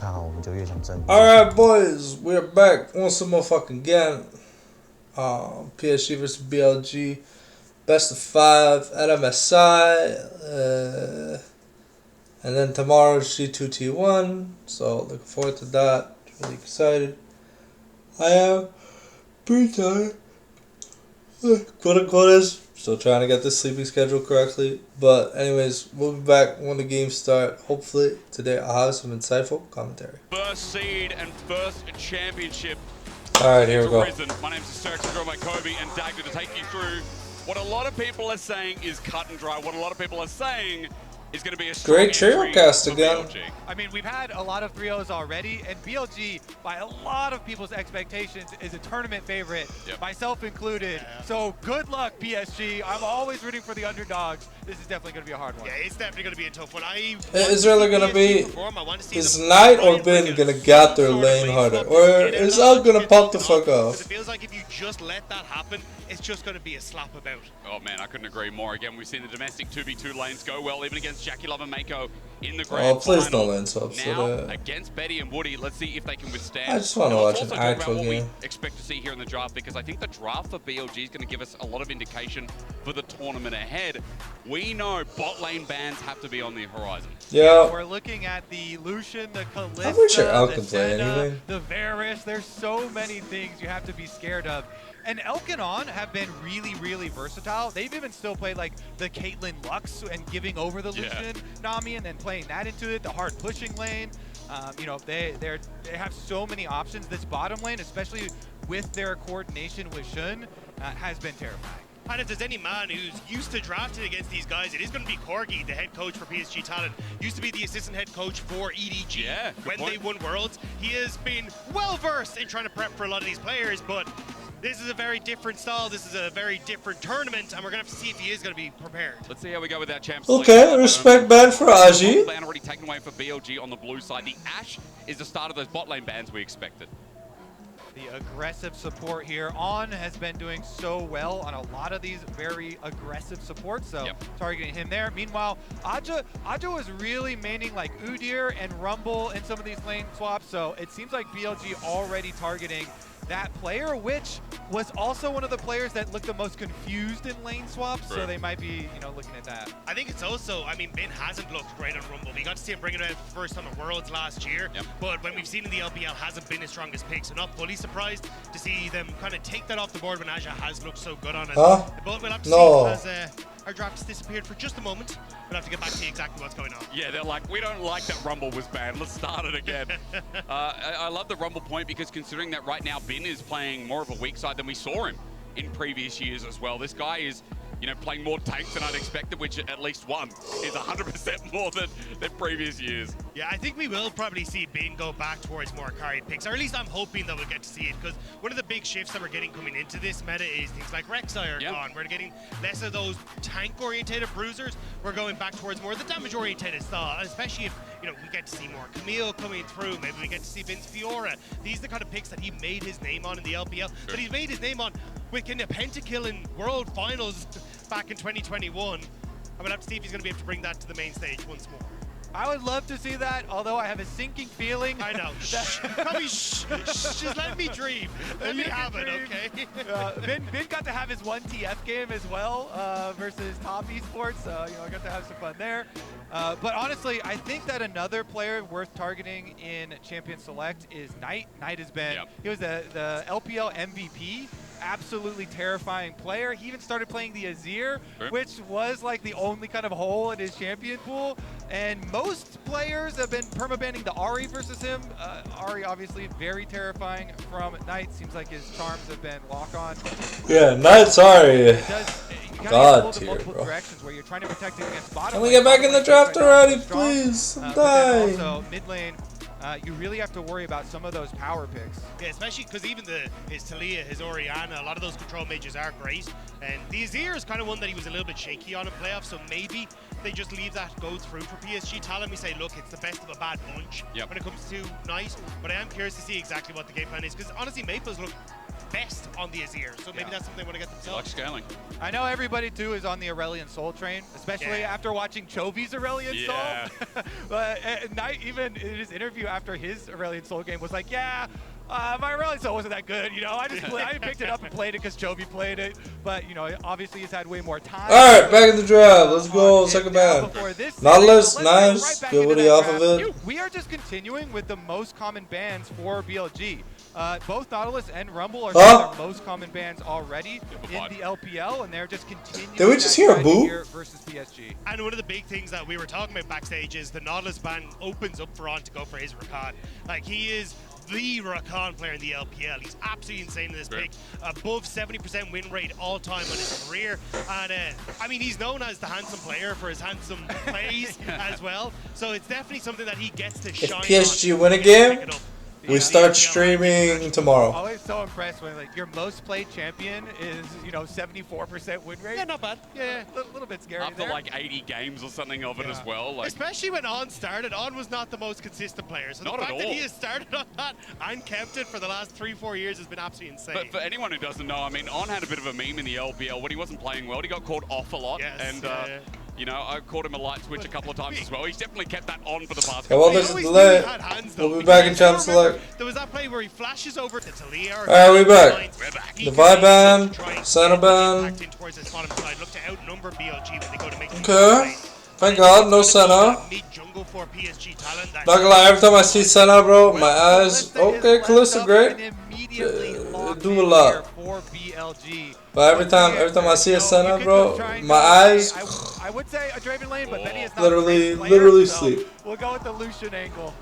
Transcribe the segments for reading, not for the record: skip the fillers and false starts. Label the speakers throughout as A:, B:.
A: Alright, boys, we're back once more fucking again. PSG versus BLG, best of 5 at MSI, and then tomorrow's G2T1. So looking forward to that. Really excited. I am pretty tired. Quote unquote is still trying to get this sleeping schedule correctly. But anyways, we'll be back when the games start. Hopefully today I'll have some insightful commentary.
B: First seed and first championship.
A: Alright, here we go.
B: My name is Sturks, I'm joined by Kobe and Dagger to take you through what a lot of people are saying is cut and dry. What a lot of people are saying is going to be a
A: great trio cast again.
C: BLG. I mean, we've had a lot of 3-0s already, and BLG, by a lot of people's expectations, is a tournament favorite, myself included. Yeah. So good luck, PSG. I'm always rooting for the underdogs. This is definitely going to be a hard one.
D: Yeah, it's definitely going to be a tough one.
A: Is really going to be, is Knight or Bin going to get their lane harder? Or is Elk going to pop the fuck off?
D: It feels like if you just let that happen, it's just going to be a slap about.
B: Oh man, I couldn't agree more. Again, we've seen the domestic 2v2 lanes go well, even against Jackie Love and Mako in the grand
A: please
B: final.
A: no lane swaps.
B: Now, against Betty and Woody, let's see if they can withstand.
A: I just want to watch an actual
B: what
A: game.
B: We expect to see here in the draft, because I think the draft for BLG is going to give us a lot of indication for the tournament ahead. We know bot lane bans have to be on the horizon.
A: Yeah.
C: We're looking at the Lucian, the Kalista,
A: I'm pretty sure Elk
C: the
A: can play
C: Senna,
A: anything.
C: the Varus. There's so many things you have to be scared of. And Elk and On have been really, really versatile. They've even still played like the Caitlyn Lux and giving over the Lucian Nami and then playing that into it, the hard pushing lane. You know, they have so many options. This bottom lane, especially with their coordination with Shun, has been terrifying.
D: And if there's any man who's used to drafting against these guys, it is going to be Corgi, the head coach for PSG Talent. Used to be the assistant head coach for EDG when they won Worlds. He has been well-versed in trying to prep for a lot of these players, but this is a very different style. This is a very different tournament, and we're going to have to see if he is going to be prepared.
B: Let's see how we go with our champs.
A: Okay, respect ban for Aji.
B: Ban already taken away for BLG on the blue side. The Ashe is the start of those bot lane bans we expected.
C: The aggressive support here. On has been doing so well on a lot of these very aggressive supports, so targeting him there. Meanwhile, Aja was really maining like Udyr and Rumble in some of these lane swaps, so it seems like BLG already targeting that player, which was also one of the players that looked the most confused in lane swaps, so they might be, you know, looking at that.
D: I think it's also, I mean, Bin hasn't looked great on Rumble. We got to see him bring it out first on the Worlds last year, but when we've seen in the LPL, hasn't been his strongest pick, so not fully surprised to see them kind of take that off the board when Aja has looked so good on it. But we'll have to see as our draft has disappeared for just a moment. We'll have to get back to see exactly what's going on.
B: Yeah, they're like, we don't like that Rumble was banned. Let's start it again. I love the Rumble point, because considering that right now Bin is playing more of a weak side than we saw him in previous years as well. This guy is, you know, playing more tanks than I'd expected, which at least one is 100% more than previous years.
D: Yeah, I think we will probably see Bin go back towards more carry picks, or at least I'm hoping that we'll get to see it, because one of the big shifts that we're getting coming into this meta is things like Rek'Sai are gone. We're getting less of those tank-orientated bruisers. We're going back towards more of the damage-orientated style, and especially if, you know, we get to see more Camille coming through, maybe we get to see Vince Fiora. These are the kind of picks that he made his name on in the LPL, that he's made his name on with a pentakill in World Finals back in 2021. I'm gonna have to see if he's gonna be able to bring that to the main stage once more.
C: I would love to see that, although I have a sinking feeling.
D: I know. Just let me dream. Let me have it, okay?
C: Vin got to have his 1TF game as well versus Top Esports, so you know, I got to have some fun there. But honestly, I think that another player worth targeting in Champion Select is Knight. Knight has been, he was the LPL MVP. Absolutely terrifying player. He even started playing the Azir, which was like the only kind of hole in his champion pool. And most players have been permabanning the Ahri versus him. Ahri obviously very terrifying from Knight. Seems like his charms have been lock on.
A: Yeah, Knight's Ahri.
C: God tier, bro. Where you're trying to protect against bottom.
A: Can we get back in the draft already, please? I'm dying.
C: Also, mid lane, you really have to worry about some of those power picks.
D: Yeah, especially because even his Talia, his Orianna, a lot of those control mages are great. And the Azir is kind of one that he was a little bit shaky on in playoffs, so maybe they just leave that go through for PSG Talent. We say, look, it's the best of a bad bunch when it comes to Knight. But I am curious to see exactly what the game plan is, because honestly, Maples look best on the Azir. So maybe that's something they want to get
B: Like
D: themselves.
B: scaling.
C: I know everybody too is on the Aurelion Soul train, especially after watching Chovy's Aurelion
B: Yeah.
C: Soul. But Knight, even in his interview after his Aurelion Soul game, was like, yeah, my Aurelion Soul wasn't that good. You know, I picked it up and played it because Chovy played it. But, you know, obviously he's had way more time.
A: All right, back in the draft. Let's go. Second ban. Nautilus,
C: So let's
A: nice.
C: get right back
A: Good
C: into
A: booty
C: that
A: off
C: draft.
A: of it.
C: We are just continuing with the most common bans for BLG. Both Nautilus and Rumble are some of their most common bans already in the LPL, and they're just continuing.
A: Did we just hear a boo?
C: here versus PSG.
D: And one of the big things that we were talking about backstage is the Nautilus ban opens up for On to go for his Rakan. Like, he is the Rakan player in the LPL. He's absolutely insane in this pick. Above 70% win rate all time on his career. And I mean, he's known as the handsome player for his handsome plays as well. So it's definitely something that he gets to shine on.
A: If PSG win a game, we start
C: Yeah.
A: streaming tomorrow.
C: Always so impressed when like your most played champion is 74% win rate.
D: Yeah, not bad. Yeah.
C: A little bit scary
B: After
C: there.
B: like 80 games or something of it as well. Like,
D: Especially when On started. On was not the most consistent player. So the
B: Not at
D: fact that
B: all.
D: he has started on that and kept it for the last 3-4 years has been absolutely insane.
B: but for anyone who doesn't know, I mean, On had a bit of a meme in the LPL when he wasn't playing well. He got called off a lot.
D: Yes,
B: And,
D: yeah.
B: you know, I caught him a light switch a couple of times as well. He's definitely kept that on for the past
A: Yeah, well,
B: couple
A: this
B: of
A: is
B: years.
A: delay.
D: He had hands, though,
A: We'll be
D: because
A: back in
D: I still
A: Champ
D: remember
A: Select.
D: There was that play where he flashes over to Talia.
A: Alright, we back.
B: We're back.
D: He
A: The
D: can
A: vibe ban,
D: try and
A: center
D: get the
A: ban.
D: impact in towards his bottom side. Look to outnumber BLG when they go to make these
A: Okay.
D: plays.
A: Thank God, no Senna.
D: Mid-jungle for PSG talent.
A: Not gonna lie, every time I see Senna, bro, my eyes. Okay, Kalista, great. Do a lot.
C: For BLG.
A: But every time I see a Senna, bro, my eyes
C: I would say a Draven lane, but Benny is not
A: literally,
C: a great player,
A: literally
C: so
A: sleep.
C: We'll go with the Lucian angle.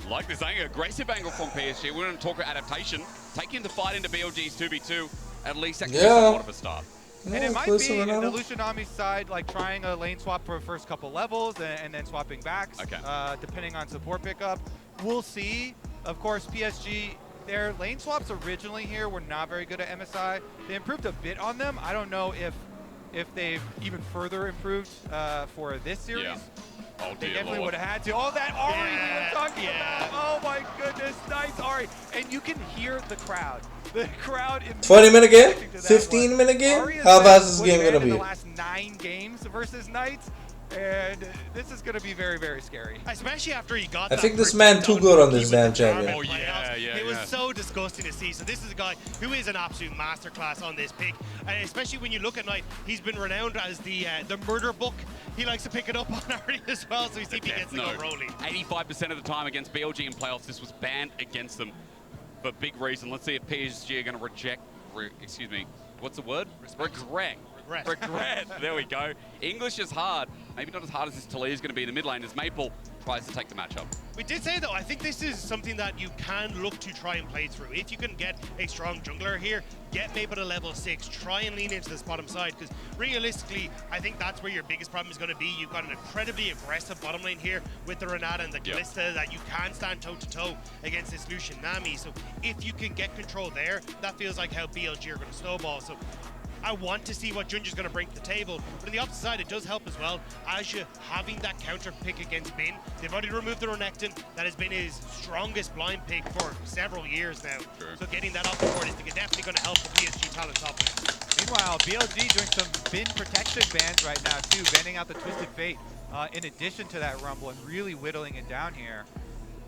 B: Like this angle, aggressive angle from PSG. We're going to talk adaptation. Taking the fight into BLG's 2v2. At least that can be
A: Yeah.
B: somewhat of a start.
C: And it might
A: Kalista
C: be the
A: Renata.
C: Lucianami's side, like trying a lane swap for the first couple levels and then swapping backs,
B: Okay.
C: depending on support pickup. We'll see. Of course, PSG, their lane swaps originally here were not very good at MSI. They improved a bit on them. I don't know if they've even further improved for this series.
B: Yeah. Oh,
C: They
B: dear
C: definitely
B: Lord.
C: would have had to. Oh, that Ari we were talking
D: Yeah.
C: about. Oh my goodness, nice Ari. And you can hear the crowd. The crowd.
A: 20-minute game?
C: reacting to that
A: 15-minute
C: one.
A: game?
C: Ari has
A: How
C: been-
A: fast is this
C: was
A: game
C: banned
A: gonna
C: in
A: be?
C: the last 9 games versus Knights. And this is going to be very, very scary.
D: Especially after he got
A: I
D: that
A: think this
D: first
A: man
D: down
A: too good on
D: rookie
A: this
D: with
A: damn
D: the
A: champion.
D: German
B: Oh, yeah,
D: playoffs.
B: yeah,
D: It was
B: yeah.
D: so disgusting to see. So this is a guy who is an absolute masterclass on this pick. And especially when you look at Knight, he's been renowned as the murder book. He likes to pick it up on Artie as well, so we see if he gets to go rolling.
B: 85% of the time against BLG in playoffs, this was banned against them for big reason. Let's see if PSG are going to excuse me, what's the word? Regret. There we go. English is hard. Maybe not as hard as this Talia is going to be in the mid lane as Maple tries to take the matchup.
D: We did say, though, I think this is something that you can look to try and play through. If you can get a strong jungler here, get Maple to level 6, try and lean into this bottom side, because realistically, I think that's where your biggest problem is going to be. You've got an incredibly aggressive bottom lane here with the Renata and the Kalista that you can stand toe-to-toe against this Lucian Nami. So if you can get control there, that feels like how BLG are going to snowball. So I want to see what Junger's going to bring to the table. But on the opposite side, it does help as well. As you having that counter pick against Bin, they've already removed the Renekton. That has been his strongest blind pick for several years now.
B: Sure.
D: So getting that off the board is definitely going to help the PSG talent top lane.
C: Meanwhile, BLG doing some bin protection bans right now too, banning out the Twisted Fate in addition to that Rumble and really whittling it down here.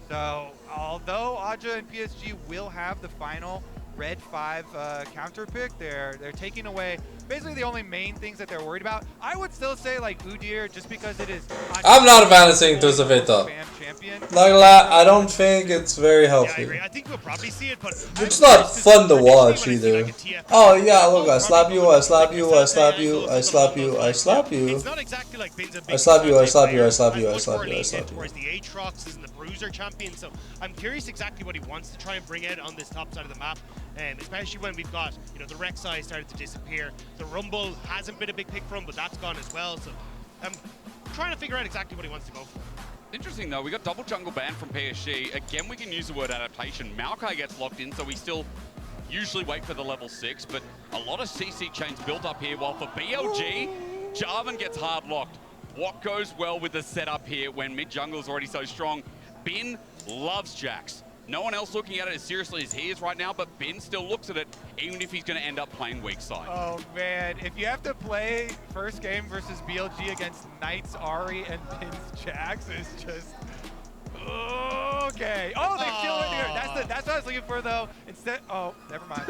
C: So although Aja and PSG will have the final Red 5 counter pick, they're taking away basically the only main things that they're worried about. I would still say like Udyr, just because it is.
A: I'm not a fan of seeing Twisted Fate though.
C: Champion.
A: Not gonna lie, I don't think it's very
D: Yeah, I agree.
A: healthy.
D: I think we'll probably see it, but
A: It's not fun to watch either. Oh yeah, look, I slap you, I slap you, I slap you, I slap you, I slap you.
D: It's not exactly like Bin's a big
A: I slap you, I slap you, I
D: player.
A: slap you,
D: I'm
A: I
D: much
A: slap
D: more
A: you, I
D: leaning
A: slap you.
D: towards the Aatrox and the Bruiser champion, so I'm curious exactly what he wants to try and bring out on this top side of the map. Especially when we've got, the Rek'Sai started to disappear. The Rumble hasn't been a big pick for him, but that's gone as well. So I'm trying to figure out exactly what he wants to go for.
B: Interesting though, we got double jungle ban from PSG. Again, we can use the word adaptation. Maokai gets locked in, so we still usually wait for the level 6, but a lot of CC chains built up here, while for BLG, Jarvan gets hard locked. What goes well with the setup here when mid jungle is already so strong? Bin loves Jax. No one else looking at it as seriously as he is right now, but Ben still looks at it, even if he's going to end up playing weak side.
C: Oh man, if you have to play first game versus BLG against Knights Ari and Pins Jax, it's just okay. Oh, they still went here. That's what I was looking for though. Instead, oh, never mind.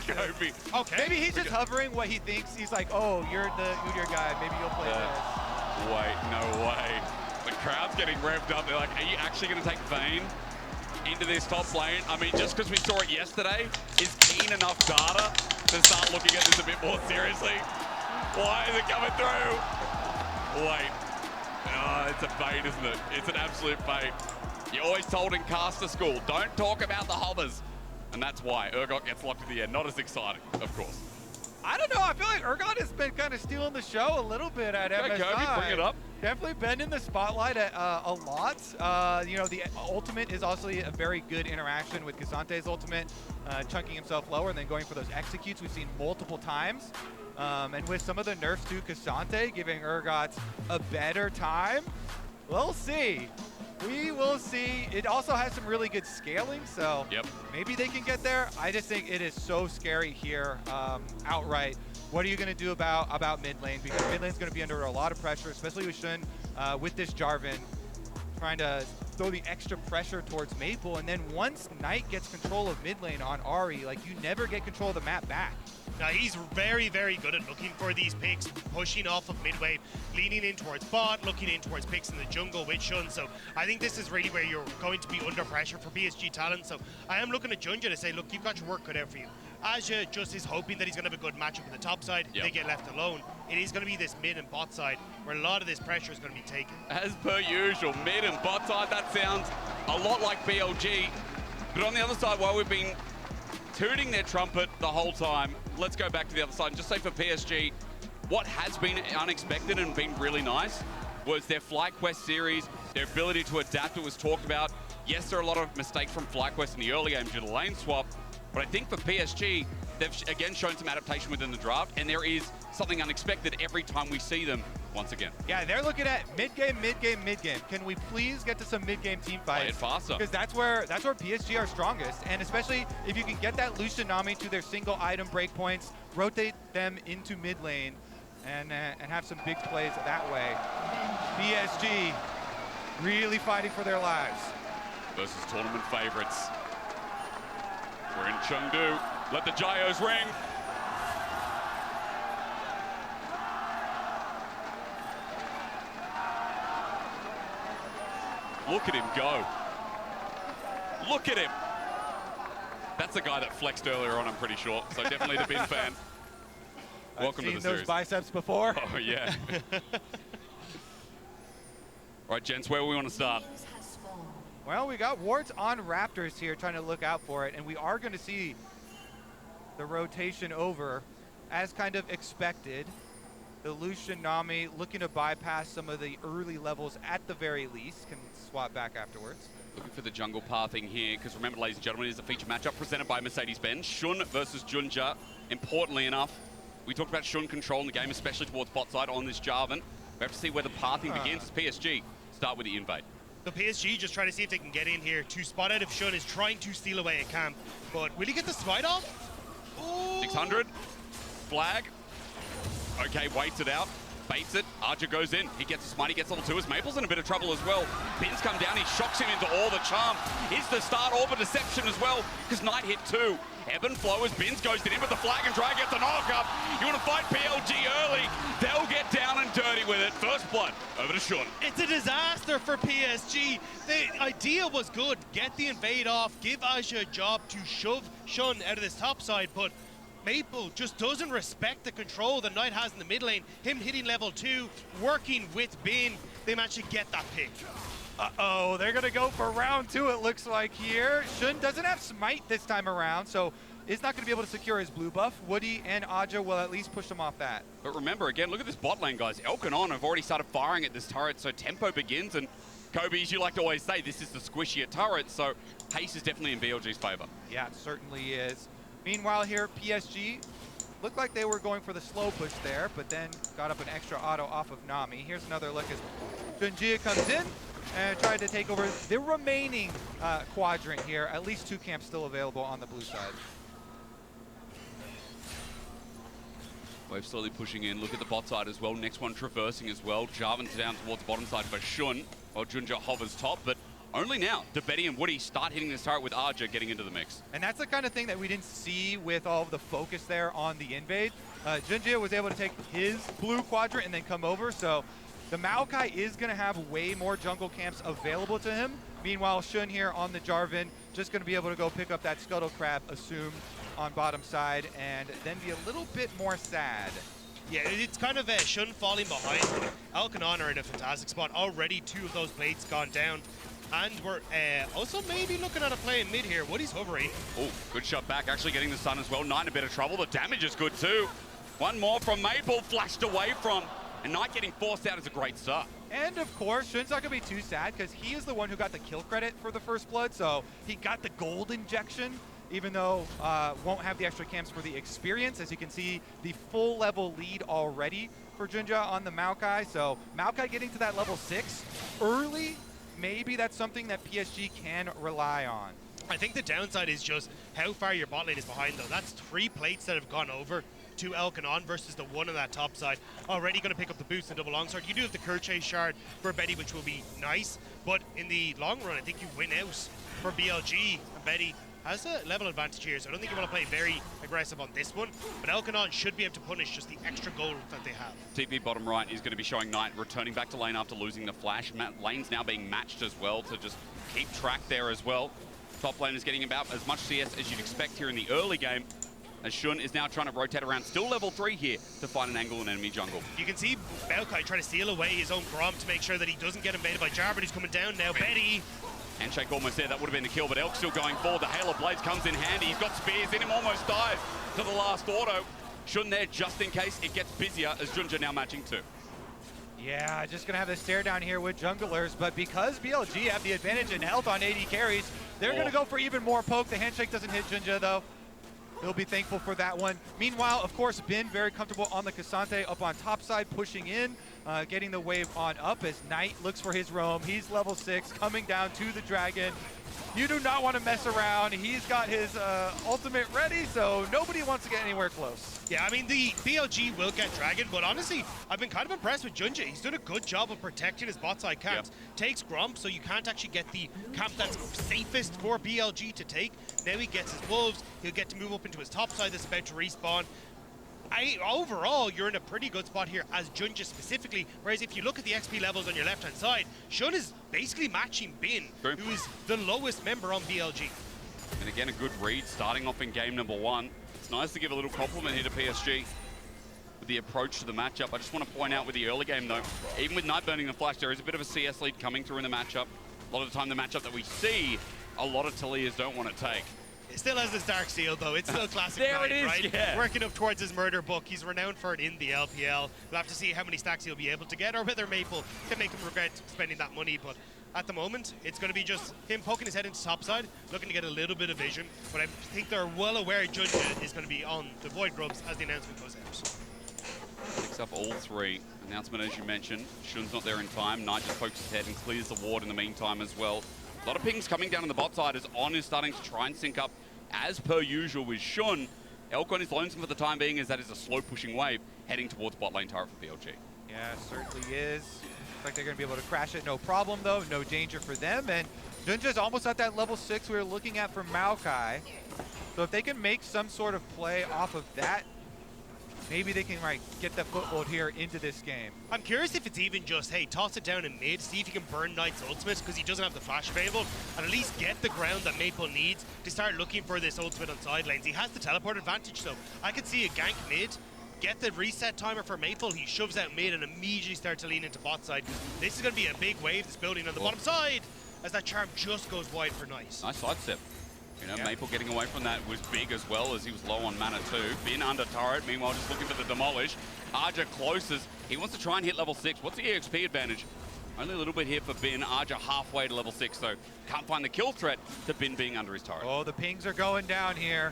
B: Kobe.
C: Okay. Maybe he's just hovering what he thinks. He's like, oh, you're the Udyr guy. Maybe you'll play this.
B: Wait, no way. The crowd's getting revved up. They're like, are you actually going to take Vayne into this top lane? I mean, just because we saw it yesterday, is Keen enough data to start looking at this a bit more seriously? Why is it coming through? Wait. Oh, it's a bait, isn't it? It's an absolute bait. You're always told in caster school, don't talk about the hovers. And that's why Urgot gets locked at the end. Not as exciting, of course.
C: I don't know. I feel like Urgot has been kind of stealing the show a little bit at MSI.
B: Kobe, bring it up.
C: Definitely been in the spotlight a lot. You know, the ultimate is also a very good interaction with Kasante's ultimate, chunking himself lower and then going for those executes we've seen multiple times. And with some of the nerfs to Kasante, giving Urgot a better time, we'll see. We will see. It also has some really good scaling, so maybe they can get there. I just think it is so scary here outright. What are you going to do about mid lane? Because mid lane's going to be under a lot of pressure, especially with Shun, with this Jarvan, trying to throw the extra pressure towards Maple. And then once Knight gets control of mid lane on Ahri, like, you never get control of the map back.
D: Now he's very, very good at looking for these picks, pushing off of mid wave, leaning in towards bot, looking in towards picks in the jungle with Shun. So I think this is really where you're going to be under pressure for PSG talent. So I am looking at Junja to say, look, you've got your work cut out for you. Aja just is hoping that he's going to have a good matchup on the top side. They get left alone. It is going to be this mid and bot side where a lot of this pressure is going to be taken.
B: As per usual, mid and bot side, that sounds a lot like BLG. But on the other side, while we've been tooting their trumpet the whole time, let's go back to the other side and just say for PSG, what has been unexpected and been really nice was their FlyQuest series, their ability to adapt. It was talked about. Yes, there are a lot of mistakes from FlyQuest in the early game due to lane swap, but I think for PSG, they've again shown some adaptation within the draft, and there is something unexpected every time we see them once again.
C: Yeah, they're looking at mid-game, mid-game, mid-game. Can we please get to some mid-game team fights?
B: Play it faster.
C: Because that's where PSG are strongest, and especially if you can get that Lucian Nami to their single item breakpoints, rotate them into mid lane, and have some big plays that way. PSG really fighting for their lives.
B: Versus tournament favorites. We're in Chengdu. Let the gyos ring. Look at him go. Look at him. That's the guy that flexed earlier on, I'm pretty sure. So definitely the Bin fan. Welcome to the series.
C: I've seen those biceps before.
B: Oh, yeah. All right, gents, where do we want to start?
C: Well, we got wards on Raptors here trying to look out for it, and we are going to see the rotation over as kind of expected. The Lucian Nami looking to bypass some of the early levels at the very least, can swap back afterwards.
B: Looking for the jungle pathing here, because remember, ladies and gentlemen, it is a feature matchup presented by Mercedes-Benz. Shun versus Junja. Importantly enough, we talked about Shun controlling the game, especially towards bot side on this Jarvan. We have to see where the pathing begins as PSG start with the invade.
D: The PSG just trying to see if they can get in here to spot out if Shun is trying to steal away a camp. But will he get the smite off? Ooh.
B: 600. Flag. Okay, waits it out. Baits it. Archer goes in. He gets a smite. He gets level 2 as Maple's in a bit of trouble as well. Bin's come down. He shocks him into all the charm. Is the start all for deception as well, because Knight hit 2. Ebb and flow as Bin's goes in with the flag and try gets a knock up. You want to fight PLG early. They'll get down and dirty with it. First blood over to Shun.
D: It's a disaster for PSG. The idea was good. Get the invade off. Give Aja a job to shove Shun out of this top side, but Maple just doesn't respect the control that Knight has in the mid lane. Him hitting level 2, working with Bin, they managed to get that pick.
C: Uh-oh, they're going to go for round 2, it looks like here. Shun doesn't have smite this time around, so is not going to be able to secure his blue buff. Woody and Aja will at least push him off that.
B: But remember, again, look at this bot lane, guys. Elkanon have already started firing at this turret, so tempo begins, and Kobe, as you like to always say, this is the squishier turret, so pace is definitely in BLG's favor.
C: Yeah, it certainly is. Meanwhile here, PSG looked like they were going for the slow push there, but then got up an extra auto off of Nami. Here's another look as Junjia comes in, and tried to take over the remaining quadrant here. At least 2 camps still available on the blue side.
B: Wave slowly pushing in. Look at the bot side as well. Next one traversing as well. Jarvan's down towards the bottom side for Shun, while Junja hovers top, but only now do Betty and Woody start hitting this turret with Arja getting into the mix.
C: And that's the kind of thing that we didn't see with all of the focus there on the invade. Junja was able to take his blue quadrant and then come over, so the Maokai is going to have way more jungle camps available to him. Meanwhile, Shun here on the Jarvan, just going to be able to go pick up that Scuttle Crab assumed on bottom side and then be a little bit more sad.
D: Yeah, it's kind of Shun falling behind. Alkanon are in a fantastic spot. Already 2 of those plates gone down. And we're also maybe looking at a play in mid here. Woody's hovering.
B: Oh, good shot back, actually getting the stun as well. Knight in a bit of trouble. The damage is good too. One more from Maple, flashed away from. And Knight getting forced out is a great start.
C: And of course, Shun's not going to be too sad because he is the one who got the kill credit for the first blood. So he got the gold injection, even though won't have the extra camps for the experience. As you can see, the full level lead already for Junja on the Maokai. So Maokai getting to that level 6 early. Maybe that's something that PSG can rely on.
D: I think the downside is just how far your bot lane is behind, though. That's 3 plates that have gone over to Elkanon versus the 1 on that top side. Already going to pick up the boost and double longsword. You do have the Kerchase shard for Betty, which will be nice. But in the long run, I think you win out for BLG. And Betty has a level advantage here, so I don't think you want to play very aggressive on this one. But Elkanon should be able to punish just the extra gold that they have.
B: TP bottom right is going to be showing Knight returning back to lane after losing the flash. Lane's now being matched as well to just keep track there as well. Top lane is getting about as much CS as you'd expect here in the early game, as Shun is now trying to rotate around, still level 3 here to find an angle in enemy jungle.
D: You can see Maokai trying to steal away his own Grom to make sure that he doesn't get invaded by Jarvan, who's coming down now. Betty.
B: Handshake almost there, that would have been the kill, but Elk still going forward. The Hail of Blades comes in handy. He's got spears in him, almost dies to the last auto. Shun there just in case it gets busier as Junja now matching too.
C: Yeah, just going to have the stare down here with junglers, but because BLG have the advantage in health on AD carries, they're going to go for even more poke. The handshake doesn't hit Junja though. He'll be thankful for that one. Meanwhile, of course, Bin very comfortable on the Cassante up on top side, pushing in, getting the wave on up as Knight looks for his roam. He's level 6, coming down to the dragon. You do not want to mess around. He's got his ultimate ready, so nobody wants to get anywhere close.
D: Yeah, I mean, the BLG will get Dragon, but honestly, I've been kind of impressed with Junja. He's done a good job of protecting his bot side camps. Yep. Takes Grump, so you can't actually get the camp that's safest for BLG to take. Now he gets his Wolves. He'll get to move up into his top side that's about to respawn. Overall, you're in a pretty good spot here as Junja specifically, whereas if you look at the XP levels on your left-hand side, Shun is basically matching Bin, who is the lowest member on BLG.
B: And again, a good read starting off in game number 1. It's nice to give a little compliment here to PSG with the approach to the matchup. I just want to point out with the early game though, even with Knight burning the flash, there is a bit of a CS lead coming through in the matchup. A lot of the time the matchup that we see, a lot of Talias don't want to take.
D: It still has this Dark Seal, though. It's still classic
B: there
D: Knight,
B: it is,
D: right?
B: Yeah.
D: Working up towards his murder book. He's renowned for it in the LPL. We'll have to see how many stacks he'll be able to get, or whether Maple can make him regret spending that money. But at the moment, it's going to be just him poking his head into topside, looking to get a little bit of vision. But I think they're well aware Junja is going to be on the Void Grubs as the announcement goes out.
B: Picks up all 3. Announcement, as you mentioned. Shun's not there in time. Knight just pokes his head and clears the ward in the meantime as well. A lot of pings coming down on the bot side as On is starting to try and sync up as per usual with Shun. Elk on his lonesome for the time being, as that is a slow pushing wave heading towards bot lane turret for BLG.
C: Yeah, certainly is. Looks like they're going to be able to crash it, no problem though, no danger for them. And Junja's almost at that level 6 we were looking at for Maokai. So if they can make some sort of play off of that, maybe they can get the foothold here into this game.
D: I'm curious if it's even just, hey, toss it down in mid, see if you can burn Knight's ultimate, because he doesn't have the flash available, and at least get the ground that Maple needs to start looking for this ultimate on side lanes. He has the teleport advantage, so I could see a gank mid, get the reset timer for Maple, he shoves out mid and immediately starts to lean into bot side. This is going to be a big wave that's building on the bottom side, as that charm just goes wide for Knight.
B: Nice sidestep. You know, Maple getting away from that was big as well, as he was low on mana too. Bin under turret, meanwhile just looking for the demolish. Arja closes. He wants to try and hit level 6. What's the EXP advantage? Only a little bit here for Bin. Arja halfway to level 6, so can't find the kill threat to Bin being under his turret.
C: Oh, the pings are going down here.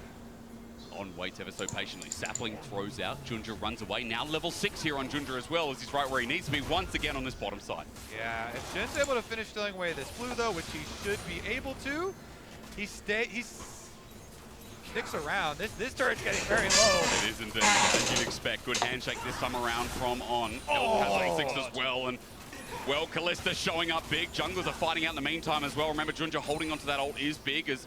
B: on waits ever so patiently. Sapling throws out, Junja runs away. Now level 6 here on Junja as well, as he's right where he needs to be once again on this bottom side.
C: Yeah, if Jin's able to finish stealing away this blue though, which he should be able to, he sticks around. This turret's getting very low.
B: It is indeed, as you'd expect. Good handshake this time around from On. Elk has level 6 as well, and well, Kalista showing up big. Junglers are fighting out in the meantime as well. Remember, Junja holding onto that ult is big as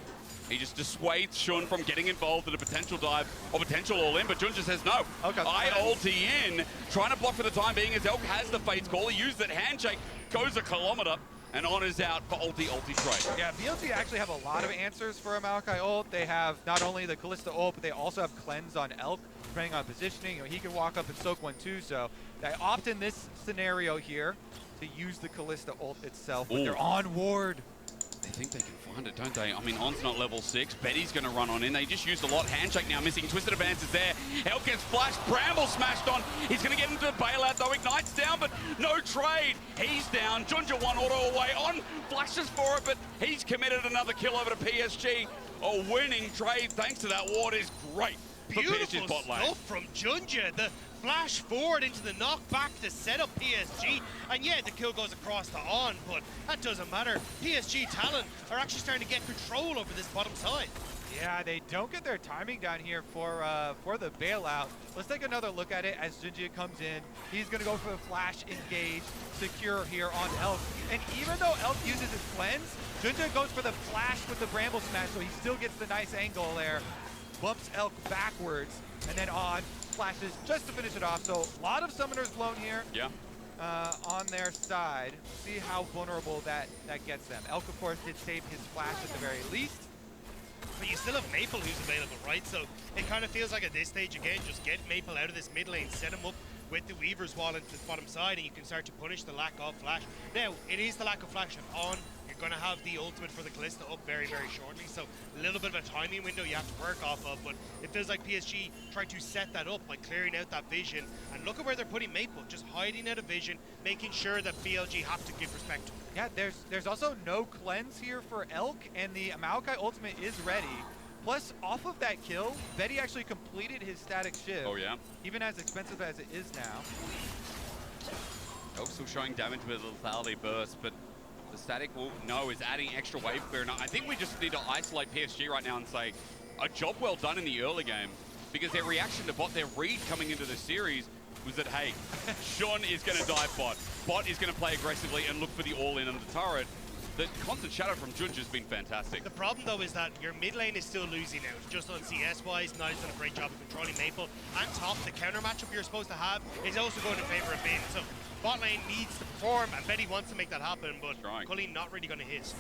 B: he just dissuades Shun from getting involved in a potential dive or potential all-in, but Junja says no.
C: Okay.
B: I ulti in, trying to block for the time being as Elk has the Fate's Call. He used that handshake, goes a kilometer, and On is out for ulti trade.
C: Yeah, BLG actually have a lot of answers for a Maokai ult. They have not only the Kalista ult, but they also have cleanse on Elk, depending on positioning. You know, he can walk up and soak one too, so they opt in this scenario here to use the Kalista ult itself, but they're on ward.
B: They think they can find it, don't they? I mean, On's not level 6. Betty's going to run on in. They just used a lot. Handshake now missing. Twisted Advance is there. Elk gets flashed. Bramble smashed on. He's going to get into the bailout, though. Ignite's down, but no trade. He's down. Junja one auto away. On flashes for it, but he's committed another kill over to PSG. A winning trade thanks to that ward is great for PSG's bot lane.
D: Stuff from Junja. The flash forward into the knockback to set up PSG. And yeah, the kill goes across to On, but that doesn't matter. PSG Talon are actually starting to get control over this bottom side.
C: Yeah, they don't get their timing down here for the bailout. Let's take another look at it as Junja comes in. He's going to go for the flash engage, secure here on Elk. And even though Elk uses his cleanse, Junja goes for the flash with the Bramble Smash, so he still gets the nice angle there. Bumps Elk backwards, and then On flashes just to finish it off. So a lot of summoners blown here.
B: Yeah.
C: On their side. See how vulnerable that gets them. Elk, of course, did save his flash at the very least.
D: But you still have Maple who's available, right? So it kind of feels like at this stage, again, just get Maple out of this mid lane, set him up with the Weaver's Wall into the bottom side, and you can start to punish the lack of flash. Now, it is the lack of flash On. You're going to have the ultimate for the Kalista up very, very shortly, so a little bit of a timing window you have to work off of, but it feels like PSG trying to set that up by clearing out that vision, and look at where they're putting Maple, just hiding out of vision, making sure that BLG have to give respect to him.
C: Yeah, there's also no cleanse here for Elk, and the Maokai ultimate is ready. Plus, off of that kill, Betty actually completed his static shiv.
B: Oh, yeah?
C: Even as expensive as it is now.
B: Elk still showing damage with a lethality burst, but the static is adding extra wave clear. And I think we just need to isolate PSG right now and say, a job well done in the early game, because their reaction to bot, their read coming into the series was that, hey, Sean is going to dive bot. Bot is going to play aggressively and look for the all-in on the turret. The constant shadow from Junja has been fantastic.
D: The problem, though, is that your mid lane is still losing out. Just on CS-wise, Nice done a great job of controlling Maple. And top, the counter matchup you're supposed to have is also going in favor of Bin. So bot lane needs to perform, and Betty wants to make that happen, but Cully not really going to hit.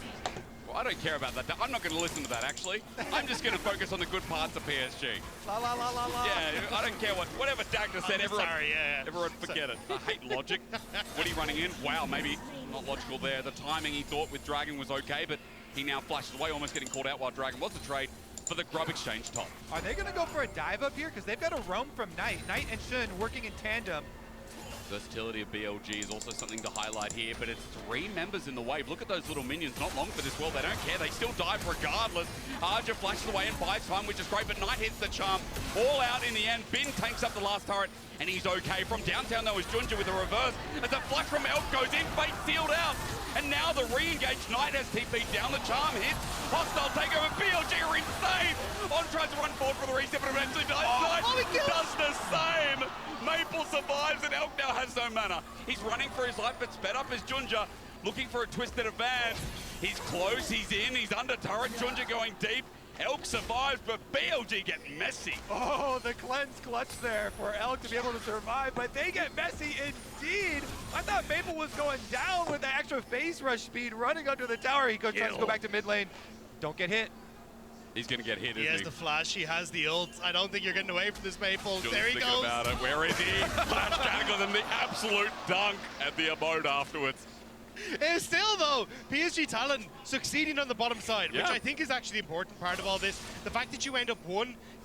B: Well, I don't care about that. I'm not going to listen to that, actually. I'm just going to focus on the good parts of PSG.
C: La la la la la.
B: Yeah, I don't care whatever Dagda said.
D: Everyone
B: forget it. I hate logic. Woody running in. Wow, maybe not logical there. The timing he thought with Dragon was okay, but he now flashes away, almost getting called out while Dragon was the trade for the Grub Exchange top.
C: Are they going to go for a dive up here? Because they've got a roam from Knight. Knight and Shun working in tandem.
B: Versatility of BLG is also something to highlight here, but it's 3 members in the wave. Look at those little minions, not long for this world. They don't care, they still dive regardless. Arja flashes away and buys time, which is great, but Knight hits the charm. All out in the end. Bin tanks up the last turret, and he's okay. From downtown, though, is Junja with a reverse. As a flash from Elk goes in, Fate sealed out. And now the re-engaged Knight has TP'd down, the charm hits. Hostile takeover, BLG are insane. On tries to run forward for the reset, but eventually dies. Knight does the same. Maple survives, and Elk now has no mana. He's running for his life, but sped up is Junja, looking for a twisted advance. He's close, he's in, he's under turret. Junja going deep. Elk survives, but BLG get messy.
C: Oh, the cleanse clutch there for Elk to be able to survive, but they get messy indeed. I thought Maple was going down with the extra phase rush speed running under the tower. He tries to go back to mid lane. Don't get hit.
B: He's going to get hit,
D: He has the flash, he has the ult. I don't think you're getting away from this Maple.
B: Just
D: there he goes.
B: About it. Where is he? Flash tackles and the absolute dunk at the abode afterwards.
D: Still, though, PSG Talon succeeding on the bottom side, which I think is actually the important part of all this. The fact that you end up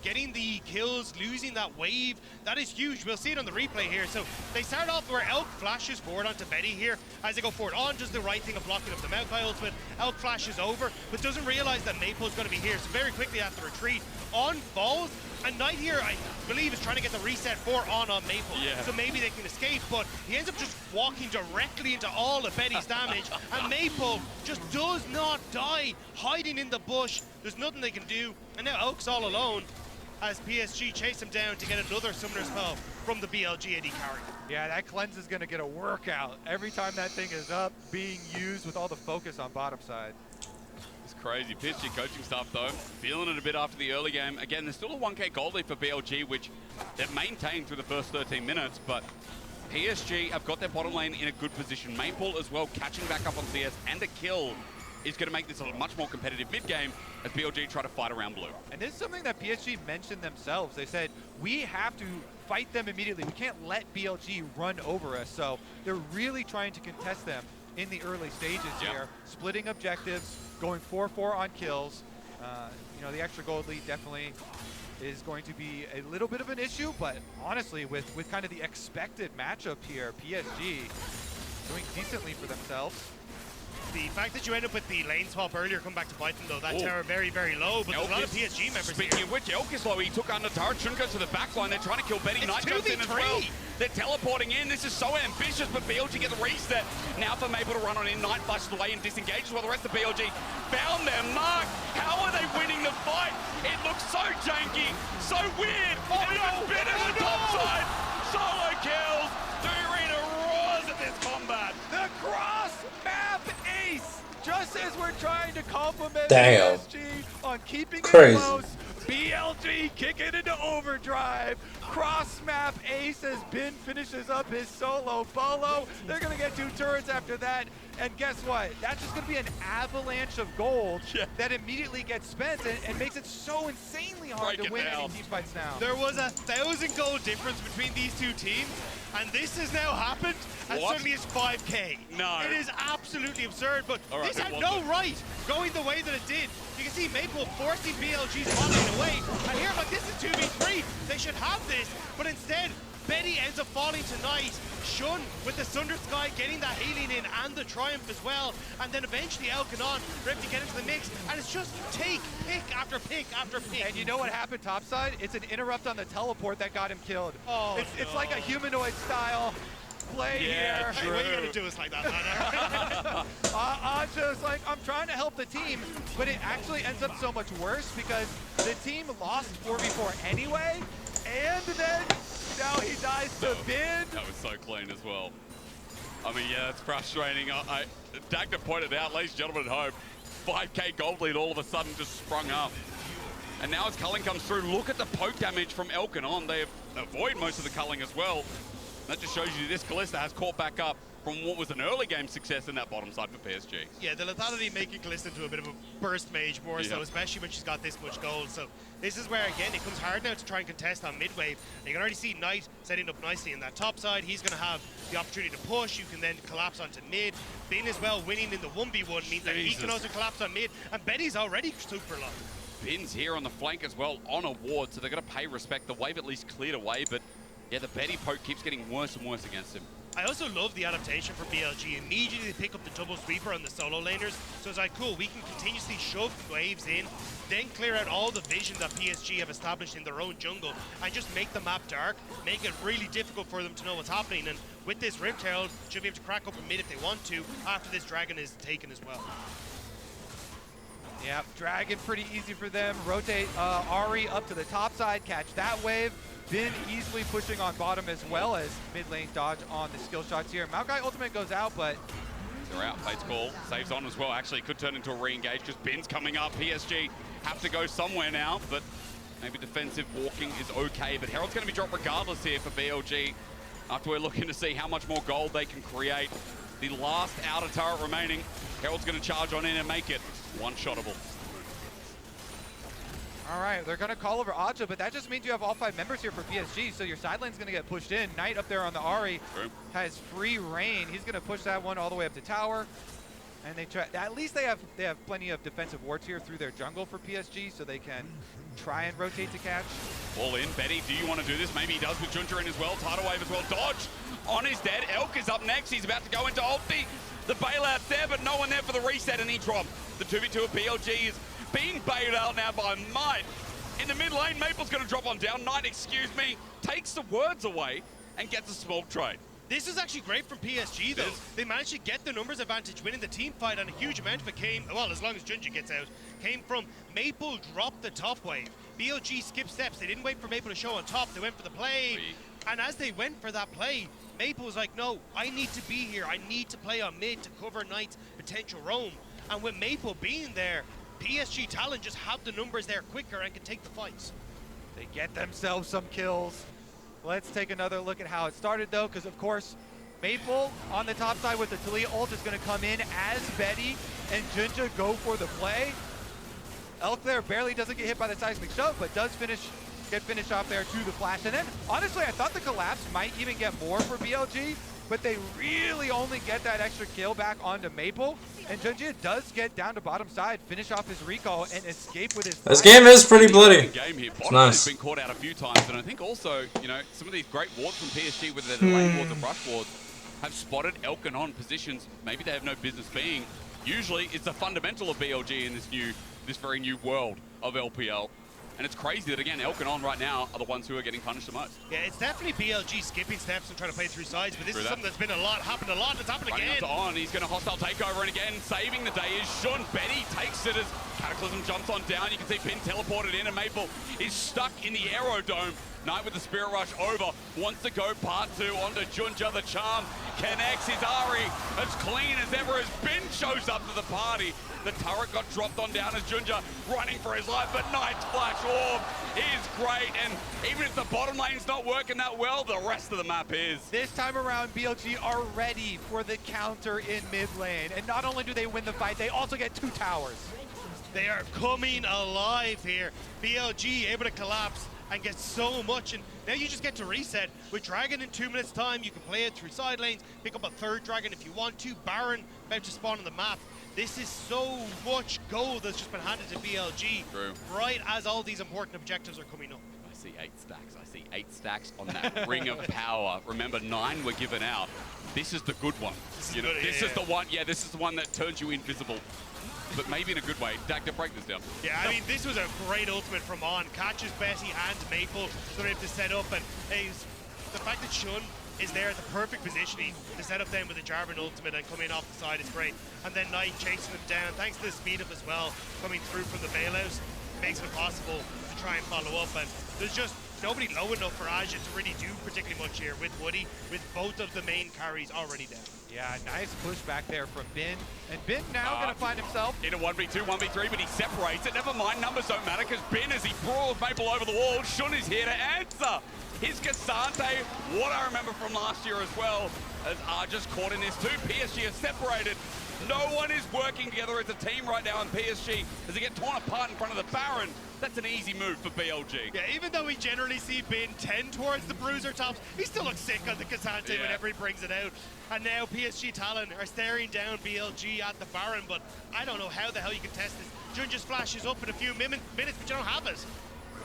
D: getting the kills, losing that wave, that is huge. We'll see it on the replay here. So they start off where Elk flashes forward onto Betty here as they go forward. On does the right thing of blocking up the Maokai ultimate. Elk flashes over, but doesn't realize that Maple's going to be here. So very quickly after retreat, On falls, And Knight here, I believe, is trying to get the reset for on Maple.
B: Yeah.
D: So maybe they can escape, but he ends up just walking directly into all of Betty's damage. And Maple just does not die, hiding in the bush. There's nothing they can do. And now Oak's all alone as PSG chase him down to get another Summoner Spell from the BLG AD carry.
C: Yeah, that cleanse is going to get a workout every time that thing is up, being used with all the focus on bottom side.
B: It's crazy. PSG coaching staff, though, feeling it a bit after the early game. Again, there's still a 1K gold lead for BLG, which they've maintained through the first 13 minutes, but PSG have got their bottom lane in a good position. Maple as well, catching back up on CS, and a kill is going to make this a much more competitive mid-game as BLG try to fight around blue.
C: And this is something that PSG mentioned themselves. They said, we have to fight them immediately. We can't let BLG run over us. So they're really trying to contest them in the early stages here, splitting objectives, going 4-4 on kills. You know, the extra gold lead definitely is going to be a little bit of an issue, but honestly, with kind of the expected matchup here, PSG doing decently for themselves.
D: The fact that you end up with the lane swap earlier come back to bite them, though, that tower very, very low, but there's a lot of PSG members
B: Speaking
D: here.
B: of which, Elk is low. He took on the turret, shouldn't go to the back line. They're trying to kill Betty. Knight jumps in as well. They're teleporting in. This is so ambitious, but BLG get the reset. Now for Maple to run on in. Knight flashes away and disengages while the rest of BLG found their mark. How are they winning the fight? It looks so janky, so weird. And even Bin in the top side. Solo kills. The arena roars at this combat.
C: The cross map ace! Just as we're trying to compliment
A: Damn.
C: PSG on keeping
A: Crazy.
C: it close, BLG kicking into overdrive. Cross map ace as Bin finishes up his solo bolo. They're gonna get 2 turrets after that. And guess what? That's just gonna be an avalanche of gold that immediately gets spent and makes it so insanely hard
B: Break
C: to
B: it
C: win
B: down.
C: any team fights now.
D: There was 1,000 gold difference between these two teams, and this has now happened as
B: What?
D: suddenly as 5K.
B: No.
D: It is absolutely absurd, but
B: All right,
D: this
B: it
D: had
B: wasn't.
D: no right going the way that it did. You can see Maple forcing BLG's bombing away, and here I'm like, this is 2v3. They should have this, but instead, Betty ends up falling to Knight. Shun with the Sunder Sky getting that healing in and the Triumph as well. And then eventually Elkanon ready to get into the mix. And it's just pick after pick after pick.
C: And you know what happened topside? It's an interrupt on the teleport that got him killed.
D: Oh,
C: It's like a humanoid style play here.
D: Hey, what are you going to do us like that, man?
C: Anja's like, I'm trying to help the team, but it actually ends up so much worse because the team lost 4v4 anyway, and then now he dies to Bin.
B: That was so clean as well. I mean, yeah, it's frustrating. Dagda pointed out, ladies and gentlemen at home, 5K gold lead all of a sudden just sprung up. And now as culling comes through, look at the poke damage from Elkanon. They avoid most of the culling as well. That just shows you this Kalista has caught back up from what was an early game success in that bottom side for PSG.
D: Yeah, the lethality making Kalista into a bit of a burst mage more so, especially when she's got this much gold. So this is where, again, it comes hard now to try and contest on mid-wave. And you can already see Knight setting up nicely in that top side. He's going to have the opportunity to push. You can then collapse onto mid. Bin as well winning in the 1v1 means that he can also collapse on mid. And Betty's already super low.
B: Bin's here on the flank as well on a ward, so they're going to pay respect. The wave at least cleared away, but yeah, the Betty poke keeps getting worse and worse against him.
D: I also love the adaptation for BLG. Immediately pick up the double sweeper on the solo laners. So it's like, cool, we can continuously shove waves in, then clear out all the vision that PSG have established in their own jungle, and just make the map dark, make it really difficult for them to know what's happening. And with this Rift Herald, should be able to crack open mid if they want to, after this Dragon is taken as well.
C: Yeah, Dragon pretty easy for them. Rotate Ari up to the top side, catch that wave. Bin easily pushing on bottom as well as mid lane dodge on the skill shots here. Maokai ultimate goes out, but
B: They're out. Fate's call. Saves on as well. Actually, could turn into a re-engage because Bin's coming up. PSG have to go somewhere now, but maybe defensive walking is okay. But Herald's going to be dropped regardless here for BLG after we're looking to see how much more gold they can create. The last outer turret remaining. Herald's going to charge on in and make it one-shottable.
C: all right, they're going to call over Aja, but that just means you have all 5 members here for PSG, so your side lane's going to get pushed in. Knight up there on the Ari has free reign. He's going to push that one all the way up to tower. And they try, at least they have plenty of defensive wards here through their jungle for PSG, so they can try and rotate to catch.
B: All in. Betty, do you want to do this? Maybe he does with Junta in as well. Tidal wave as well. Dodge on his dead. Elk is up next. He's about to go into ulti. The bailout's there, but no one there for the reset, and he dropped. The 2v2 of BLG is being bailed out now by Might. in the mid lane. Maple's going to drop on down. Knight, excuse me, takes the words away and gets a smoke trade.
D: This is actually great from PSG, though. They managed to get the numbers advantage, winning the team fight, and a huge amount of it came, well, as long as Junja gets out, came from Maple dropped the top wave. BLG skipped steps. They didn't wait for Maple to show on top. They went for the play. And as they went for that play, Maple was like, no, I need to be here. I need to play on mid to cover Knight's potential roam. And with Maple being there, PSG Talon just have the numbers there quicker and can take the fights.
C: They get themselves some kills. Let's take another look at how it started, though, because, of course, Maple on the top side with the Talia ult is going to come in as Betty and Junja go for the play. Elclair barely doesn't get hit by the seismic shove, but does get finished off there to the flash. And then, honestly, I thought the collapse might even get more for BLG, but they really only get that extra kill back onto Maple. And Junja does get down to bottom side, finish off his recall, and escape with his...
A: This game is pretty bloody.
B: Game here.
A: It's nice.
B: Has been caught out a few times, and I think also, you know, some of these great wards from PSG with their lane wards and rush wards have spotted Elkin on positions maybe they have no business being. Usually, it's a fundamental of BLG in this very new world of LPL. And it's crazy that, again, Elkin on right now are the ones who are getting punished the most.
D: Yeah, it's definitely BLG skipping steps and trying to play through sides, but this is something that's been happened a lot, and it's happened
B: Running
D: again.
B: on, he's going to hostile takeover, and again, saving the day is Sean. Betty takes it as Cataclysm jumps on down. You can see Pin teleported in, and Maple is stuck in the Aerodome. Knight with the Spirit Rush over, wants to go part 2 onto Junja. The charm connects his Ari as clean as ever as Bin shows up to the party. The turret got dropped on down as Junja running for his life, but Knight's Flash Orb is great, and even if the bottom lane's not working that well, the rest of the map is.
C: This time around, BLG are ready for the counter in mid lane, and not only do they win the fight, they also get 2 towers.
D: They are coming alive here. BLG able to collapse and get so much, and now you just get to reset. With Dragon in 2 minutes time, you can play it through side lanes, pick up a 3rd Dragon if you want to. Baron about to spawn on the map. This is so much gold that's just been handed to BLG.
B: True.
D: Right as all these important objectives are coming up.
B: I see 8 stacks. I see 8 stacks on that Ring of Power. Remember, 9 were given out. This is the good one. You know, this is the one. Yeah, this is the one that turns you invisible. But maybe in a good way. Dag, to break this down.
D: Yeah, I mean, this was a great ultimate from On. Catches Betty and Maple, so they're able to set up. And the fact that Shun is there at the perfect positioning to set up then with the Jarvan ultimate and come in off the side is great. And then Knight chasing him down, thanks to the speed up as well, coming through from the bailout, makes it possible to try and follow up. And there's just nobody low enough for Aja to really do particularly much here with Woody, with both of the main carries already down.
C: Yeah, nice push back there from Bin. And Bin now going to find himself
B: in a 1v2, 1v3, but he separates it. Never mind, numbers don't matter because Bin, as he brawls Maple over the wall, Shun is here to answer. His Cassante, what I remember from last year as well, as Arja's caught in this too. PSG is separated. No one is working together as a team right now in PSG as they get torn apart in front of the Baron. That's an easy move for BLG.
D: Yeah, even though we generally see Bin tend towards the bruiser tops, he still looks sick on the Cassante whenever he brings it out. And now PSG Talon are staring down BLG at the Baron, but I don't know how the hell you can test this. Jun just flashes up in a few minutes, but you don't have it.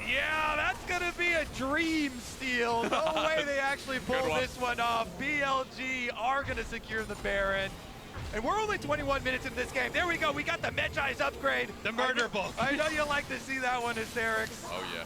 C: Yeah, that's going to be a dream steal. No way they actually pull this one off. BLG are going to secure the Baron. And we're only 21 minutes into this game. There we go. We got the Medjai's upgrade.
D: The murder book.
C: I know you like to see that one, Hysterics.
B: Oh, yeah.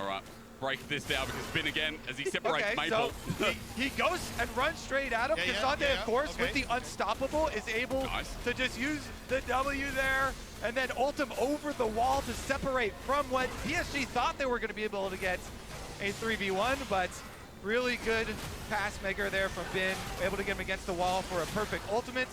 B: All right. Break this down because Bin again as he separates Maple.
C: So he goes and runs straight at him. Cassante, of course, with the Unstoppable, is able to just use the W there and then ult him over the wall to separate from what PSG thought they were going to be able to get a 3v1, but really good pass maker there from Bin, able to get him against the wall for a perfect ultimate.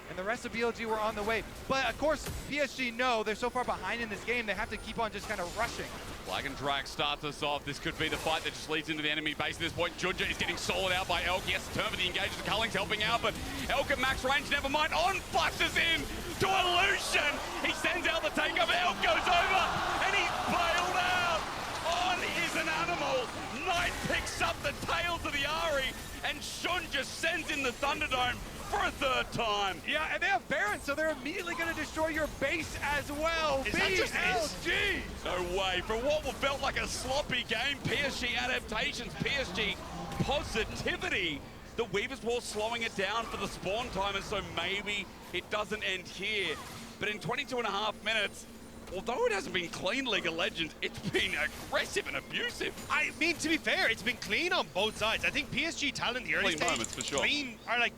C: And the rest of BLG were on the way. But of course, PSG know they're so far behind in this game, they have to keep on just kind of rushing.
B: Flag and Drag starts us off. This could be the fight that just leads into the enemy base at this point. Junja is getting soloed out by Elk. He has to turn for the engagement. Culling's helping out, but Elk at max range, never mind. On flashes in to Illusion. He sends out the takeover. Elk goes over, and he's bailed out. On is an animal. Knight picks up the tails of the Ari, and Shun just sends in the Thunderdome for a 3rd time.
C: Yeah, and they have Baron, so they're immediately going to destroy your base as well.
D: Is that just
B: BLG! No way. For what felt like a sloppy game, PSG adaptations, PSG positivity. The Weaver's Wall slowing it down for the spawn time, and so maybe it doesn't end here. But in 22.5 minutes, although it hasn't been clean League of Legends, it's been aggressive and abusive.
D: I mean, to be fair, it's been clean on both sides. I think PSG Talon, the early
B: Clean
D: stage,
B: moments, for sure.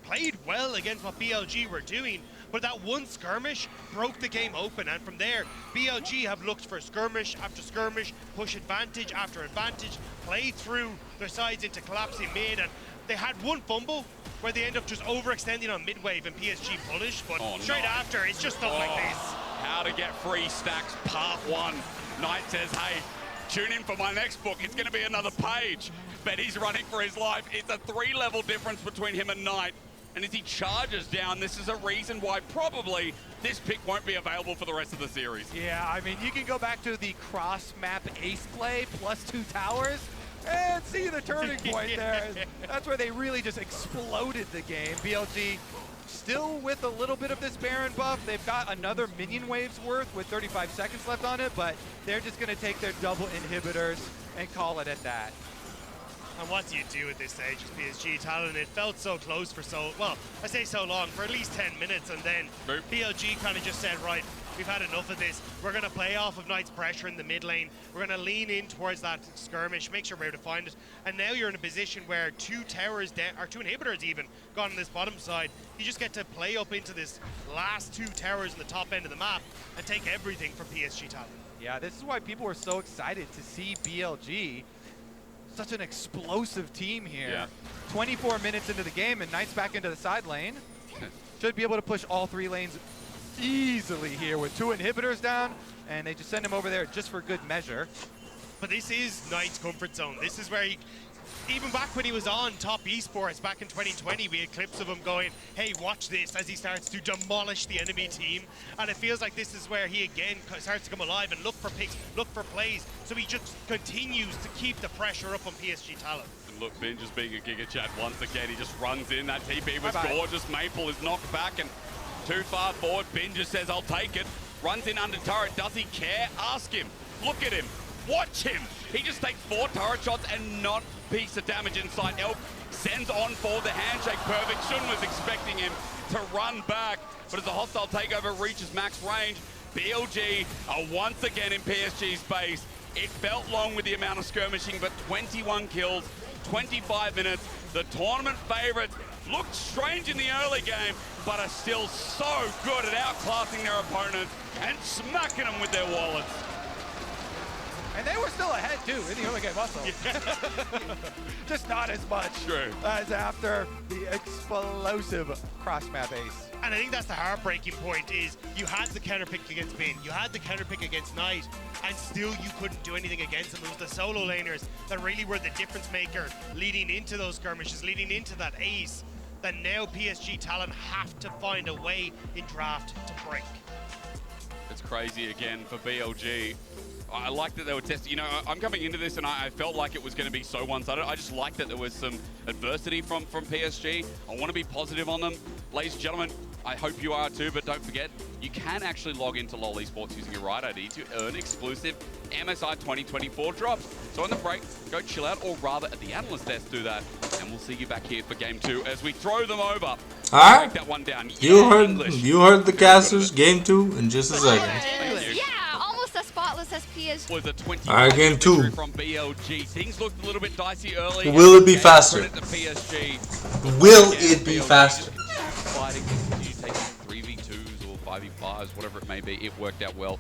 D: played well against what BLG were doing, but that one skirmish broke the game open, and from there, BLG have looked for skirmish after skirmish, push advantage after advantage, play through their sides into collapsing mid, and they had one fumble where they end up just overextending on mid-wave and PSG punish, but straight after, it's just stuff like this.
B: How to get free stacks, part 1. Knight says, hey, tune in for my next book. It's going to be another page. But he's running for his life. It's a 3-level difference between him and Knight. And as he charges down, this is a reason why probably this pick won't be available for the rest of the series.
C: Yeah, I mean, you can go back to the cross-map ace play plus 2 towers and see the turning point there. That's where they really just exploded the game. BLG still with a little bit of this Baron buff. They've got another minion wave's worth with 35 seconds left on it, but they're just going to take their double inhibitors and call it at that.
D: And what do you do at this stage as PSG Talon? It felt so close for well, I say so long, for at least 10 minutes, and then BLG kind of just said, right, we've had enough of this. We're going to play off of Knight's pressure in the mid lane. We're going to lean in towards that skirmish, make sure we're able to find it. And now you're in a position where 2 towers down, or 2 inhibitors even, gone on this bottom side. You just get to play up into this last 2 towers in the top end of the map and take everything from PSG Talon.
C: Yeah, this is why people were so excited to see BLG. Such an explosive team here.
B: Yeah.
C: 24 minutes into the game and Knight's back into the side lane. Should be able to push all 3 lanes easily here with 2 inhibitors down, and they just send him over there just for good measure.
D: But this is Knight's comfort zone. This is where he, even back when he was on Top Esports back in 2020, we had clips of him going, hey, watch this, as he starts to demolish the enemy team. And it feels like this is where he again starts to come alive and look for picks, look for plays. So he just continues to keep the pressure up on PSG Talon.
B: And look, Ben just being a Giga Chat once again. He just runs in. That TP was gorgeous. Maple is knocked back and too far forward. Ben just says, I'll take it. Runs in under turret. Does he care? Ask him. Look at him. Watch him. He just takes 4 turret shots and not a piece of damage inside. Elk sends on for the handshake. Perfect. Shun was expecting him to run back, but as a hostile takeover reaches max range, BLG are once again in PSG's base. It felt long with the amount of skirmishing, but 21 kills, 25 minutes. The tournament favorites looked strange in the early game, but are still so good at outclassing their opponents and smacking them with their wallets.
C: And they were still ahead too in the early game also. Just not as much as after the explosive cross-map ace.
D: And I think that's the heartbreaking point is you had the counter pick against Bin, you had the counter pick against Knight, and still you couldn't do anything against them. It was the solo laners that really were the difference maker leading into those skirmishes, leading into that ace, that now PSG Talon have to find a way in draft to break.
B: It's crazy again for BLG. I like that they were testing. You know, I'm coming into this and I felt like it was going to be so one-sided. I just like that there was some adversity from PSG. I want to be positive on them. Ladies and gentlemen, I hope you are too, but don't forget, you can actually log into LoL Esports using your right ID to earn exclusive MSI 2024 drops. So on the break, go chill out, or rather at the analyst desk do that, and we'll see you back here for game 2 as we throw them over.
A: Alright,
B: break that one down.
A: you heard the casters, game 2 in just a second.
E: Yeah, almost as spotless as PSG.
B: Was a 20
A: Alright, game 2.
B: from BLG. Things looked a little bit dicey early.
A: Will it be faster?
B: Credit to PSG.
A: Will it be faster?
B: Fighting, you take 3v2s or 5v5s, whatever it may be. It worked out well.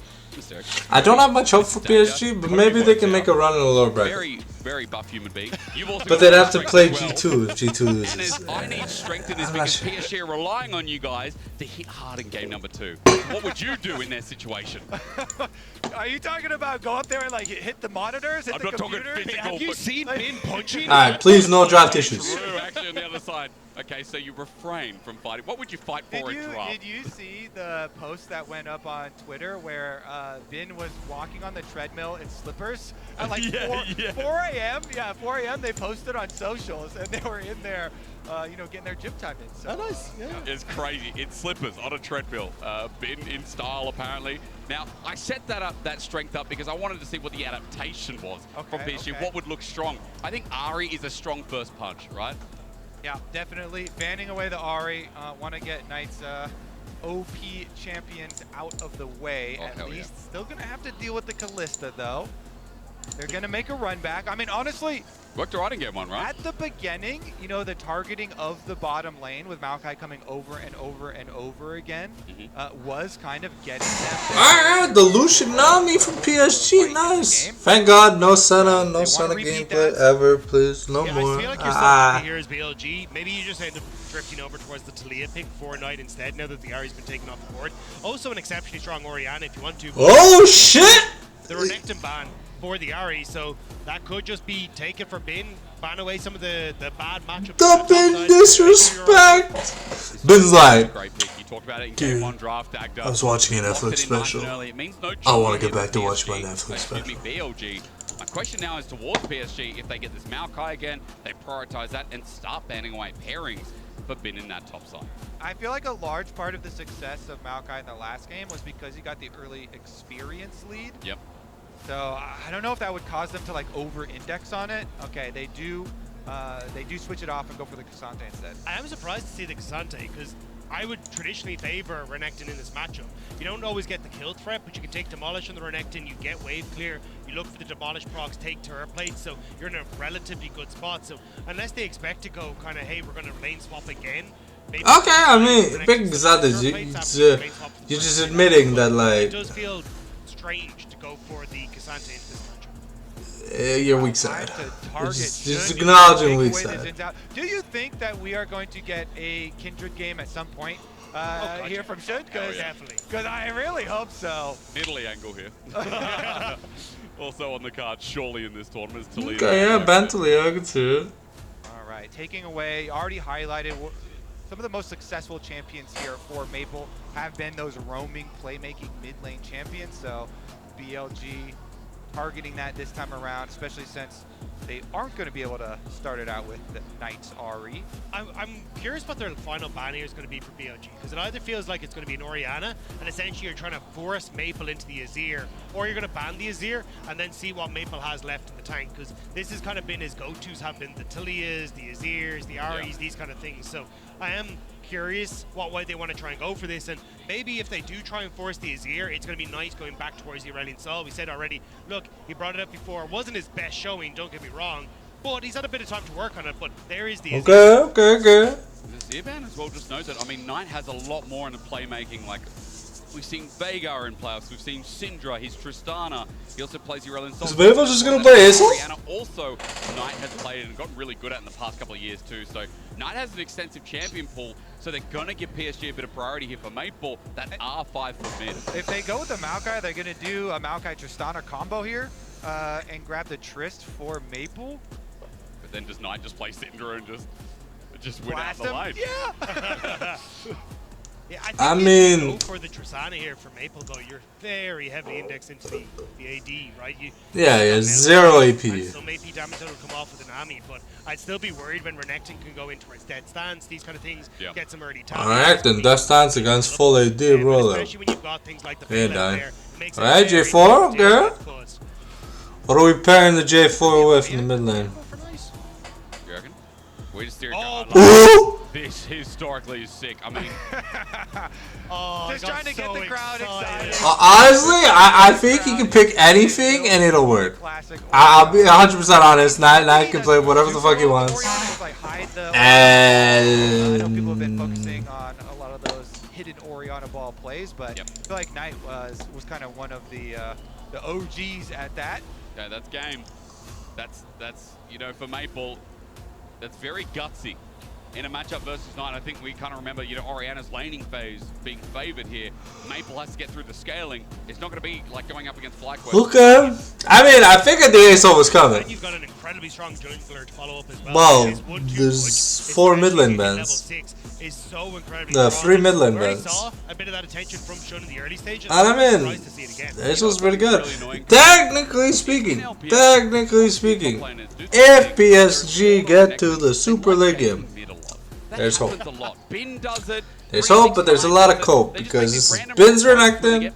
A: I don't have much hope for PSG, but maybe they can make a run in the lower bracket.
B: Very, very buff human being.
A: But they'd have to play G2 if G2 loses.
B: And I need strength in this because PSG are relying on you guys to hit hard in game number 2. What would you do in their situation?
C: Are you talking about go up there and like hit the monitors, hit the computer?
B: Have you seen
D: Bin punching?
A: Alright, please no draft issues.
B: True, actually on the other side. Okay, so you refrain from fighting. What would you fight for in draft?
C: Did you see the post that went up on Twitter where Bin was walking on the treadmill in slippers at like 4 a.m.? Yeah, 4 a.m. They posted on socials and they were in there, you know, getting their gym time in. So.
A: Oh, nice. Yeah.
B: It's crazy. It's slippers on a treadmill. Bin in style, apparently. Now, I set that strength up because I wanted to see what the adaptation was from PSG.
C: Okay.
B: What would look strong? I think Ahri is a strong first punch, right?
C: Yeah, definitely. Banning away the Ahri. Want to get Knight's OP champions out of the way,
B: Oh,
C: at
B: hell
C: least.
B: yeah.
C: Still gonna have to deal with the Callista though. They're gonna make a run back. I mean, honestly,
B: Worked right and get one, right?
C: at the beginning, you know, the targeting of the bottom lane with Maokai coming over and over and over again was kind of getting them.
A: Alright, the Lucianami from PSG, nice. Thank God, no Senna gameplay ever, please, no
D: Yeah,
A: more.
D: I feel like you're stuck here as BLG. Maybe you just end up drifting over towards the Talia pick for Knight instead, now that the Ari's been taken off the board. Also an exceptionally strong Orianna if you want to.
A: Oh shit!
D: The Renekton ban for the Ari, so that could just be taken for Bin, ban away some of the bad matchups.
A: The Bin disrespect! Bin's like,
B: Great pick. You talked about it in game 1 draft. Dagged up.
A: I was watching a
B: Locked
A: Netflix
B: it in nice and
A: special.
B: early. It means no
A: I want to
B: cheating
A: get back to
B: here
A: watch my
B: PSG.
A: Netflix
B: Excuse me,
A: special.
B: BLG. My question now is towards PSG. If they get this Maokai again, they prioritize that and start banning away pairings for Bin in that top side.
C: I feel like a large part of the success of Maokai in the last game was because he got the early experience lead.
B: Yep.
C: So I don't know if that would cause them to like over-index on it. Okay, they do switch it off and go for the Cassante instead.
D: I am surprised to see the Cassante, because I would traditionally favor Renekton in this matchup. You don't always get the kill threat, but you can take Demolish on the Renekton, you get wave clear, you look for the Demolish procs, take turret plates, so you're in a relatively good spot. So unless they expect to go kind of, hey, we're going to lane swap again.
A: Okay, I mean, big Xander, you're just admitting that, like,
D: it does feel strange to go for the Cassante into this matchup.
A: you're weak side.
C: Just
A: Just acknowledging weak side.
C: Do you think that we are going to get a Kindred game at some point here from Shud?
D: Definitely.
C: Because I really hope so.
B: Italy angle here. Also on the card, surely in this tournament is Toledo.
A: Okay, yeah, Bentley, I can see it.
C: All right, taking away, already highlighted, some of the most successful champions here for Maple have been those roaming, playmaking mid-lane champions. So BLG targeting that this time around, especially since they aren't going to be able to start it out with the Knight's RE.
D: I'm curious what their final ban here is going to be for BLG, because it either feels like it's going to be an Orianna, and essentially you're trying to force Maple into the Azir, or you're going to ban the Azir and then see what Maple has left in the tank, because this has kind of been his go-tos, have been the Tilias, the Azirs, the Aries, these kind of things. So I am curious what way they want to try and go for this, and maybe if they do try and force the Azir, it's going to be nice going back towards the Aurelion Sol. We said already, look, he brought it up before, it wasn't his best showing, don't get me wrong, but he's had a bit of time to work on it. But there is the Azir.
A: Okay.
B: The Azir ban as well, just note that, I mean, Knight has a lot more in the playmaking, like, we've seen Veigar in playoffs, we've seen Syndra, he's Tristana, he also plays Aurelion Sol.
A: Is Veigar just gonna play Ace?
B: Orianna also, Knight has played and gotten really good at in the past couple of years too, so Knight has an extensive champion pool, so they're gonna give PSG a bit of priority here for Maple, that R5 for mid.
C: If they go with the Maokai, they're going to do a Maokai-Tristana combo here and grab the Trist for Maple.
B: But then does Knight just play Syndra and just win out
C: Blast
B: the
C: him.
B: line?
C: Yeah!
D: Yeah, I think
A: I
D: if
A: mean-
D: you go for the Tristana here for Maple, though, you're very heavily indexed into the AD, right?
A: Yeah, 0 AP.
D: Some AP damage that will come off with an Ami, but I'd still be worried when Renekton can go in towards dead stance, these kind of things, get some early time.
A: Alright, then that stands against full AD, bro.
D: Especially when you've got things like the
A: Yeah,
D: Pele
A: die.
D: there, it makes it
A: Alright,
D: very
A: J4,
D: difficult
A: okay.
D: to cause.
A: What are we pairing the J4 with in the mid lane?
D: Go for nice.
B: You reckon? We just steer
D: Oh,
A: Ooh!
B: This historically is sick. I mean,
D: Oh,
C: Just
D: I got
C: trying to get the crowd excited.
A: Honestly, I think he can pick anything and it'll work.
C: Classic.
A: I'll be 100% honest. Knight can play whatever the fuck he wants.
C: I know people have been
A: And
C: focusing on a lot of those hidden Orianna ball plays, but I feel like Knight was kind of one of the OGs at that.
B: okay, that's game. That's you know, for Maple, that's very gutsy. In a matchup versus Knight, I think we kind of remember, you know, Orianna's laning phase being favored here. Maple has to get through the scaling. It's not going to be like going up against FlyQuest.
A: okay. I mean, I figured the ASO was coming.
D: And you've got an incredibly strong jungler to follow up as well.
A: Well,
D: His 1-2
A: there's
D: push,
A: 4
D: especially
A: mid lane
D: in level
A: bans.
D: 6, is so incredibly
A: The
D: strong.
A: 3 mid lane
D: We already
A: bans.
D: saw a bit of that attention from Shun in the early stages.
A: And I
D: I'm
A: mean,
D: surprised to see it again.
A: this was pretty good.
B: Really annoying.
A: Technically speaking, if PSG get to the Super League game, there's hope.
B: Bin does it.
A: There's hope, but there's a lot of cope because this is Bin's Renekton,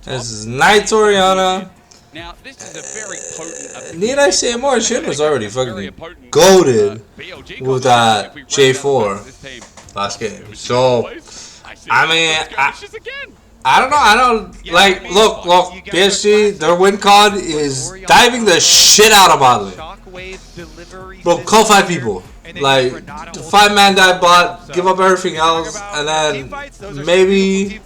A: this is Knight's Orianna.
B: Now, this is a very potent.
A: Need I say more? Shin was already fucking goated with that J4 last game. So I mean,
B: skirmishes again.
A: I don't know. I don't like. Look, PSG. Their win con is diving the shit out of Bodley. Bro, call 5 people. Like, 5-man dive bot, give up everything else, and then maybe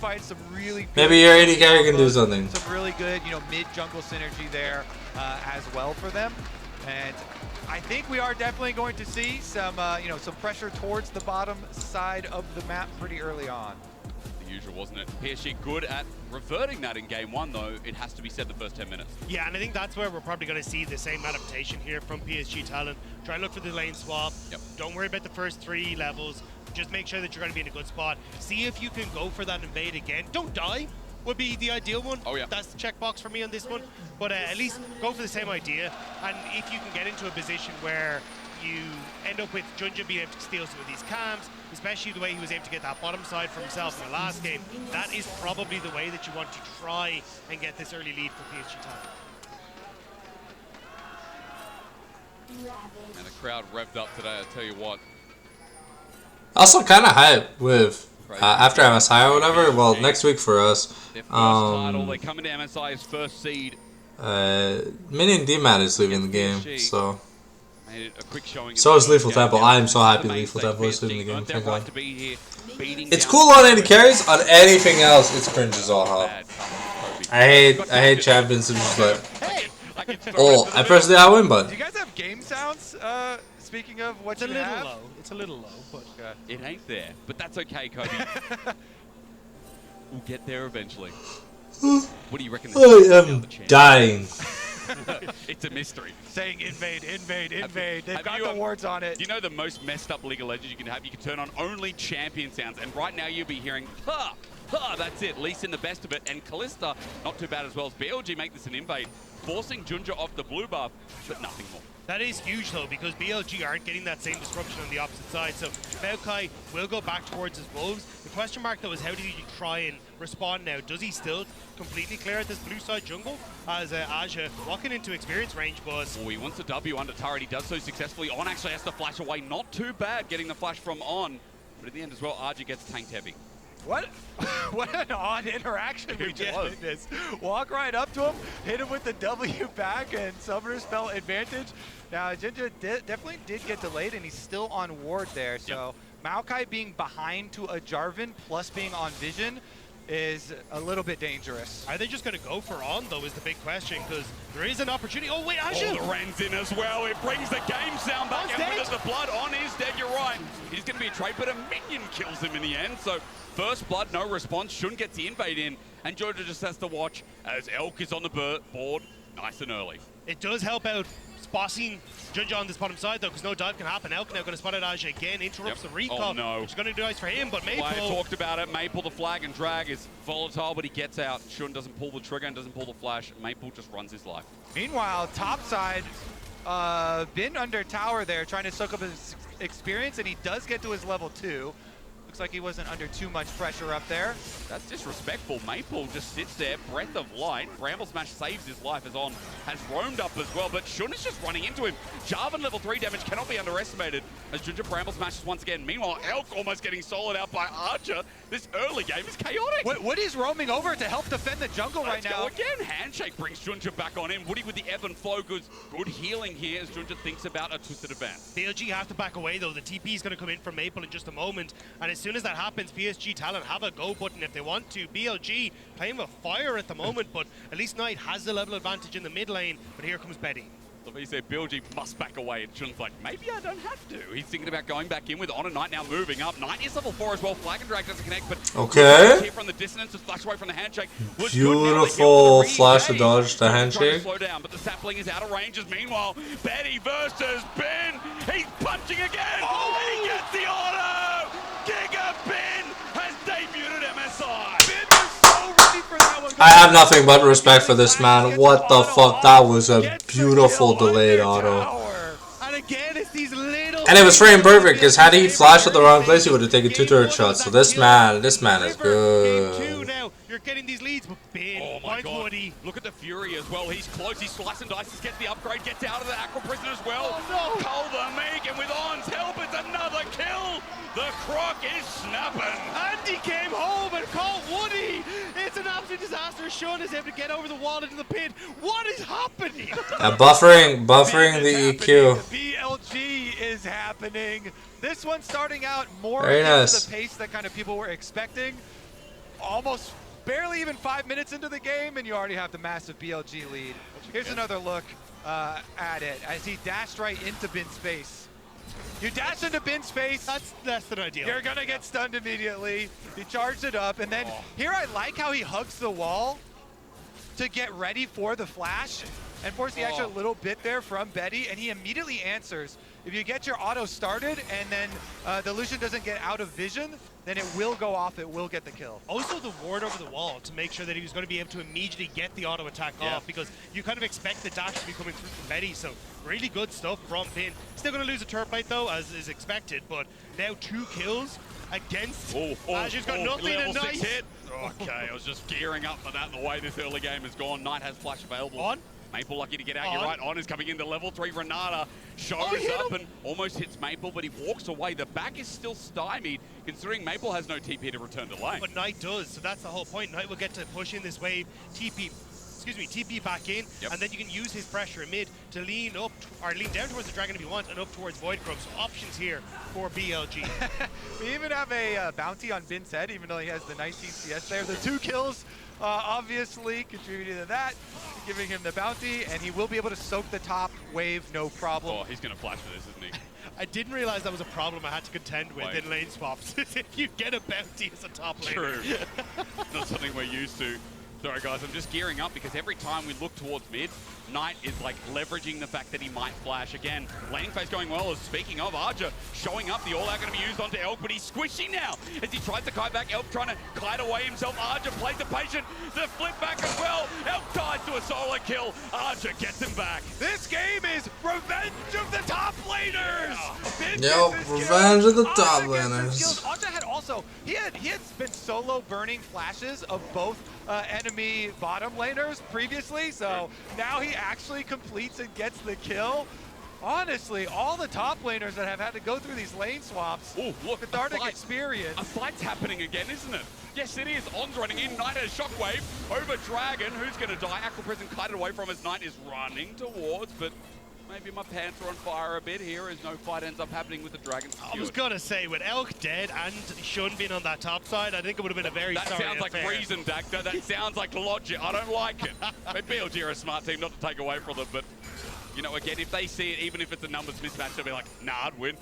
A: your AD carry can do something.
C: Some really good, mid-jungle synergy there as well for them. And I think we are definitely going to see some, some pressure towards the bottom side of the map pretty early on.
B: Usual, wasn't it? PSG good at reverting that in game 1, though. It has to be said the first 10 minutes.
D: Yeah, and I think that's where we're probably going to see the same adaptation here from PSG Talent. Try and look for the lane swap.
B: Yep.
D: Don't worry about the first 3 levels. Just make sure that you're going to be in a good spot. See if you can go for that invade again. Don't die would be the ideal one.
B: Oh, yeah.
D: That's the checkbox for me on this one. But at least go for the same idea. And if you can get into a position where you end up with Junja being able to steal some of these camps, especially the way he was able to get that bottom side for himself in the last game, that is probably the way that you want to try and get this early lead for PSG Talent.
B: And the crowd revved up today, I tell you what.
A: Also, kind of hype with after MSI or whatever. Well, next week for us.
B: Their first title, they come into MSI's first seed.
A: Minion D-Man is leaving the game, so.
B: Made it a quick showing.
A: So is Lethal Temple. I am so happy Lethal Temple is leaving the game. Thank God. It's cool on any carries. On anything else, it's cringe as all hell. I hate champions who just like. Oh, I pressed the I win button.
C: Do you guys have game sounds? Speaking of what
D: It's a little low. It's a little low, but
B: it ain't there. But that's okay, Kobe. We'll get there eventually. What do you reckon?
A: I am dying.
B: It's a mystery.
C: Saying invade, invade, invade. They've got the wards on it.
B: You know the most messed up League of Legends you can have? You can turn on only champion sounds, and right now you'll be hearing, ha, ha, that's it. Least in the best of it. And Kalista, not too bad as well as BLG make this an invade, forcing Junja off the blue buff, but nothing more.
D: that is huge though, because BLG aren't getting that same disruption on the opposite side. So Maokai will go back towards his wolves. The question mark though is how did he try and respond now? Does he still completely clear at this blue side jungle as Aja walking into experience range, but
B: he wants a W under turret. He does so successfully. On actually has to flash away. Not too bad getting the flash from On, but in the end as well, Aja gets tanked heavy.
C: What an odd interaction we just witnessed. Walk right up to him, hit him with the W back, and Summoner Spell advantage. Now, Jinja definitely did get delayed, and he's still on ward there. So, Maokai being behind to a Jarvan plus being on vision is a little bit dangerous.
D: Are they just going to go for On, though, is the big question, because there is an opportunity. Oh, wait, Aja!
B: Oh, the Ren's in as well. It brings the game sound back. And with the blood, On is dead, you're right. He's going to be a trade, but a minion kills him in the end. So, first blood, no response. Shun gets the invade in, and Georgia just has to watch as Elk is on the board nice and early.
D: It does help out spotting Junja on this bottom side, though, because no dive can happen. Elk now going to spot out Aja again, interrupts the recall,
B: oh, no.
D: which is going to do nice for him, but Maple...
B: I talked about it. Maple, the flag and drag is volatile, but he gets out. Shun doesn't pull the trigger and doesn't pull the flash. Maple just runs his life.
C: Meanwhile, top side, been under tower there, trying to soak up his experience, and he does get to his level 2. Looks like he wasn't under too much pressure up there.
B: That's disrespectful. Maple just sits there, breath of light. Bramble Smash saves his life as On has roamed up as well, but Shun is just running into him. Jarvan level 3 damage cannot be underestimated as Junja Bramble smashes once again. Meanwhile, Elk almost getting soloed out by Archer. This early game is chaotic.
C: Woody's roaming over to help defend the jungle right now.
B: Let's go again. Handshake brings Junja back on in. Woody with the ebb and flow. Good healing here as Junja thinks about a twisted advance.
D: BLG have to back away, though. The TP is going to come in from Maple in just a moment, and as soon as that happens, PSG Talent have a go button if they want to. BLG playing with fire at the moment, but at least Knight has the level advantage in the mid lane, but here comes Betty.
B: So he said BLG must back away, and Shun's like, maybe I don't have to. He's thinking about going back in with On and Knight now moving up. Knight is level 4 as well. Flag and Drag doesn't connect, but
A: okay.
B: Here from the dissonance, just flash away from the handshake.
A: Beautiful flash to dodge the handshake.
B: Slow down, but the sapling is out of range. Meanwhile, Betty versus Ben. He's punching again. Oh, and he gets the auto. Giga Ben has debuted at MSI.
C: Ben was so ready for that one.
A: I have nothing but respect for this man. What the fuck? That was a beautiful delayed auto.
C: And again, it's these little...
A: And it was frame perfect, because had he flashed at the wrong place, he would have taken 2 turret shots. So this man is good.
D: you're getting these leads, but Bin
B: Oh my
D: finds
B: god.
D: Woody.
B: Look at the Fury as well. He's close. He slices and dices, gets the upgrade, gets out of the Aqua Prison as well.
D: Oh no!
B: Cole the Megan with On's help. It's another kill. The Croc is snapping.
D: Andy came home and caught Woody. It's an absolute disaster. Sean is able to get over the wall into the pit. What is happening?
A: Buffering the EQ.
C: The BLG is happening. This one starting out more
A: Very
C: into
A: nice.
C: the pace that kind of people were expecting. Almost barely even 5 minutes into the game, and you already have the massive BLG lead. Here's another look at it as he dashed right into Bin's face. You dash into Bin's face,
D: That's less than ideal.
C: you're gonna get stunned immediately. He charged it up, and then here I like how he hugs the wall to get ready for the flash and force the extra little bit there from Betty, and he immediately answers. If you get your auto started and then the Lucian doesn't get out of vision, then it will go off, it will get the kill.
D: Also the ward over the wall to make sure that he was going to be able to immediately get the auto attack off, because you kind of expect the dash to be coming through from Betty, so really good stuff from Bin. Still going to lose a turret plate though, as is expected, but now 2 kills against Azure's got nothing
B: level
D: and
B: 6
D: nice.
B: hit. Okay, I was just gearing up for that the way this early game has gone. Knight has flash available.
D: On.
B: Maple lucky to get out,
D: On.
B: you're right. On is coming into level 3. Renata shows
D: hit
B: up
D: him.
B: and almost hits Maple, but he walks away. The back is still stymied, considering Maple has no TP to return to lane.
D: But Knight does, so that's the whole point. Knight will get to push in this wave, TP back in, and then you can use his pressure mid to lean up, or lean down towards the Dragon if you want, and up towards Void Grub. So options here for BLG.
C: We even have a bounty on Bin's head, even though he has the 19 CS there. The 2 kills obviously contributed to that, giving him the bounty, and he will be able to soak the top wave, no problem.
B: Oh, he's going to flash for this, isn't he?
D: I didn't realize that was a problem I had to contend with in lane swaps. If you get a bounty as a top laner.
B: True. Not something we're used to. Sorry guys, I'm just gearing up because every time we look towards mid, Knight is like leveraging the fact that he might flash. Again, laning phase going well. As speaking of, Arja showing up, the all-out going to be used onto Elk, but he's squishy now as he tries to kite back. Elk trying to kite away himself. Arja plays the patient, the flip back as well. Elk ties to a solo kill. Arja gets him back.
C: This game is revenge of the top laners. Bin
A: Yep,
C: gets his
A: revenge
C: kills.
A: of the top
C: Aja gets his
A: laners.
C: kills. Aja had also he had been solo burning flashes of both enemy bottom laners previously, so now he actually completes and gets the kill. Honestly, all the top laners that have had to go through these lane swaps,
B: Oh, look,
C: cathartic
B: a fight.
C: experience.
B: A fight's happening again, isn't it? Yes, it is. On's running in. Knight has Shockwave over Dragon. Who's going to die? Aqua Prison kited away from his Knight is running towards, but maybe my pants are on fire a bit here as no fight ends up happening with the Dragon secured.
D: I was going to say, with Elk dead and Shun being on that top side, I think it would have been a very
B: That
D: sorry
B: sounds like
D: affair.
B: reason, Dacta. That sounds like logic. I don't like it. But BLG are a smart team, not to take away from them, but you know, again, if they see it, even if it's a numbers mismatch, they'll be like, nah, I'd win.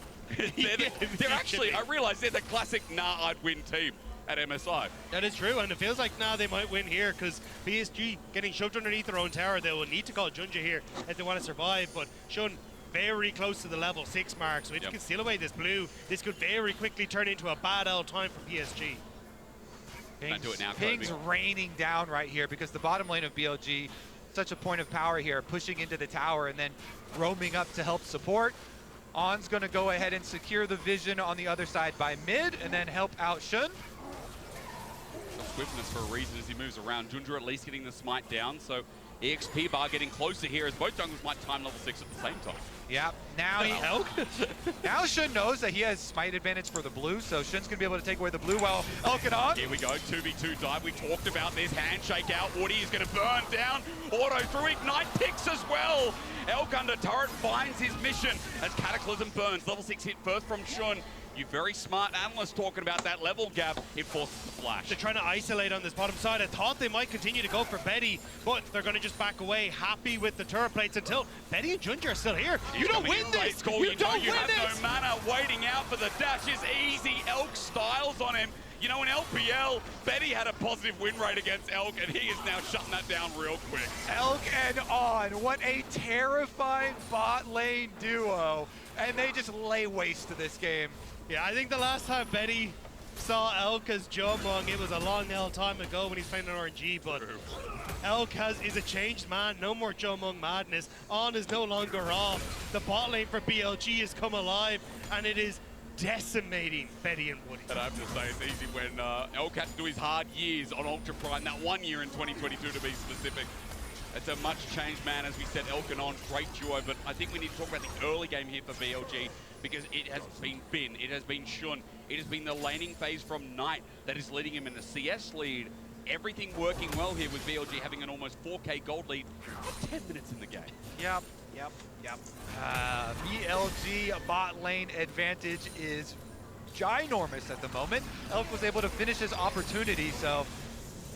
B: they're actually, I realise they're the classic nah, I'd win team at MSI.
D: That is true, and it feels like now they might win here because PSG getting shoved underneath their own tower. They will need to call Junja here if they want to survive, but Shun very close to the level 6 mark, so if you can steal away this blue, this could very quickly turn into a bad L time for PSG.
B: Don't do it now,
C: Ping's
B: Kobe.
C: raining down right here because the bottom lane of BLG, such a point of power here, pushing into the tower and then roaming up to help support. On's going to go ahead and secure the vision on the other side by mid and then help out Shun.
B: Swiftness for a reason as he moves around. Junja at least getting the smite down, so EXP bar getting closer here as both jungles might time level 6 at the same time.
C: Yeah, now Shun knows that he has smite advantage for the blue, so Shun's going to be able to take away the blue while Elk and On.
B: Here we go, 2v2 dive. We talked about this. Handshake out. Woody is going to burn down. Auto through Ignite picks as well. Elk under turret finds his mission as Cataclysm burns. Level 6 hit first from Shun. You very smart analyst talking about that level gap. It forces the flash.
D: They're trying to isolate on this bottom side. I thought they might continue to go for Betty, but they're going to just back away, happy with the turret plates until Betty and Junja are still here.
B: He's
D: you don't
B: coming
D: win
B: in
D: this!
B: late score.
D: You don't
B: you
D: win
B: have
D: this!
B: no mana. Waiting out for the dash is easy. Elk styles on him. You know, in LPL, Betty had a positive win rate against Elk, and he is now shutting that down real quick.
C: Elk and On, what a terrifying bot lane duo. And they just lay waste to this game.
D: Yeah, I think the last time Betty saw Elk as Jomong, it was a long hell time ago when he's playing on RNG, but Elk is a changed man. No more Jomong madness. On is no longer off. The bot lane for BLG has come alive, and it is decimating Betty and Woody.
B: And I have to say, it's easy when Elk had to do his hard years on Ultra Prime, that 1 year in 2022 to be specific. It's a much changed man, as we said, Elk and On, great duo, but I think we need to talk about the early game here for BLG, because it has been Bin, it has been Shun, it has been the laning phase from Knight that is leading him in the CS lead. Everything working well here with BLG having an almost 4K gold lead at 10 minutes in the game.
C: Yep. BLG bot lane advantage is ginormous at the moment. Elk was able to finish his opportunity, so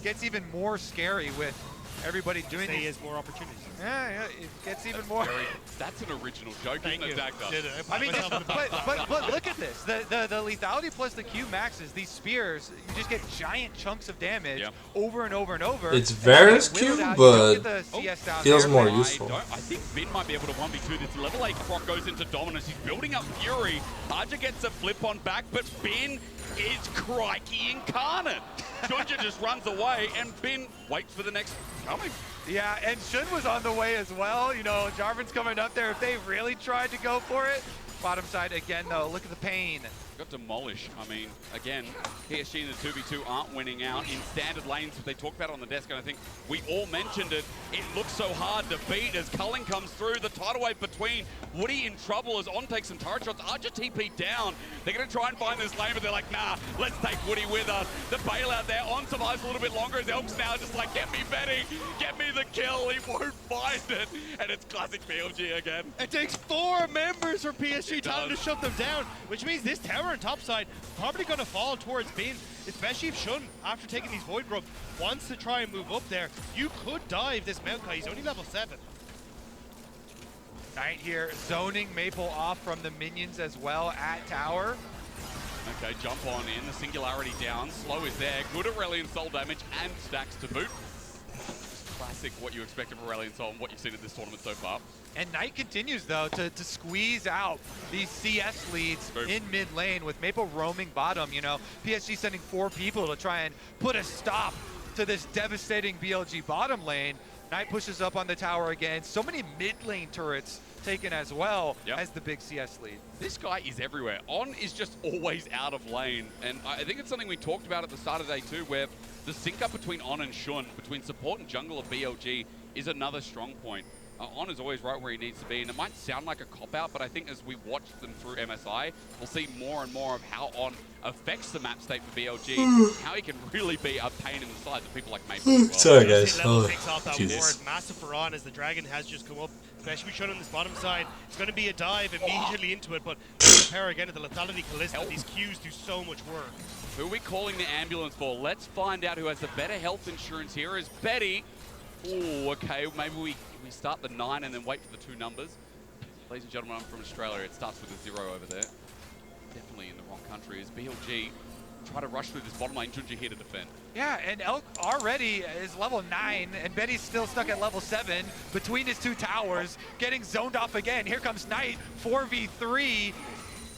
C: gets even more scary with everybody doing
D: Say he
C: these.
D: has more opportunities.
C: Yeah, it gets even more.
B: That's an original joke,
D: Thank
B: isn't
D: you.
B: it, Dagda?
D: Did it.
C: I mean,
D: Myself in the back.
C: but look at this. The lethality plus the Q maxes, these spears, you just get giant chunks of damage over and over and over.
A: It's
C: And
A: Varus
C: then will
A: Q,
C: it out,
A: but
C: you don't get the CS down
A: feels
C: there,
A: more
C: but-
A: useful.
B: I think Bin might be able to 1v2 this. Level 8 Croc goes into dominance. He's building up Fury. Arja gets a flip on back, but Bin is Crikey incarnate. Junja just runs away, and Bin waits for the next coming.
C: Yeah, and Shun was on the way as well. You know, Jarvan's coming up there. If they really tried to go for it. Bottom side again, though. Look at the pain.
B: Got demolished. I mean, again, PSG and the 2v2 aren't winning out in standard lanes, but they talked about it on the desk, and I think we all mentioned it. It looks so hard to beat as Culling comes through. The tidal wave between Woody in trouble as On takes some turret shots. Arja TP down. They're going to try and find this lane, but they're like, nah, let's take Woody with us. The bailout there. On survives a little bit longer as Elk's now just like, get me Betty, get me the kill. He won't find it. And it's classic BLG again.
D: It takes 4 members for PSG time to
B: does.
D: shut them down, which means this tower on top side probably going to fall towards Bin, especially if Shun, after taking these Void Grub, wants to try and move up there. You could dive this Maokai. He's only level 7.
C: Knight here zoning Maple off from the minions as well at tower.
B: Okay, jump on in. The singularity down. Slow is there. Good Aurelion Soul damage and stacks to boot. Classic what you expect of Aurelion Soul and what you've seen in this tournament so far.
C: And Knight continues, though, to squeeze out these CS leads in mid lane with Maple roaming bottom. You know, PSG sending 4 people to try and put a stop to this devastating BLG bottom lane. Knight pushes up on the tower again. So many mid lane turrets taken as well as the big CS lead.
B: This guy is everywhere. On is just always out of lane. And I think it's something we talked about at the start of day 2, where the sync up between On and Shun, between support and jungle of BLG, is another strong point. On is always right where he needs to be, and it might sound like a cop-out, but I think as we watch them through MSI, we'll see more and more of how On affects the map state for BLG, how he can really be a pain in the side to people like Maple as well.
A: Sorry, guys.
D: Level
A: Oh,
D: 6 off that
A: Jesus.
D: ward, massive for On as the Dragon has just come up, especially Shun on this bottom side. It's going to be a dive immediately into it, but repair again at the lethality Callista. These Qs do so much work.
B: Who are we calling the ambulance for? Let's find out who has the better health insurance here is Betty. Ooh, okay, maybe we start the 9 and then wait for the 2 numbers. Ladies and gentlemen, I'm from Australia. It starts with a 0 over there. Definitely in the wrong country. As BLG try to rush through this bottom lane, Junji here to defend.
C: Yeah, and Elk already is level 9, and Betty's still stuck at level 7 between his 2 towers, getting zoned off again. Here comes Knight, 4v3.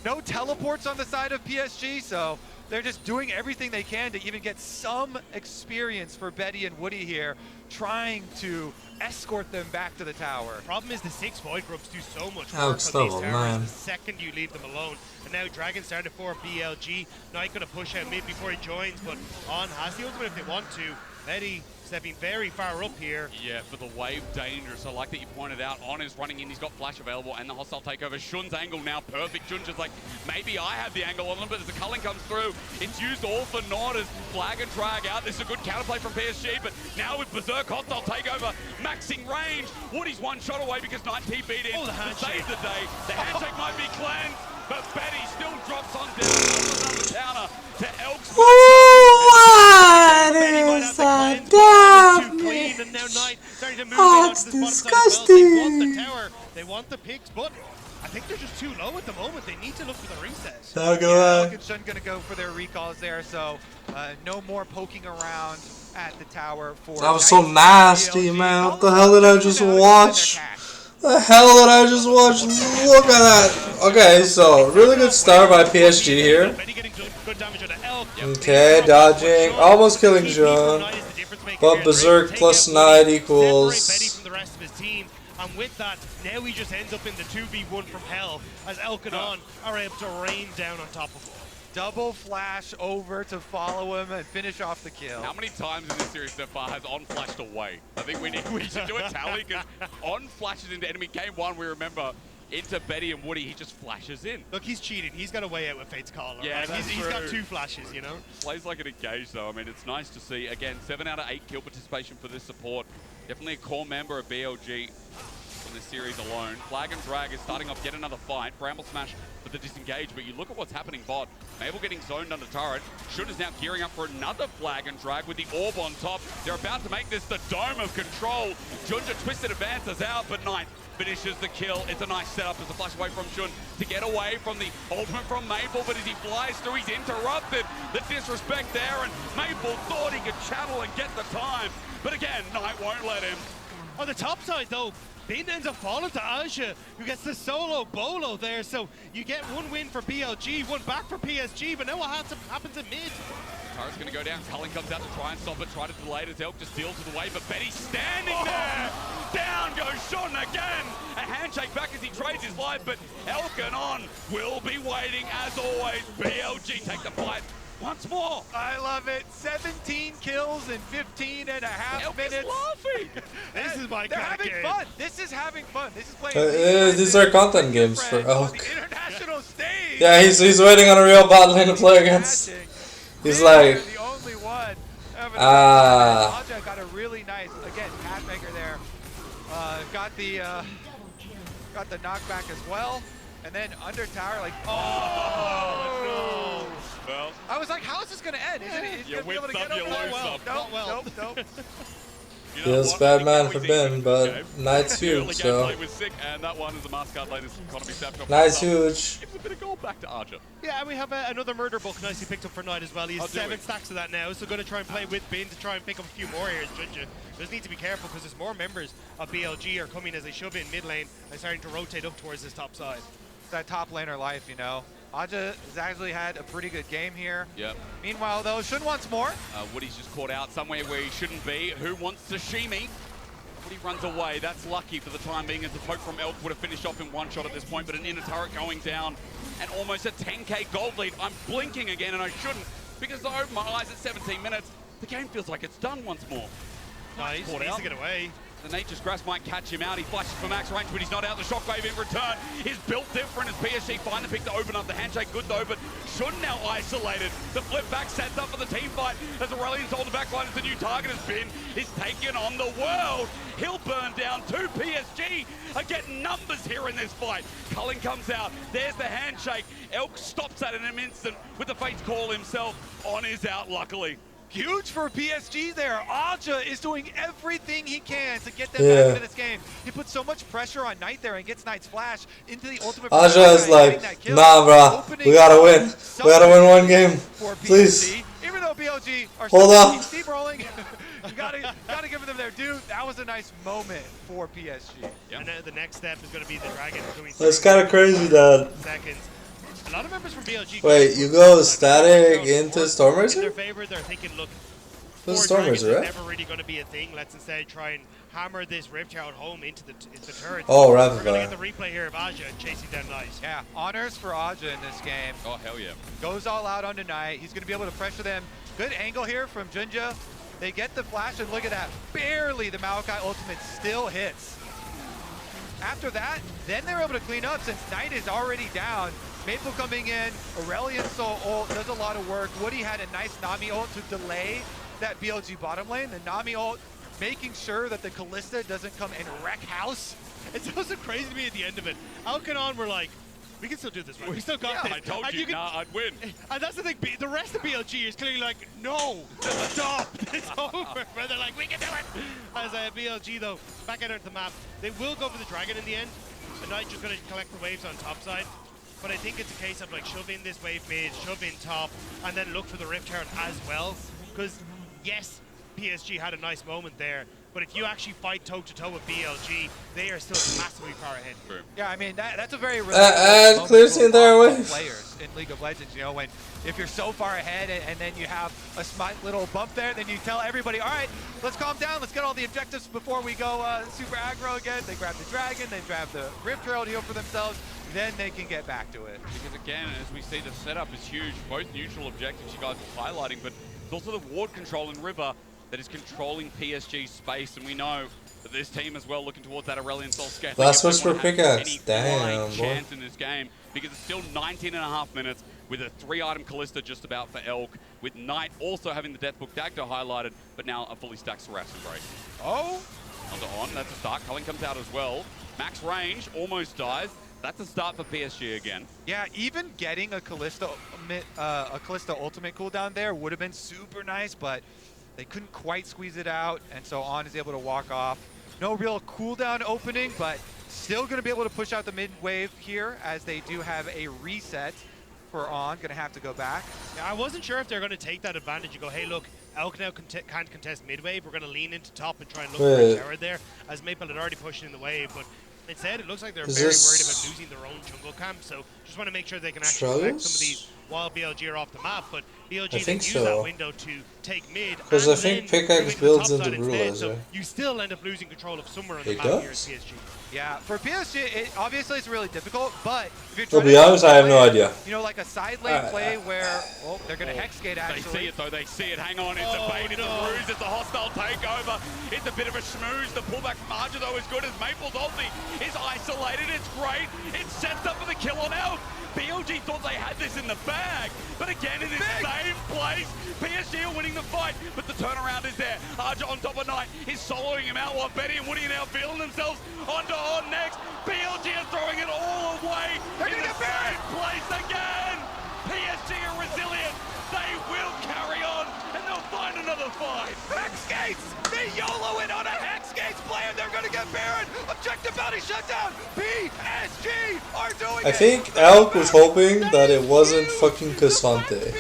C: No teleports on the side of PSG, so they're just doing everything they can to even get some experience for Betty and Woody here, trying to escort them back to the tower.
D: Problem is the 6 Void Grubs do so much work
A: Alex
D: on these
A: level
D: towers
A: 9.
D: the second you leave them alone. And now Dragon started for BLG. Knight going to push out mid before he joins, but On has the ultimate if they want to. Betty stepping very far up here.
B: Yeah, for the wave dangerous. I like that you pointed out. On is running in. He's got flash available and the hostile takeover. Shun's angle now perfect. Shun just like, maybe I have the angle on them, but as the culling comes through, it's used all for naught as flag and drag out. This is a good counterplay from PSG, but now with Berserk hostile takeover, maxing range. Woody's 1 shot away because Knight TP'd in
D: Oh, the
B: to
D: handshake.
B: save the day. The handshake might be cleansed, but Betty still drops on down. Another counter to Elk's.
A: What
D: Betty might
A: is
D: have the
A: that?
D: cleanse, but it's too
A: Damn
D: clean,
A: it.
D: and now Knight starting to move
A: Oh,
D: in onto
A: it's
D: this bottom side as well. They want the
A: disgusting.
D: tower, they want the picks, but I think they're just too low at the moment. They need to look for the reset.
A: Not gonna
C: Yeah,
A: lie.
C: Elk and Shun gonna go for their recalls there, so no more poking around at the tower for
A: That was so
C: Knight.
A: nasty,
C: BLG.
A: man. What the hell did I just watch? The hell did I just watch? Look at that. Okay, so really good start by PSG here.
D: Betty getting good damage on the Elk.
A: Okay, dodging, almost killing Jun. But Berserk plus Knight equals
D: rest of his team. And with that, now he just ends up in the 2v1 from hell as Elk and On are able to rain down on top of him.
C: Double flash over to follow him and finish off the kill.
B: How many times in this series so far has On flashed away? I think we should do a tally because On flashes into enemy. Game 1, we remember, into Betty and Woody, he just flashes in.
D: Look, he's cheating. He's got a way out with Fate's Caller.
B: Yeah,
D: right?
B: that's
D: He's got
B: true.
D: 2 flashes, you know?
B: Plays like an engage though. I mean, it's nice to see. Again, 7 out of 8 kill participation for this support. Definitely a core member of BLG from this series alone. Flag and Drag is starting off yet another fight. Bramble Smash for the disengage, but you look at what's happening bot. Mabel getting zoned under turret. Shun is now gearing up for another Flag and Drag with the orb on top. They're about to make this the dome of control. Junja Twisted advances out, but Knight finishes the kill. It's a nice setup as a flash away from Shun to get away from the ultimate from Maple, but as he flies through, he's interrupted. The disrespect there, and Maple thought he could channel and get the time. But again, Knight won't let him.
D: On the top side, though, Bin ends up falling to Aja, who gets the solo bolo there. So you get 1 win for BLG, 1 back for PSG, but now what happens in mid?
B: Tara's going to go down. Cullen comes out to try and stop it, try to delay it as Elk just deals with the way, but Betty's standing there. Down goes Shun again. A handshake back as he trades his life, but Elk and On will be waiting as always. BLG take the fight once more.
C: I love it. 17 kills in 15 and a half
B: Elk
C: minutes.
B: is laughing.
D: This is my
C: They're
D: kind of
C: having
D: game.
C: fun. This is having fun. This is playing.
A: These are content games for
C: on the
A: Elk.
C: international stage.
A: Yeah, he's waiting on a real bot lane to play against. He's like,
C: the only one.
A: ah.
C: Aja got a really nice, again, pathmaker there. Got the knockback as well. And then under tower, like, oh no.
B: Well,
C: I was like, how is this gonna end? Is it
B: you
C: gonna be able to
B: win
C: get
B: some,
C: up?
B: you lose some.
C: Nope.
B: you know
A: Feels
B: what?
A: bad
B: I
A: man
B: think
A: for
B: we
A: Ben,
B: think
A: but
B: game.
A: Knight's
B: The early
A: huge, so.
B: gameplay was sick, and that one is a Mascard latest economy snapshot.
A: Knight's huge.
B: Gives a bit of gold back to Archer.
D: Yeah, and we have another murder book nicely picked up for Knight as well. He has
B: Oh, do
D: 7
B: we?
D: stacks of that now, so going to try and play with Bin to try and pick up a few more here as Junja. Just need to be careful because there's more members of BLG are coming as they shove in mid lane and starting to rotate up towards this top side.
C: That top laner life, you know. Aja has actually had a pretty good game here.
B: Yep.
C: Meanwhile, though, Shun wants more.
B: Woody's just caught out somewhere where he shouldn't be. Who wants Sashimi? Woody runs away. That's lucky for the time being, as the poke from Elk would have finished off in one shot at this point, but an inner turret going down and almost a 10k gold lead. I'm blinking again, and I shouldn't, because I open my eyes at 17 minutes. The game feels like it's done once more.
D: Nice,
B: Caught
D: needs
B: out.
D: to get away.
B: The Nature's Grass might catch him out. He flashes for max range, but he's not out. The shockwave in return is built different as PSG find the pick to open up the handshake. Good though, but Shun now isolated. The flip back sets up for the team fight as Aurelian's hold the back line as the new target has been. He's taken on the world. He'll burn down 2 PSG are getting numbers here in this fight. Cullen comes out. There's the handshake. Elk stops that in an instant with the Fate's Call himself. On is out, luckily.
C: Huge for PSG there. Aja is doing everything he can to get them back into this game. He puts so much pressure on Knight there and gets Knight's flash into the ultimate.
A: Aja is like, nah, bro, we gotta win. We gotta win one game, please.
C: Even though BLG are
A: Hold on.
C: steamrolling, you gotta give them their due. That was a nice moment for PSG.
B: Yep.
D: And the next step is going to be the Dragon coming
A: That's
D: through
A: kind of crazy that.
D: seconds. A lot of members from BLG.
A: Wait, you go static into Stormracer?
D: In their favor, they're thinking, look,
A: This is
D: four dragons
A: Stormracer,
D: is
A: right?
D: never really going to be a thing. Let's instead try and hammer this Rift Tower home into the turret.
A: Oh,
D: We're
A: rapid
D: going to
A: fire.
D: get the replay here of Aja chasing down Knight.
C: Yeah, honors for Aja in this game.
B: Oh, hell yeah.
C: Goes all out on Knight. He's going to be able to pressure them. Good angle here from Junja. They get the flash, and look at that. Barely the Maokai ultimate still hits. After that, then they're able to clean up since Knight is already down. Maple coming in, Aurelian so ult, does a lot of work. Woody had a nice Nami ult to delay that BLG bottom lane. The Nami ult making sure that the Callista doesn't come and wreck house.
D: It's also crazy to me at the end of it. Alkanon were like, we can still do this, right? We still got this.
B: I told
D: And
B: you,
D: can-
B: nah, I'd win.
D: And that's the thing, the rest of BLG is clearly like, no, stop, it's over. But they're like, we can do it. As BLG though, back out onto the map, they will go for the Dragon in the end. The Knight just going to collect the waves on top side. But I think it's a case of like shove in this wave mid, shove in top, and then look for the Rift Turret as well. Because yes, PSG had a nice moment there, but if you actually fight toe-to-toe with BLG, they are still massively far ahead.
C: Yeah, I mean, that's a very
A: clear scene there away.
C: Players in League of Legends, you know, when if you're so far ahead and then you have a smart little bump there, then you tell everybody, all right, let's calm down, let's get all the objectives before we go super aggro again. They grab the dragon, they grab the Rift Trail to heal for themselves, then they can get back to it.
B: Because again, as we see, the setup is huge. Both neutral objectives you guys are highlighting, but it's also the ward control in River that is controlling PSG's space, and we know that this team as well looking towards that Aurelion Soul scale.
A: Last switch for pickaxe. Damn, boy.
B: Chance in this game because it's still 19.5 minutes with a 3-item Callista just about for Elk, with Knight also having the Deathbook Dagger highlighted, but now a fully stacked Saras and Break.
C: Oh!
B: On, that's a start. Culling comes out as well. Max range almost dies. That's a start for PSG again.
C: Yeah, even getting a Callista ultimate cooldown there would have been super nice, but they couldn't quite squeeze it out, and so On is able to walk off. No real cooldown opening, but still going to be able to push out the mid wave here as they do have a reset for On. Going to have to go back.
D: Yeah, I wasn't sure if they're going to take that advantage and go, hey, look, Elk now can't contest mid wave. We're going to lean into top and try and look for a tower there, as Maple had already pushed in the wave, but instead, it looks like they're very worried about losing their own jungle camp, so just want to make sure they can actually collect some of these while BLG are off the map, but BLG then use that window to take mid.
A: Because I think pickaxe builds into Brewlaser.
D: So you still end up losing control of somewhere on the map here at PSG.
C: Yeah, for PSG, obviously it's really difficult, but if you're
A: to be honest, I have no idea.
C: You know, like a side lane play where, oh, they're going to hex gate actually.
B: They see it though, they see it. Hang on, it's a bait, it's a ruse, it's a hostile takeover. It's a bit of a schmooze. The pullback from Arja though is good as Maple's ulti is isolated. It's great. It sets up for the kill on Elk. BLG thought they had this in the bag, but again in this same place, PSG are winning the fight, but the turnaround is there. Arja on top of Knight is soloing him out while Betty and Woody are now feeling themselves onto On next. BLG are throwing it all away. They're in the same place again. PSG are resilient. They will carry on and they'll find another fight.
C: Hex Gates! They YOLO it on a Hex Gates play and they're gonna get Baron! Objective bounty shut down! PSG are doing it!
A: I think Elk was hoping that it wasn't fucking Cassante.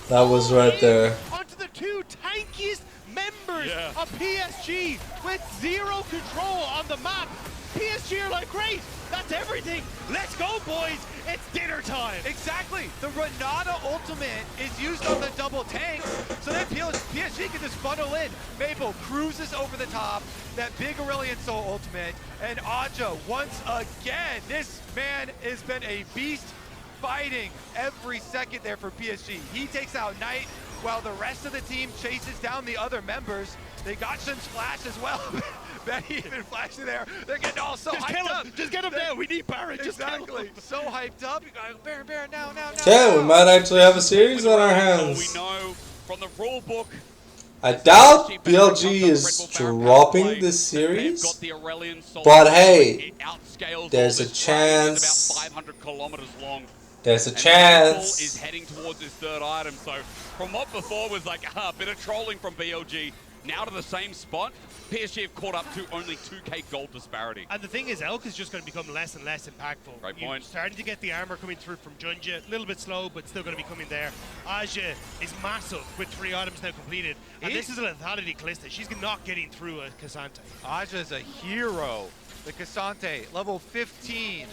A: That was right there.
D: Onto the two tankiest members of PSG with zero control on the map. PSG are like, great, that's everything. Let's go, boys. It's dinner time.
C: Exactly. The Renata ultimate is used on the double tanks, so then PSG can just funnel in. Maple cruises over the top, that big Aurelion Soul ultimate, and Aja, once again, this man has been a beast fighting every second there for PSG. He takes out Knight while the rest of the team chases down the other members. They got Shin's flash as well. Betty even flashing there. They're getting all so hyped up.
D: Just get him down. We need Baron.
C: Exactly. So hyped up. You got Baron now.
A: Yeah, we might actually have a series on our hands.
B: We know from the rule book.
A: I doubt BLG is dropping this series, but hey, there's a chance.
B: About 500 kilometers long.
A: There's a chance.
B: Is heading towards his third item. So from what before was like a bit of trolling from BLG, now to the same spot. PSG have caught up to only 2k gold disparity.
D: And the thing is, Elk is just going to become less and less impactful.
B: Right point.
D: You're starting to get the armor coming through from Junja, a little bit slow, but still going to be coming there. Aja is massive with 3 items now completed. And this is a lethality Callista. She's not getting through a Cassante.
C: Aja is a hero. The Cassante, level 15.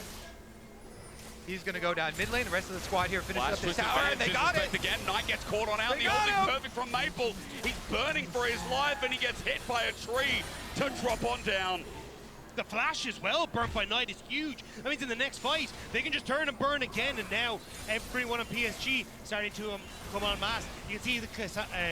C: He's going to go down mid lane. The rest of the squad here finishes up this tower, and they got it!
B: Again, Knight gets caught on out. The ult is perfect from Maple. He's burning for his life, and he gets hit by a tree to drop on down.
D: The flash as well, burnt by Knight, is huge. That means in the next fight, they can just turn and burn again, and now everyone on PSG starting to come en masse. You can see the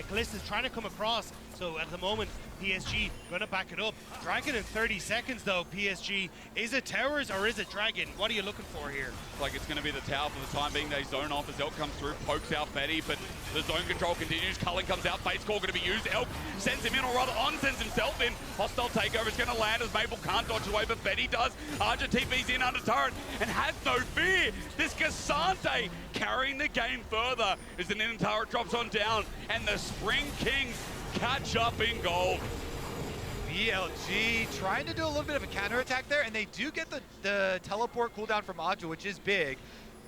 D: Callista's trying to come across, so at the moment, PSG gonna back it up. Dragon in 30 seconds though, PSG. Is it towers or is it Dragon? What are you looking for here?
B: Like it's gonna be the tower for the time being. They zone off as Elk comes through, pokes out Betty, but the zone control continues. Cullen comes out, Fate's Call gonna be used. Elk sends him in, or rather On sends himself in. Hostile takeover is gonna land as Maple can't dodge away, but Betty does. Arja TP's in under turret and has no fear. This Cassante carrying the game further as an in turret drops on down, and the Spring Kings catch up in gold.
C: BLG trying to do a little bit of a counterattack there, and they do get the teleport cooldown from Aja, which is big.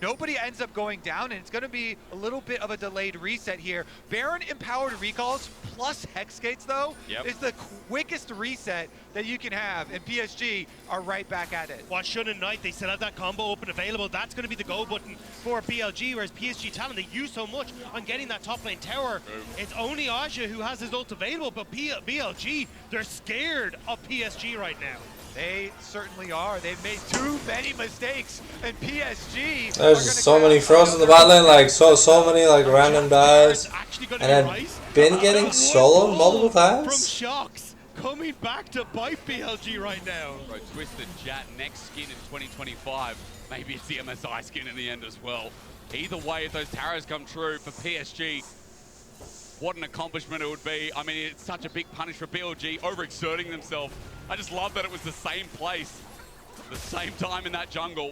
C: nobody ends up going down, and it's going to be a little bit of a delayed reset here. Baron empowered recalls plus Hex Gates, though, is the quickest reset that you can have, and PSG are right back at it.
D: Watch Shun and Knight, they still have that combo open available. That's going to be the go button for BLG, whereas PSG Talon, they use so much on getting that top lane tower. It's only Aja who has his ult available, but BLG, they're scared of PSG right now.
C: They certainly are. They've made too many mistakes, and PSG.
A: There's just so many throws in the bot lane, like so many like random dives, and then been getting soloed multiple times.
D: From Shocks, coming back to bite BLG right now.
B: Bro, Twisted Jat next skin in 2025. Maybe it's the MSI skin in the end as well. Either way, if those taros come true for PSG, what an accomplishment it would be. I mean, it's such a big punish for BLG, overexerting themselves. I just love that it was the same place, the same time in that jungle,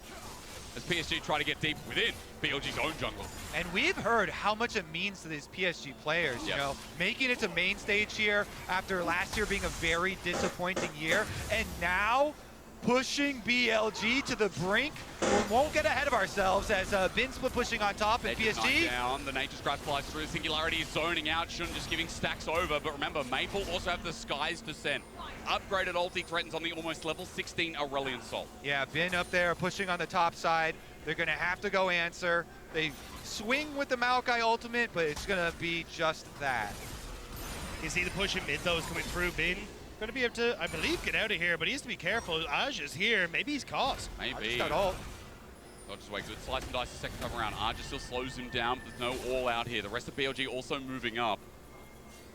B: as PSG try to get deep within BLG's own jungle.
C: And we've heard how much it means to these PSG players, you know, making it to main stage here after last year being a very disappointing year, and now pushing BLG to the brink. We won't get ahead of ourselves as Bin Split pushing on top and PSG.
B: Down. The Nature's Grasp flies through. Singularity is zoning out. Shun just giving stacks over. But remember, Maple also have the Sky's Descent. Upgraded ulti threatens on the almost level 16 Aurelion Soul.
C: Yeah, Bin up there pushing on the top side. They're going to have to go answer. They swing with the Maokai ultimate, but it's going to be just that.
D: You see the push in mid though is coming through. Bin going to be able to, I believe, get out of here, but he has to be careful. Aj is here. Maybe he's caught.
B: Maybe.
C: Just got ult.
B: Dodges away good. Slice and dice the second time around. Arja still slows him down, but there's no all out here. The rest of BLG also moving up.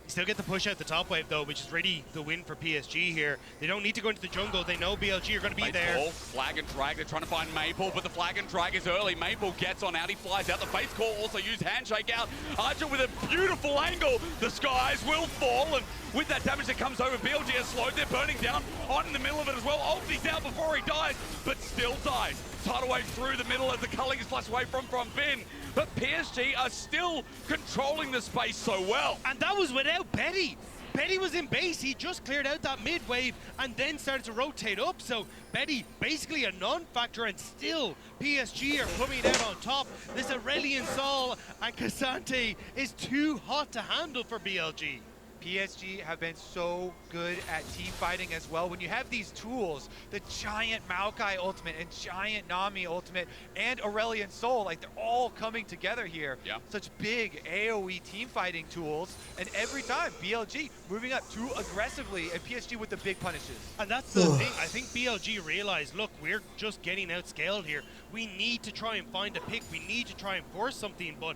D: You still get the push out the top wave though, which is really the win for PSG here. They don't need to go into the jungle. They know BLG are going to be there.
B: Call, flag and drag. They're trying to find Maple, but the flag and drag is early. Maple gets on out. He flies out. The face call also used handshake out. Archer with a beautiful angle. The skies will fall, and with that damage that comes over, BLG has slowed. They're burning down on in the middle of it as well. Ulti's out before he dies, but still dies. Tidal wave through the middle as the culling is flushed away from Bin. But PSG are still controlling the space so well.
D: And that was without Betty. Betty was in base. He just cleared out that mid wave and then started to rotate up. So Betty basically a non-factor, and still PSG are coming out on top. This Aurelion Sol and Cassante is too hot to handle for BLG.
C: PSG have been so good at team fighting as well. When you have these tools, the giant Maokai ultimate and giant Nami ultimate and Aurelion Soul, like they're all coming together here.
B: Yeah.
C: Such big AoE team fighting tools, and every time BLG moving up too aggressively and PSG with the big punishes.
D: And that's the thing. I think BLG realized, look, we're just getting outscaled here. We need to try and find a pick. We need to try and force something, but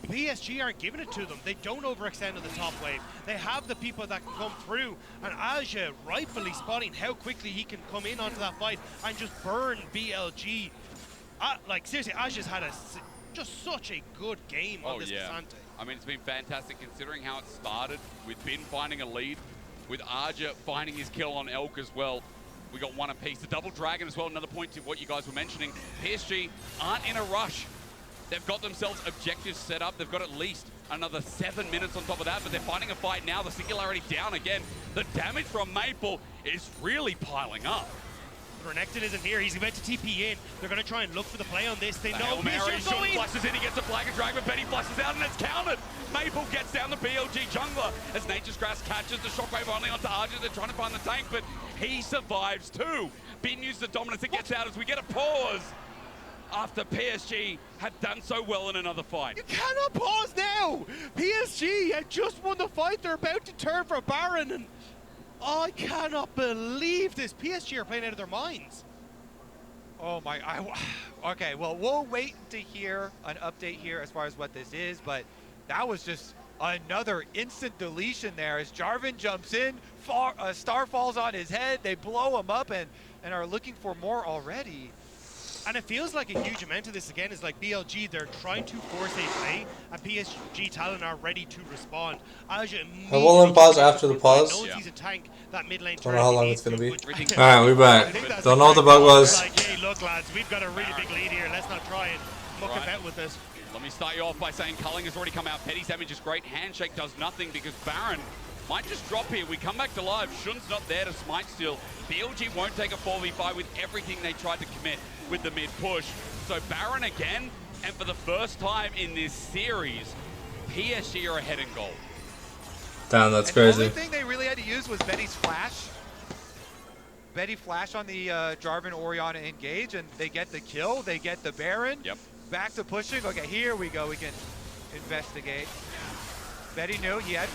D: PSG aren't giving it to them. They don't overextend on the top wave. They have the people that can come through, and Aja rightfully spotting how quickly he can come in onto that fight and just burn BLG. Like seriously, Aja's had just such a good game on this Cassante.
B: I mean, it's been fantastic considering how it started with Bin finding a lead, with Aja finding his kill on Elk as well. We got one apiece. The double dragon as well, another point to what you guys were mentioning. PSG aren't in a rush. They've got themselves objectives set up. They've got at least another 7 minutes on top of that, but they're fighting a fight now. The Singularity down again. The damage from Maple is really piling up.
D: Renekton isn't here. He's about to TP in. They're going to try and look for the play on this. They know
B: Mary flushes in. He gets a flag and drag, but Betty flushes out, and it's countered. Maple gets down the BLG jungler as Nature's Grass catches the shockwave only onto Arja. They're trying to find the tank, but he survives too. Bin uses the dominance. It gets out as we get a pause after PSG had done so well in another fight.
D: You cannot pause now! PSG had just won the fight. They're about to turn for Baron, and I cannot believe this. PSG are playing out of their minds.
C: Oh my, okay, well, we'll wait to hear an update here as far as what this is, but that was just another instant deletion there as Jarvan jumps in, Star falls on his head, they blow him up and are looking for more already.
D: And it feels like a huge amount of this again is like BLG, they're trying to force a play, and PSG Talon are ready to respond.
A: I will pause after the pause.
D: Knows he's a tank, that mid lane.
A: Don't know how long it's going to be. Alright, we're back. Don't know what the bug was.
D: Like, hey, look lads, we've got a really big lead here. Let's not try and muck about with this.
B: Let me start you off by saying culling has already come out. Petty's damage is great. Handshake does nothing because Baron Might just drop here. We come back to live. Shun's not there to smite still. BLG won't take a 4v5 with everything they tried to commit with the mid push. So Baron again, and for the first time in this series, PSG are ahead in goal.
A: Damn, that's
C: and
A: crazy.
C: The only thing they really had to use was Betty's flash. Betty flash on the Jarvan Orianna engage, and they get the kill. They get the Baron.
B: Yep.
C: Back to pushing. Okay, here we go. We can investigate. Betty knew he had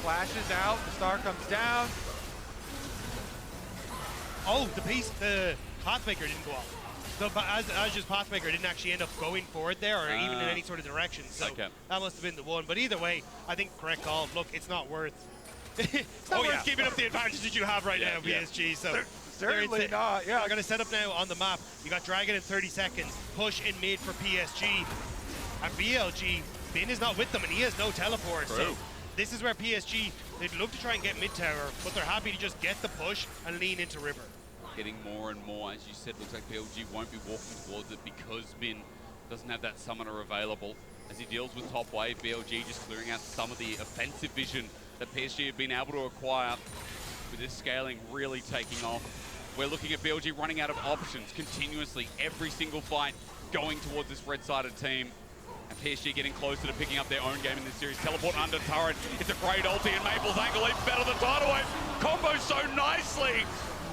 C: flashes out. The star comes down.
D: Oh, the Pathmaker didn't go off. So Azja's Pathmaker didn't actually end up going forward there or even in any sort of direction. So that must have been the one. But either way, I think correct call. Look, it's not worth it's not worth giving up the advantage that you have right now, PSG. So
C: certainly not. Yeah,
D: I'm going to set up now on the map. You got Dragon in 30 seconds. Push in mid for PSG. And BLG, Bin is not with them and he has no teleport.
B: True.
D: So this is where PSG, they'd love to try and get mid tower, but they're happy to just get the push and lean into River.
B: Getting more and more, as you said, looks like BLG won't be walking towards it because Bin doesn't have that summoner available. As he deals with top wave, BLG just clearing out some of the offensive vision that PSG have been able to acquire with this scaling really taking off. We're looking at BLG running out of options continuously, every single fight going towards this red-sided team. And PSG getting closer to picking up their own game in this series. Teleport under turret. It's a great ulti and Maple's ankle leap better than tidal wave. Combos so nicely.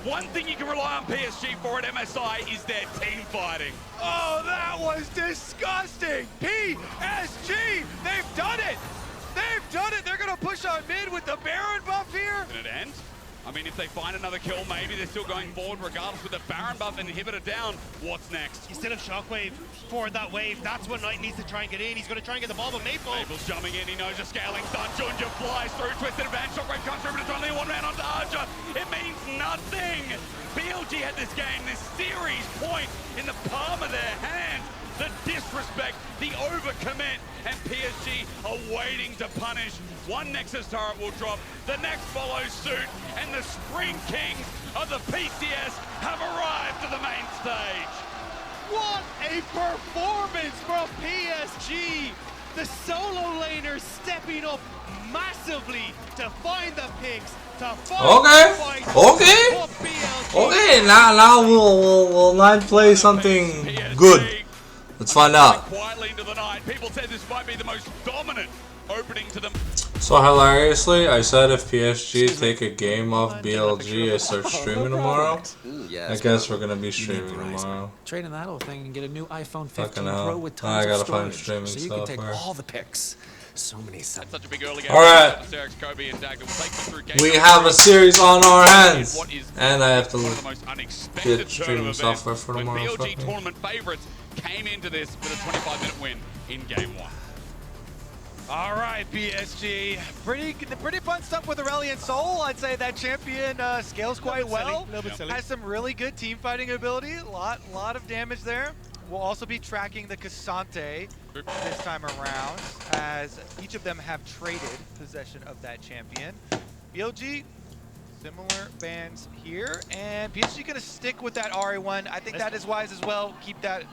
B: One thing you can rely on PSG for at MSI is their team fighting.
C: Oh, that was disgusting. PSG, they've done it. They've done it. They're going to push on mid with the Baron buff here.
B: Can it end? I mean, if they find another kill, maybe they're still going forward regardless with the Baron buff and inhibitor down. What's next?
D: You still have Shockwave for that wave. That's what Knight needs to try and get in. He's going to try and get the ball, but
B: Maple's jumping in. He knows a scaling stun. Junja flies through. Twisted advance. Shockwave comes through, but it's only a one-man onto Archer. It means nothing. BLG had this game, this series point in the palm of their hand. The disrespect, the overcommit, and PSG are waiting to punish. One Nexus turret will drop, the next follows suit, and the Spring Kings of the PCS have arrived to the main stage.
F: What a performance from PSG! The solo laner stepping up massively to find the picks, to find the fight.
A: Okay, now we'll not play something good. Let's find out.
B: Quietly into the night. People said this might be the most dominant opening to them.
A: So hilariously, I said if PSG take a game off BLG, I start streaming tomorrow. I guess we're gonna be streaming tomorrow.
G: Trade in that whole thing and get a new iPhone 15
A: Fucking
G: Pro
A: hell.
G: with
A: I
G: tons
A: gotta
G: of
A: find
G: storage,
A: streaming
G: so you can take
A: software.
G: all the pics. So many
B: That's such a big early game.
A: Alright.
B: Kobe and Dag will take them through game
A: We have a series on our hands,
B: What is
A: and I have to
B: one of the most unexpected
A: get streaming software for
B: when
A: tomorrow.
B: BLG tournament favorites came into this with a 25-minute win in game 1.
C: All right, PSG. Pretty fun stuff with Aurelion Sol. I'd say that champion scales quite well. Has some really good team fighting ability. A lot of damage there. We'll also be tracking the Cassante this time around, as each of them have traded possession of that champion. BLG, similar bans here, and PSG gonna stick with that Ahri one. I think that is wise as well. Keep that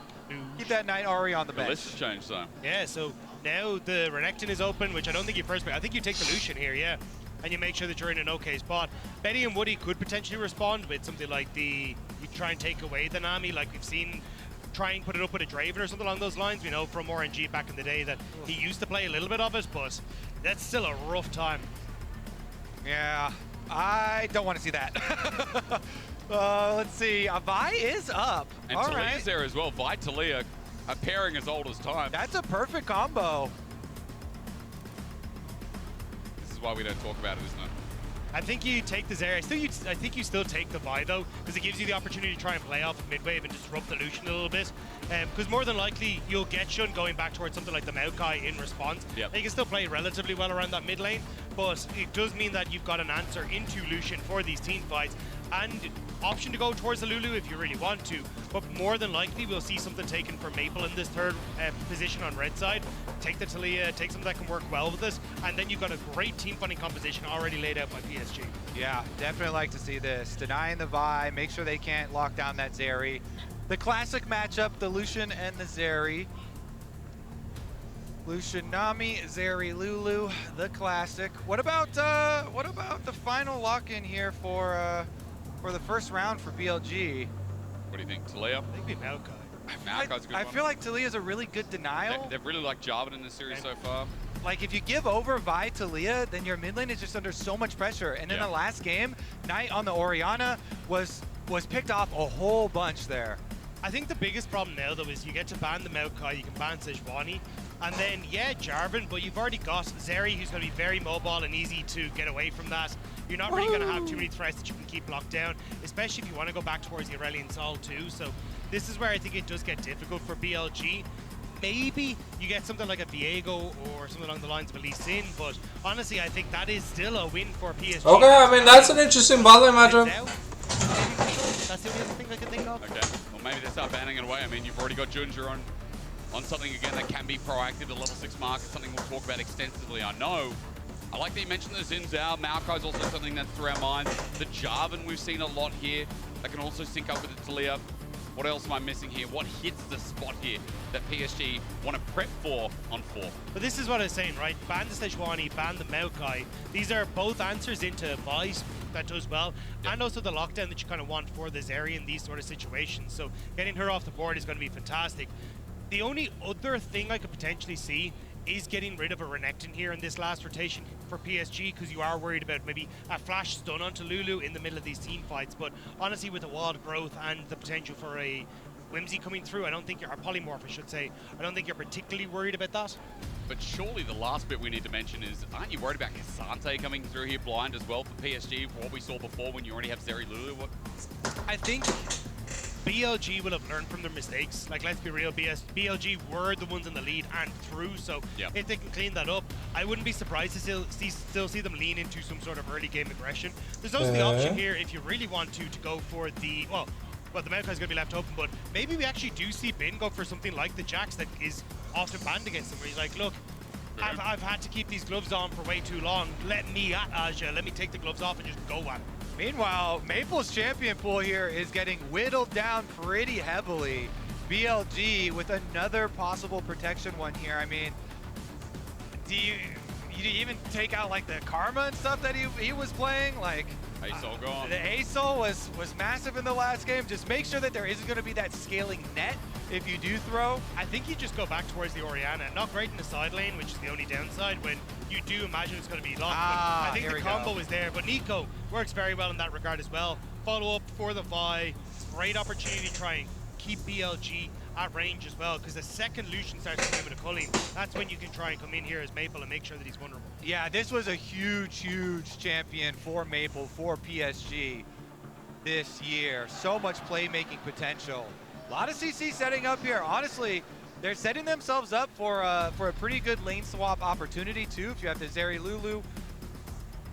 C: Knight Ahri on the
B: The
C: bench.
B: list has changed, though.
D: Yeah, so now the Renekton is open, which I don't think you first pick. I think you take the Lucian here, yeah. And you make sure that you're in an okay spot. Betty and Woody could potentially respond with something like you try and take away the Nami, like we've seen. Try and put it up with a Draven or something along those lines. We know from RNG back in the day that he used to play a little bit of it, but that's still a rough time.
C: Yeah, I don't want to see that. Let's see. Vi is up.
B: And
C: All
B: Talia's
C: right.
B: there as well. Vi, Talia, a pairing as old as time.
C: That's a perfect combo.
B: This is why we don't talk about it, isn't it?
D: I think you take the Zarya. I think you still take the Vi though, because it gives you the opportunity to try and play off of mid-wave and disrupt the Lucian a little bit. Because more than likely, you'll get Shun going back towards something like the Maokai in response.
B: Yep.
D: You can still play relatively well around that mid lane, but it does mean that you've got an answer into Lucian for these team fights, and option to go towards the Lulu if you really want to. But more than likely, we'll see something taken for Maple in this third position on red side. Take the Talia, take something that can work well with this, and then you've got a great team fighting composition already laid out by PSG.
C: Yeah, definitely like to see this. Denying the Vi, make sure they can't lock down that Zeri. The classic matchup, the Lucian and the Zeri. Lushinami, Zeri Lulu, the classic. What about the final lock-in here for the first round for BLG?
B: What do you think, Talia?
D: I think we Maokai.
B: Maokai's a good
C: I
B: one.
C: feel like Talia's a really good denial.
B: They've really liked Jarvan in this series so far.
C: Like, if you give over Vi Talia, then your mid lane is just under so much pressure. And in the last game, Knight on the Orianna was picked off a whole bunch there.
D: I think the biggest problem now, though, is you get to ban the Maokai, you can ban Sejuani, and then, yeah, Jarvan, but you've already got Zeri, who's going to be very mobile and easy to get away from that. You're not really going to have too many threats that you can keep locked down, especially if you want to go back towards the Aurelion Sol too. So this is where I think it does get difficult for BLG. Maybe you get something like a Viego or something along the lines of a Lee Sin, but honestly, I think that is still a win for PSG.
A: Okay, I mean, that's an interesting bot lane matchup.
D: That's the only other thing I can think of.
B: Okay, well maybe they start banning it away. I mean, you've already got Junja on something again that can be proactive. The level 6 mark is something we'll talk about extensively, I know. I like that you mentioned the Xin Zhao. Maokai's also something that's through our minds. The Jarvan we've seen a lot here that can also sync up with the Talia. What else am I missing here? What hits the spot here that PSG want to prep for on 4?
D: But this is what I was saying, right? Ban the Sejuani, ban the Maokai. These are both answers into Vice that does well, and also the lockdown that you kind of want for the Zeri in these sort of situations. So getting her off the board is going to be fantastic. The only other thing I could potentially see is getting rid of a Renekton here in this last rotation for PSG, because you are worried about maybe a flash stun onto Lulu in the middle of these team fights. But honestly, with the wild growth and the potential for a Whimsy coming through, I don't think you're, a Polymorph I should say, I don't think you're particularly worried about that.
B: But surely the last bit we need to mention is, aren't you worried about Cassante coming through here blind as well for PSG, for what we saw before when you already have Zeri Lulu? What?
D: I think BLG will have learned from their mistakes. Like, let's be real, BLG were the ones in the lead and through, so if they can clean that up, I wouldn't be surprised to still see them lean into some sort of early game aggression. There's also the option here, if you really want to go for the, well, the Maokai is going to be left open, but maybe we actually do see Bin go for something like the Jax that is often banned against him, where he's like, look, I've had to keep these gloves on for way too long. Let me at Aja, let me take the gloves off and just go at him.
C: Meanwhile, Maple's champion pool here is getting whittled down pretty heavily. BLG with another possible protection one here. I mean, do you even take out like the Karma and stuff that he was playing? Like,
B: Asol gone.
C: The Asol was massive in the last game. Just make sure that there isn't going to be that scaling net if you do throw.
D: I think you just go back towards the Orianna. Not great in the side lane, which is the only downside when you do imagine it's going to be locked. But I think the combo is there. But Nico works very well in that regard as well. Follow up for the Vi. Great opportunity to try and keep BLG at range as well, because the second Lucian starts to play with a culling, that's when you can try and come in here as Maple and make sure that he's vulnerable.
C: Yeah, this was a huge champion for Maple, for PSG this year. So much playmaking potential. A lot of CC setting up here. Honestly, they're setting themselves up for a pretty good lane swap opportunity too. If you have the Zeri Lulu,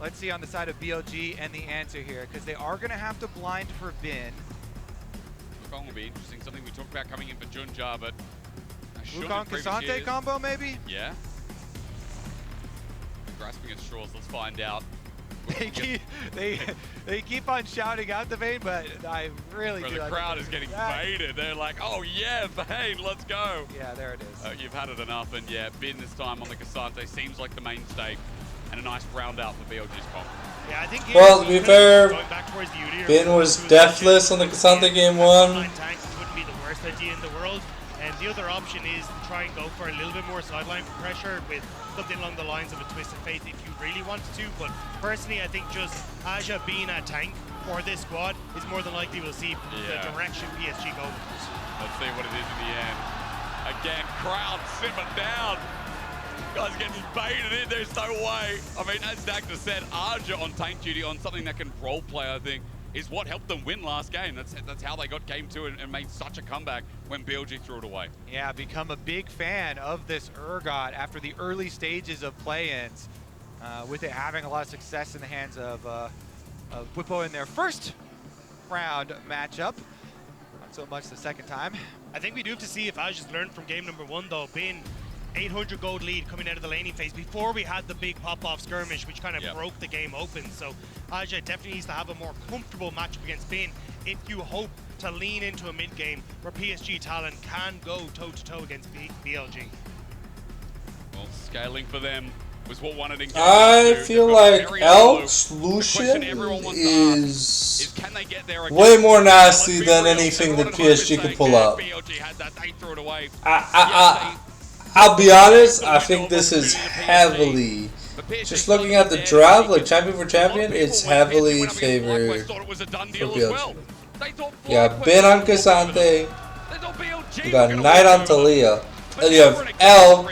C: let's see on the side of BLG and the answer here, because they are going to have to blind for Bin.
B: Wukong will be interesting. Something we talked about coming in for Junja, but
C: Wukong Cassante combo maybe?
B: Yeah. Grasping at straws. Let's find out.
C: They keep on shouting out the Vayne, but I really do.
B: The crowd is getting baited. They're like, oh yeah, Vayne, let's go.
C: Yeah, there it is.
B: You've had it enough, and yeah, Bin this time on the Cassante seems like the mainstay, and a nice round out for BLG's comp.
D: Yeah, I think
A: well, to be fair, Bin was deathless on the Cassante game 1.
D: Tanks wouldn't be the worst idea in the world. And the other option is to try and go for a little bit more sideline pressure with something along the lines of a Twisted Faith if you really wanted to. But personally, I think just Aja being a tank for this squad is more than likely we'll see the direction PSG go with this.
B: Let's see what it is in the end. Again, crowd simmer down. Guys getting baited in, there's no way. I mean, as Dagda said, Aja on tank duty on something that can role play, I think, is what helped them win last game. That's how they got game 2 and made such a comeback when BLG threw it away.
C: Yeah, become a big fan of this Urgot after the early stages of play-ins, with it having a lot of success in the hands of Whippo in their first round matchup. Not so much the second time.
D: I think we do have to see if Aja's learned from game number 1 though. Bin 800 gold lead coming out of the laning phase before we had the big pop-off skirmish, which kind of broke the game open. So Aja definitely needs to have a more comfortable matchup against Bin if you hope to lean into a mid-game where PSG talent can go toe-to-toe against BLG.
B: Well, scaling for them was what wanted in game
A: I
B: two.
A: feel
B: They've got a
A: like
B: very
A: Elk's
B: low- the question
A: Lucian
B: everyone wants to ask
A: is
B: can they get there again?
A: way more nasty
B: Let's be
A: than
B: real.
A: anything that
B: Everyone at home is
A: PSG can
B: saying,
A: pull
B: "Man,
A: up.
B: BLG had that, they threw it away."
A: I'll be honest, I think this is heavily, just looking at the draft, like champion for champion, it's heavily favored for BLG. You got Ben on Cassante, you got Knight on Talia, and you have L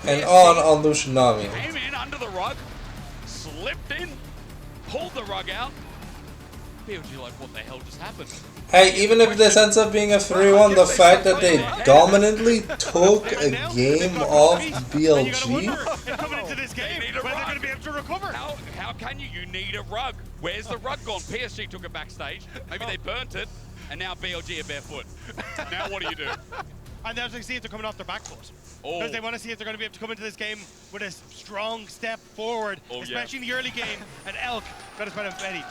A: and on Lucian Nami.
B: Came in under the rug, slipped in, pulled the rug out. BLG like, what the hell just happened?
A: Hey, even if this ends up being a 3-1, the fact that they dominantly took a game off BLG.
D: Coming into this game, whether they're going to be able to recover.
B: How can you? You need a rug. Where's the rug gone? PSG took it backstage. Maybe they burnt it, and now BLG are barefoot. Now what do you do?
D: And they're going to see if they're coming off their back foot.
B: Oh.
D: Because they want to see if they're going to be able to come into this game with a strong step forward, especially in the early game. And Elk got to spend a Betty.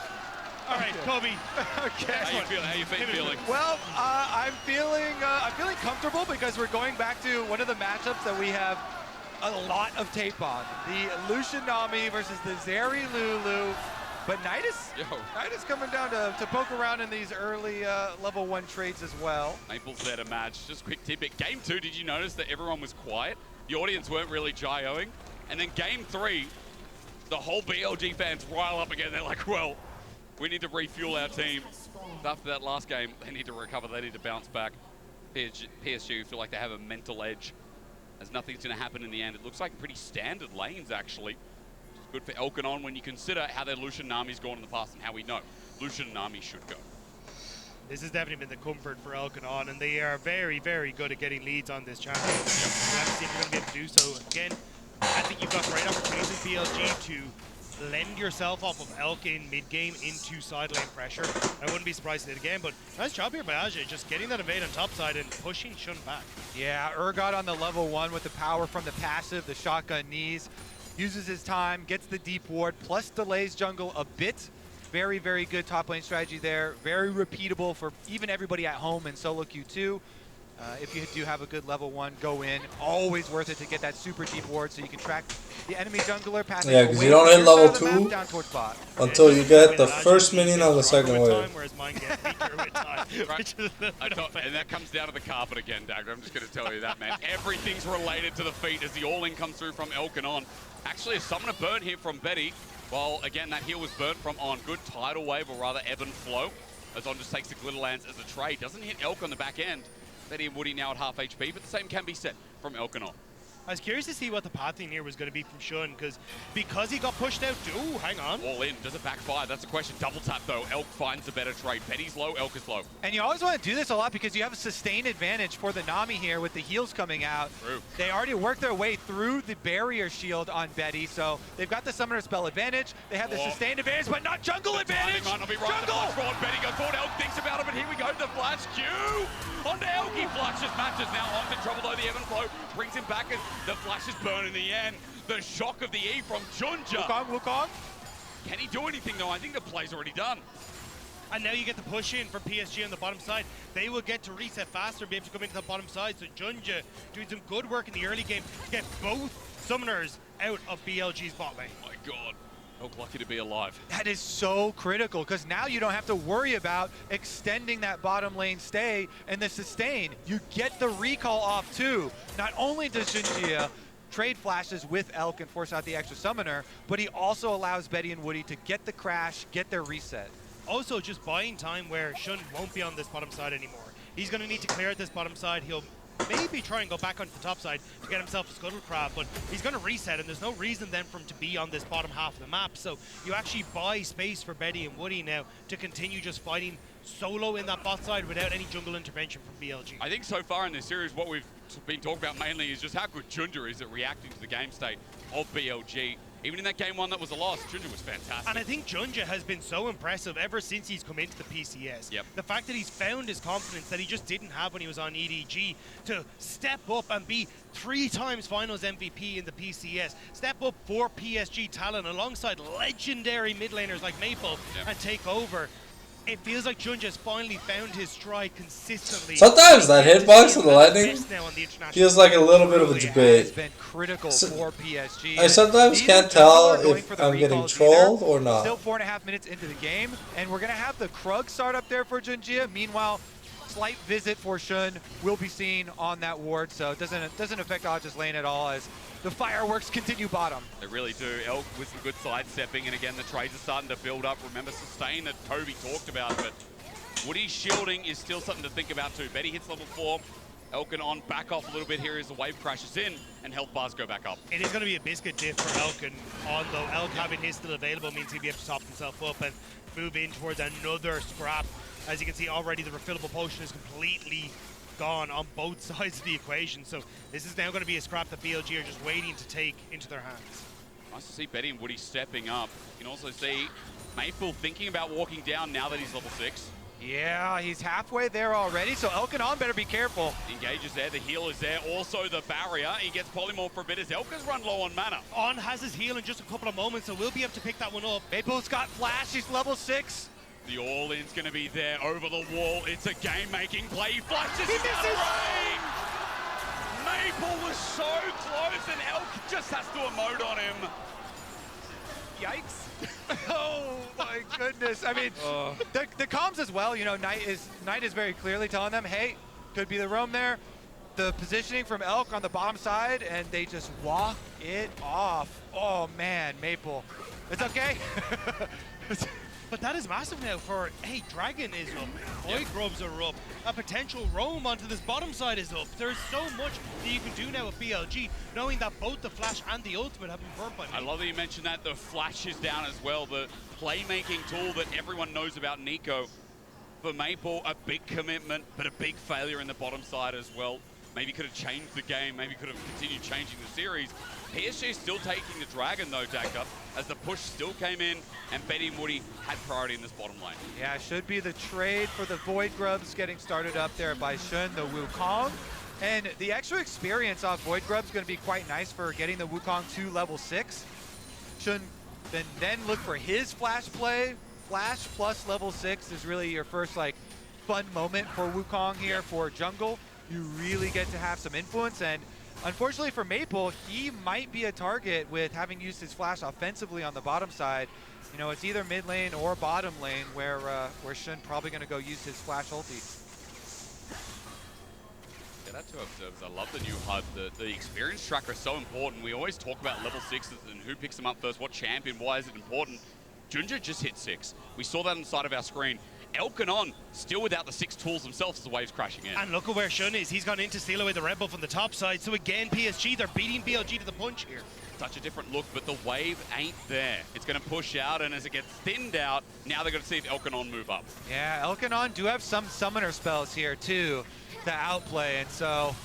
D: All right, Kobe.
C: Okay.
B: How you feeling? How you feeling?
C: Well, I'm feeling comfortable because we're going back to one of the matchups that we have a lot of tape on. The Lucian Nami versus the Zeri Lulu. But Knight is coming down to poke around in these early level 1 trades as well.
B: Maple's there to match. Just quick tidbit. Game 2, did you notice that everyone was quiet? The audience weren't really gyroing. And then Game 3, the whole BLG fans rile up again. They're like, well, we need to refuel our team. After that last game, they need to recover. They need to bounce back. PSG feel like they have a mental edge, as nothing's going to happen in the end. It looks like pretty standard lanes, actually. Good for Elkanon when you consider how their Lucian Nami's gone in the past and how we know Lucian Nami should go.
D: This has definitely been the comfort for Elkanon, and they are very, very good at getting leads on this champion. We'll have to see if they're going to be able to do so. Again, I think you've got great opportunities in BLG to lend yourself off of Elk in mid-game into side lane pressure. I wouldn't be surprised if they did again, but nice job here by Aja, just getting that evade on top side and pushing Shun back.
C: Yeah, Urgot on the level 1 with the power from the passive, the shotgun knees. Uses his time, gets the deep ward, plus delays jungle a bit. Very, very good top lane strategy there. Very repeatable for even everybody at home in solo Q2. If you do have a good level 1, go in. Always worth it to get that super deep ward so you can track the enemy jungler passing.
A: Yeah, because you don't hit level 2
C: down towards bot.
A: until you get the first minion on the second wave.
D: Whereas mine gets weaker with time, which is
B: And that comes down to the carpet again, Dagger. I'm just going to tell you that, man. Everything's related to the feet as the all-in comes through from Elkanon. Actually, a summoner burn here from Betty. Well, again, that heal was burnt from On. Good tidal wave, or rather ebb and flow, as On just takes the Glitterlands as a trade. Doesn't hit Elk on the back end. Betty and Woody now at half HP, but the same can be said from Elkanon.
D: I was curious to see what the pathing here was going to be from Shun, because he got pushed out. Ooh, hang on.
B: All in. Does it backfire? That's a question. Double tap, though. Elk finds a better trade. Betty's low. Elk is low.
C: And you always want to do this a lot because you have a sustained advantage for the Nami here with the heals coming out.
B: True.
C: They already worked their way through the barrier shield on Betty, so they've got the summoner spell advantage. They have the sustained advantage, but not jungle advantage.
B: Might not be right. The flash forward. Betty goes forward. Elk thinks about it, but here we go. The flash Q. Onto Elk. He flashes, matches. Now On's in trouble, though. The ebb and flow brings him back, and the flash is burned in the end. The shock of the E from Junja.
C: Wukong.
B: Can he do anything, though? I think the play's already done.
D: And now you get the push in from PSG on the bottom side. They will get to reset faster, be able to come into the bottom side. So Junja doing some good work in the early game to get both summoners out of BLG's bot lane.
B: Oh my God. Elk lucky to be alive.
C: That is so critical because now you don't have to worry about extending that bottom lane stay and the sustain. You get the recall off too. Not only does Junjia trade flashes with Elk and force out the extra summoner, but he also allows Betty and Woody to get the crash, get their reset.
D: Also just buying time where Shun won't be on this bottom side anymore. He's going to need to clear out this bottom side. He'll maybe try and go back onto the top side to get himself a scuttle crab, but he's going to reset, and there's no reason then for him to be on this bottom half of the map. So you actually buy space for Betty and Woody now to continue just fighting solo in that bot side without any jungle intervention from BLG.
B: I think so far in this series, what we've been talking about mainly is just how good Junja is at reacting to the game state of BLG. Even in that game 1 that was a loss, Junja was fantastic.
D: And I think Junja has been so impressive ever since he's come into the PCS.
B: Yep.
D: The fact that he's found his confidence that he just didn't have when he was on EDG to step up and be 3 times finals MVP in the PCS, step up for PSG talent alongside legendary mid laners like Maple and take over. it feels like Junja has finally found his stride consistently.
A: Sometimes that hitbox of the lightning
D: feels
A: feels like a little bit of a
C: Has
A: debate.
C: been critical for PSG.
A: I sometimes can't tell if I'm getting trolled or not.
C: Still 4.5 minutes into the game, and we're gonna have the Krug start up there for Junjia. Meanwhile, slight visit for Shun will be seen on that ward, so it doesn't affect Odge's lane at all as the fireworks continue bottom.
B: They really do. Elk with some good sidestepping, and again, the trades are starting to build up. Remember, sustain that Toby talked about, but Woody's shielding is still something to think about too. Betty hits level 4. Elkin on back off a little bit here as the wave crashes in, and health bars go back up.
D: It is going to be a biscuit diff for Elkin on, though. Elk having his still available means he'll be able to top himself up and move in towards another scrap. As you can see already, the refillable potion is completely gone on both sides of the equation. So this is now going to be a scrap that BLG are just waiting to take into their hands.
B: Nice to see Betty and Woody stepping up. You can also see Maple thinking about walking down now that he's level 6.
C: Yeah, he's halfway there already, so Elkin better be careful.
B: Engages there, the heal is there, also the barrier. He gets polymorph for a bit as Elka's run low on mana.
D: On has his heal in just a couple of moments, so we'll be able to pick that one up.
C: Maple's got flash, he's level 6.
B: The all-in's going to be there over the wall. It's a game-making play. He flashes
C: He
B: his
C: misses.
B: rain. Maple was so close, and Elk just has to emote on him.
C: Yikes. Oh my goodness. I mean, the comms as well, you know, Knight is very clearly telling them, hey, could be the roam there. The positioning from Elk on the bottom side, and they just walk it off. Oh man, Maple. It's okay.
D: But that is massive now for, hey, Dragon is up, Void Grubs are up, a potential roam onto this bottom side is up. There's so much that you can do now with BLG, knowing that both the Flash and the Ultimate have been burnt by me.
B: I love that you mentioned that. The Flash is down as well. The playmaking tool that everyone knows about Nico. For Maple, a big commitment, but a big failure in the bottom side as well. Maybe could have changed the game, maybe could have continued changing the series. PSG still taking the Dragon though, Daka, as the push still came in and Betty and Woody had priority in this bottom lane.
C: Yeah, should be the trade for the Void Grubs getting started up there by Shun, the Wukong. And the extra experience off Void Grubs going to be quite nice for getting the Wukong to level 6. Shun then look for his flash play. Flash plus level 6 is really your first like fun moment for Wukong here for jungle. You really get to have some influence, and unfortunately for Maple, he might be a target with having used his flash offensively on the bottom side. You know, it's either mid lane or bottom lane where Shun probably going to go use his flash ulti.
B: Yeah, that to observers. I love the new HUD. The experience tracker is so important. We always talk about level 6s and who picks them up first, what champion, why is it important. Junja just hit 6. We saw that on the side of our screen. Elkin still without the 6 tools themselves as the waves crashing in.
D: And look at where Shun is. He's gone in to steal away the Red Bull from the top side. So again, PSG, they're beating BLG to the punch here.
B: Such a different look, but the wave ain't there. It's going to push out, and as it gets thinned out, now they're going to see if Elkin move up.
C: Yeah, Elkin do have some summoner spells here too to outplay, and so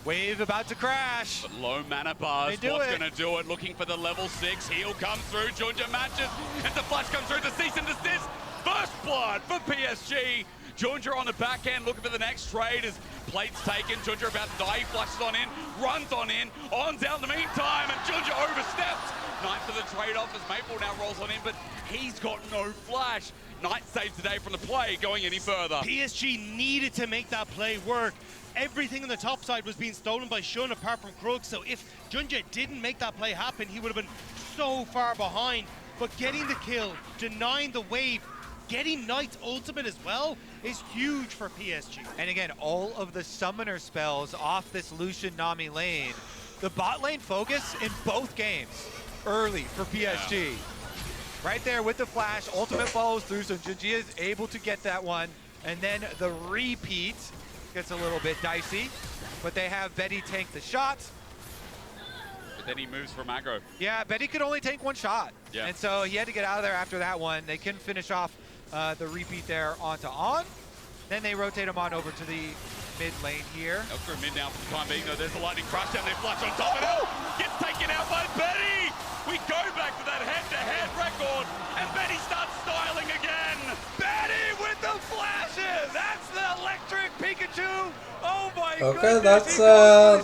C: wave about to crash.
B: But low mana bars, what's going to do it? Looking for the level 6, heal comes through, Junja matches, and the flash comes through, the cease and desist. First blood for PSG. Junja on the back end looking for the next trade as plate's taken. Junja about to die, flashes on in, runs on in, on's out in the meantime, and Junja oversteps. Knight for the trade-off as Maple now rolls on in, but he's got no flash. Knight saves the day from the play, going any further.
D: PSG needed to make that play work. Everything on the top side was being stolen by Shun apart from Krug, so if Junja didn't make that play happen, he would have been so far behind. But getting the kill, denying the wave, getting Knight's ultimate as well is huge for PSG.
C: And again, all of the summoner spells off this Lucian Nami lane. The bot lane focus in both games early for PSG. Yeah. Right there with the flash, ultimate follows through, so Junjia is able to get that one. And then the repeat gets a little bit dicey, but they have Betty tank the shot.
B: But then he moves from aggro.
C: Yeah, Betty could only take one shot.
B: Yeah.
C: And so he had to get out of there after that one. They couldn't finish off the repeat there onto On. Then they rotate him on over to the mid lane here.
B: Elk mid now for the time being, though. There's a lightning crash down there, flash on top of it. Gets taken out by Betty. We go back to that head-to-head record, and Betty starts styling again.
C: Betty with the flashes. That's the electric Pikachu. Oh my
A: Okay,
C: goodness.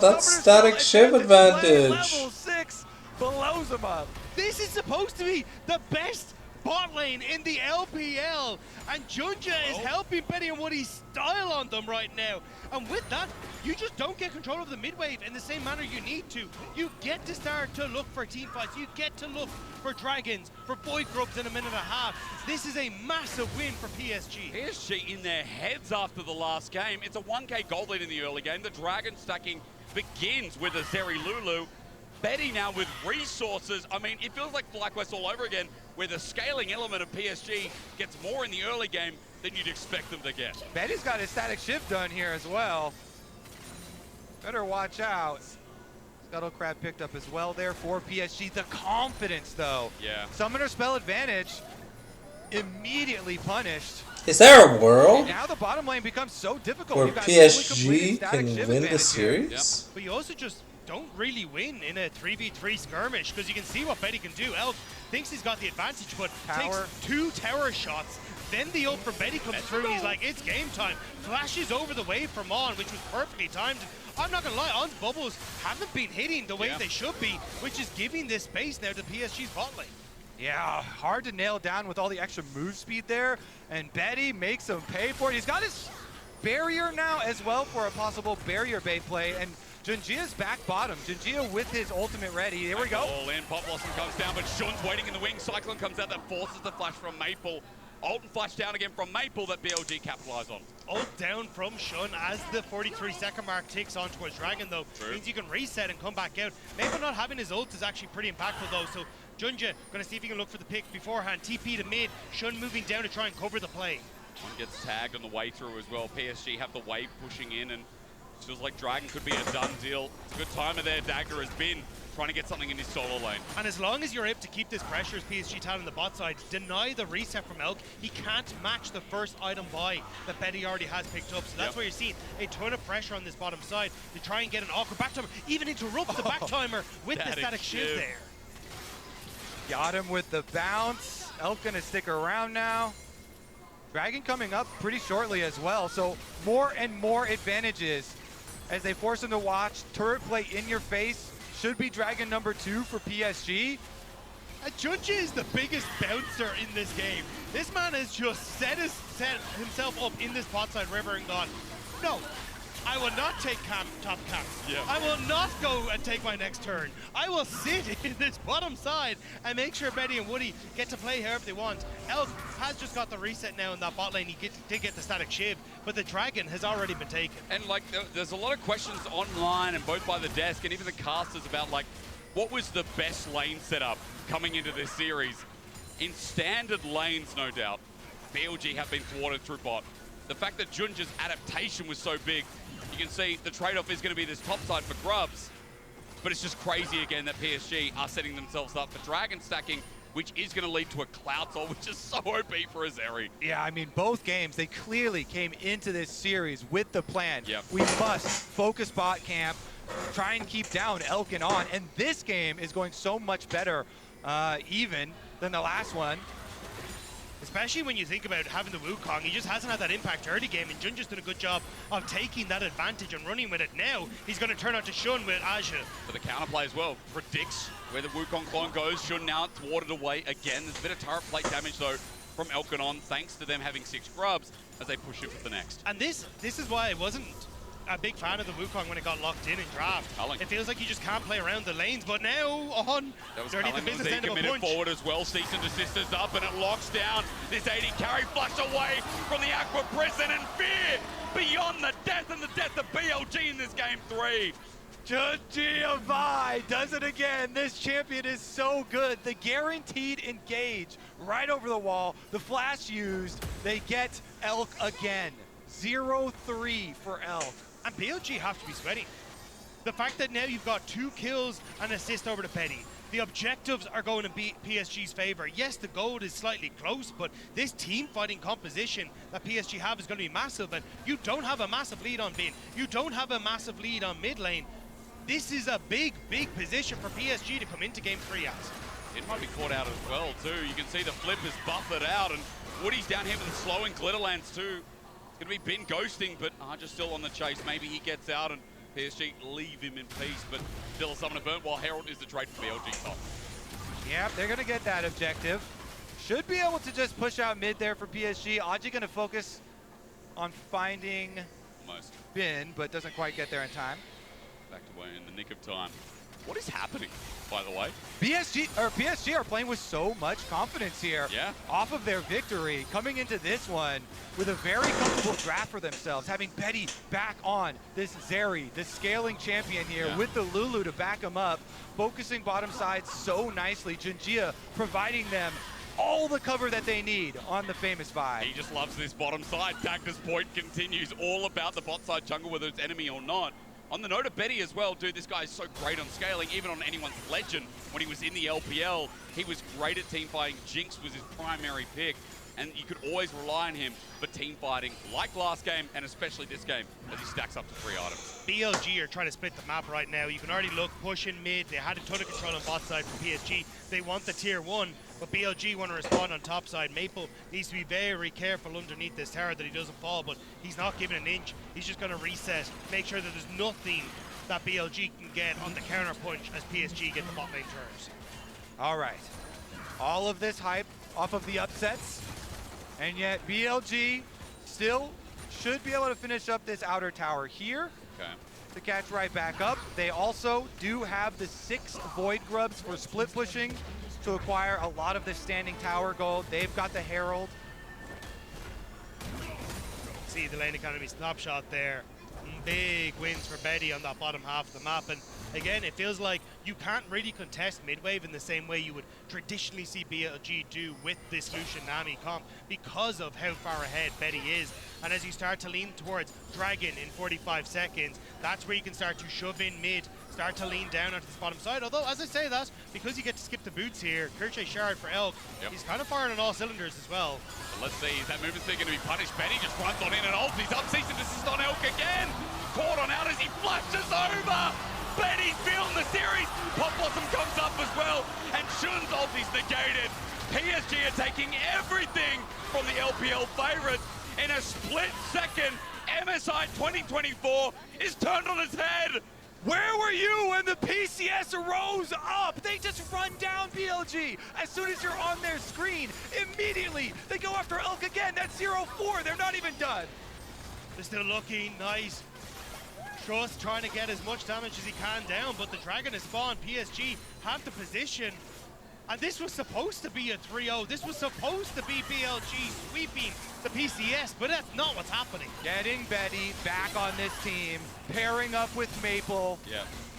A: that's static shiv advantage.
C: Level 6 blows him up.
D: This is supposed to be the best bot lane in the LPL, and Junja is helping Betty and Woody style on them right now. And with that, you just don't get control of the mid wave in the same manner you need to. You get to start to look for team fights. You get to look for dragons, for void grubs in a minute and a half. This is a massive win for PSG.
B: PSG in their heads after the last game. It's a 1K gold lead in the early game. The dragon stacking begins with a Zeri Lulu. Betty now with resources. I mean, it feels like FlyQuest all over again, where the scaling element of PSG gets more in the early game than you'd expect them to get.
C: Betty's got his static shift done here as well. Better watch out. Scuttle Crab picked up as well there for PSG. The confidence, though.
B: Yeah.
C: Summoner spell advantage immediately punished.
A: Is there a world
C: Now the bottom lane becomes so difficult.
A: where
C: You've got fully
A: PSG
C: completed static
A: can
C: shift
A: win the
C: advantage here.
A: series?
D: But you also just don't really win in a 3v3 skirmish, because you can see what Betty can do. Elk thinks he's got the advantage, but
C: Tower.
D: takes 2 tower shots. Then the ult from Betty comes through. He's like, it's game time. Flashes over the wave from On, which was perfectly timed. I'm not gonna lie, On's bubbles haven't been hitting the way they should be, which is giving this space now to PSG's bot lane.
C: Yeah, hard to nail down with all the extra move speed there. And Betty makes him pay for it. He's got his barrier now as well for a possible barrier bait play. And Junjia's back bottom. Junjia with his ultimate ready. Here we go.
B: All in, Pop Blossom comes down, but Shun's waiting in the wing. Cyclone comes out, that forces the flash from Maple. Ult and flash down again from Maple that BLG capitalize on.
D: Ult down from Shun as the 43-second mark ticks on towards Dragon, though.
B: True.
D: Means you can reset and come back out. Maple not having his ult is actually pretty impactful, though. So Junja gonna see if he can look for the pick beforehand. TP to mid. Shun moving down to try and cover the play.
B: One gets tagged on the way through as well. PSG have the wave pushing in, and it feels like Dragon could be a done deal. It's a good timer there. Dagger has been trying to get something in his solo lane.
D: And as long as you're able to keep this pressure as PSG talent on the bot side, deny the reset from Elk, he can't match the first item buy that Betty already has picked up. So that's where you're seeing a ton of pressure on this bottom side to try and get an awkward back timer, even interrupt the back timer with the static shift there.
C: Got him with the bounce. Elk gonna stick around now. Dragon coming up pretty shortly as well. So more and more advantages as they force him to watch. Turret play in your face. Should be Dragon number 2 for PSG.
D: Junja is the biggest bouncer in this game. This man has just set himself up in this bot side river and gone, no, I will not take top camp.
B: Yeah.
D: I will not go and take my next turn. I will sit in this bottom side and make sure Betty and Woody get to play however they want. Elk has just got the reset now in that bot lane. He did get the static shiv, but the Dragon has already been taken.
B: And like, there's a lot of questions online and both by the desk and even the casters about like, what was the best lane setup coming into this series? In standard lanes, no doubt, BLG have been thwarted through bot. The fact that Junja's adaptation was so big, you can see the trade-off is going to be this top side for Grubs, but it's just crazy again that PSG are setting themselves up for Dragon stacking, which is going to lead to a Cloud Soul, which is so OP for Azeri.
C: Yeah, I mean, both games, they clearly came into this series with the plan.
B: Yep.
C: We must focus bot camp, try and keep down Elk and On, and this game is going so much better even than the last one.
D: Especially when you think about having the Wukong, he just hasn't had that impact early game, and Junja's done a good job of taking that advantage and running with it. Now, he's going to turn out to Shun with Aja.
B: For the counterplay as well, predicts where the Wukong clone goes. Shun now thwarted away again. There's a bit of turret plate damage though from Elkanon, thanks to them having 6 Grubs as they push it for the next.
D: And this is why I wasn't a big fan of the Wukong when it got locked in draft.
B: Culling.
D: It feels like you just can't play around the lanes, but now On,
B: That was
D: dirty the
B: Culling,
D: business
B: he
D: end of a
B: committed
D: punch.
B: forward as well. Cease and desist is up and it locks down this 80 carry flush away from the Aqua Prison, and fear beyond the death and the death of BLG in this game 3.
C: Junjia Vi does it again. This champion is so good. The guaranteed engage right over the wall. The flash used. They get Elk again. 0-3 for Elk.
D: And BLG have to be sweating. The fact that now you've got 2 kills and assist over to Betty. The objectives are going to be PSG's favor. Yes, the gold is slightly close, but this team fighting composition that PSG have is going to be massive. And you don't have a massive lead on Bin. You don't have a massive lead on mid lane. This is a big, big position for PSG to come into game 3 at.
B: It might be caught out as well too. You can see the flip is buffered out, and Woody's down here with the slowing Glitterlands too. It's going to be Bin ghosting, but just still on the chase. Maybe he gets out and PSG leave him in peace, but still a summoner burnt while Herald is the trade for BLG top.
C: Yep, they're going to get that objective. should be able to just push out mid there for PSG. Aji going to focus on finding
B: Almost.
C: Bin, but doesn't quite get there in time.
B: Back away in the nick of time. What is happening, by the way?
C: PSG are playing with so much confidence here.
B: Yeah.
C: Off of their victory, coming into this one with a very comfortable draft for themselves, having Betty back on this Zeri, the scaling champion here, with the Lulu to back him up, focusing bottom side so nicely. Junjia providing them all the cover that they need on the famous Vi.
B: He just loves this bottom side. Dagna's point continues, all about the bot side jungle, whether it's enemy or not. On the note of Betty as well, dude, this guy is so great on scaling, even on anyone's legend. When he was in the LPL, he was great at team fighting. Jinx was his primary pick, and you could always rely on him for team fighting, like last game, and especially this game, as he stacks up to 3 items.
D: BLG are trying to split the map right now. You can already look, push in mid. They had a ton of control on bot side for PSG. They want the tier 1, but BLG want to respond on top side. Maple needs to be very careful underneath this tower that he doesn't fall, but he's not giving an inch. He's just going to reset, make sure that there's nothing that BLG can get on the counter punch as PSG get the bot lane turns.
C: All right. All of this hype off of the upsets, and yet BLG still should be able to finish up this outer tower here.
B: Okay.
C: To catch right back up. They also do have the 6 Void Grubs for split pushing to acquire a lot of the standing tower gold. They've got the Herald.
D: See the lane economy snapshot there. Big wins for Betty on that bottom half of the map. And again, it feels like you can't really contest mid-wave in the same way you would traditionally see BLG do with this Lucian Nami comp because of how far ahead Betty is. And as you start to lean towards Dragon in 45 seconds, that's where you can start to shove in mid, start to lean down onto this bottom side. Although, as I say that, because you get to skip the boots here, Kirche Shard for Elk, he's kind of firing on all cylinders as well.
B: But let's see, is that movement speed going to be punished? Betty just runs on in and ults. He's up, cease and desist on Elk again. Caught on out as he flashes over. Betty's feeling the series. Pop Blossom comes up as well, and Shun's ulti's negated. PSG are taking everything from the LPL favorites. In a split second, MSI 2024 is turned on its head.
C: Where were you when the PCS rose up? They just run down BLG. As soon as you're on their screen, immediately they go after Elk again. That's 0-4. They're not even done.
D: They're still looking nice. Trust trying to get as much damage as he can down, but the Dragon is spawned. PSG have the position. And this was supposed to be a 3-0. This was supposed to be BLG sweeping the PCS, but that's not what's happening.
C: Getting Betty back on this team, pairing up with Maple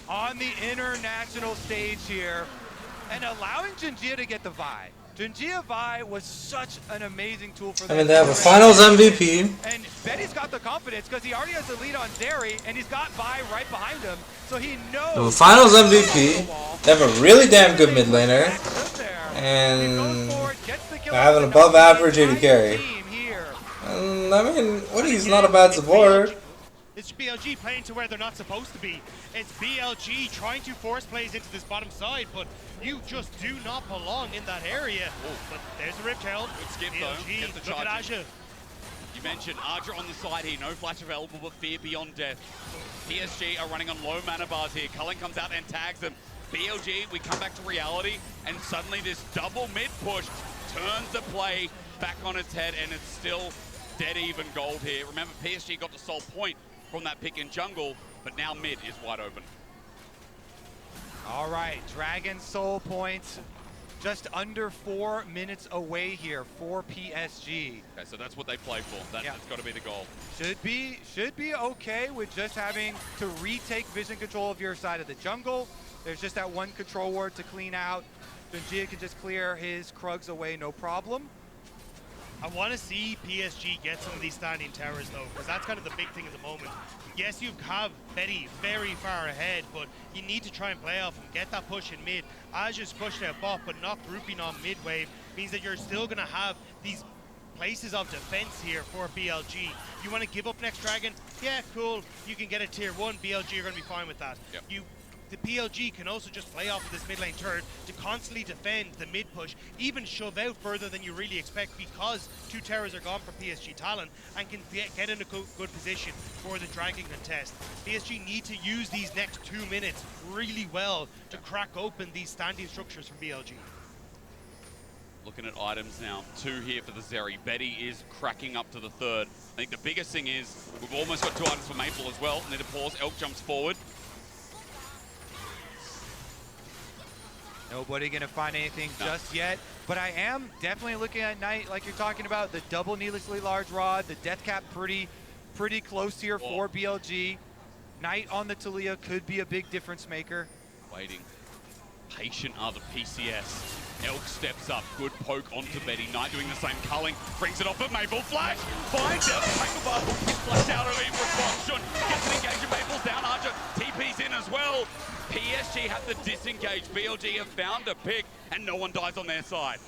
C: on the international stage here, and allowing Junjia to get the Vi. Junjia Vi was such an amazing tool for them.
A: I mean, they have a finals MVP.
C: And Betty's got the confidence because he already has the lead on Zeri, and he's got Vi right behind him, so he knows.
A: The finals MVP. They have a really damn good mid laner. And they have an above average AD carry. And I mean, Woody's not a bad support.
D: It's BLG playing to where they're not supposed to be. It's BLG trying to force plays into this bottom side, but you just do not belong in that area. But there's a Riptail.
B: Good skip
D: BLG,
B: though. Gets the
D: look at
B: charge.
D: Aja.
B: You mentioned Archer on the side here. No flash available, but fear beyond death. PSG are running on low mana bars here. Cullen comes out and tags them. BLG, we come back to reality, and suddenly this double mid push turns the play back on its head, and it's still dead even gold here. Remember, PSG got the sole point from that pick in jungle, but now mid is wide open.
C: All right, Dragon Soul points just under 4 minutes away here for PSG.
B: Okay, so that's what they play for. That's got to be the goal.
C: Should be okay with just having to retake vision control of your side of the jungle. There's just that one control ward to clean out. Junjia can just clear his Krugs away, no problem.
D: I want to see PSG get some of these standing towers though, because that's kind of the big thing at the moment. Yes, you have Betty very far ahead, but you need to try and play off and get that push in mid. Aja's pushed out bot, but not grouping on mid wave means that you're still going to have these places of defense here for BLG. You want to give up next Dragon? Yeah, cool. You can get a tier 1. BLG are going to be fine with that. The PLG can also just play off of this mid lane turret to constantly defend the mid push, even shove out further than you really expect because 2 towers are gone for PSG Talon and can get in a good position for the Dragon contest. PSG need to use these next 2 minutes really well to crack open these standing structures from BLG.
B: Looking at items now. 2 here for the Zeri. Betty is cracking up to the 3rd. I think the biggest thing is we've almost got 2 items for Maple as well. Need to pause. Elk jumps forward.
C: Nobody going to find anything just yet, but I am definitely looking at Knight like you're talking about. The double needlessly large rod, the death cap pretty close here for BLG. Knight on the Talia could be a big difference maker.
B: Waiting. Patient are the PCS. Elk steps up. Good poke onto Betty. Knight doing the same. Culling brings it off at Maple. Flash finds out. Tanglebart flash out of in response. Shun gets an engagement. Maple's down. Archer TP's in as well. PSG have the disengage. BLG have found a pick, and no one dies on their side.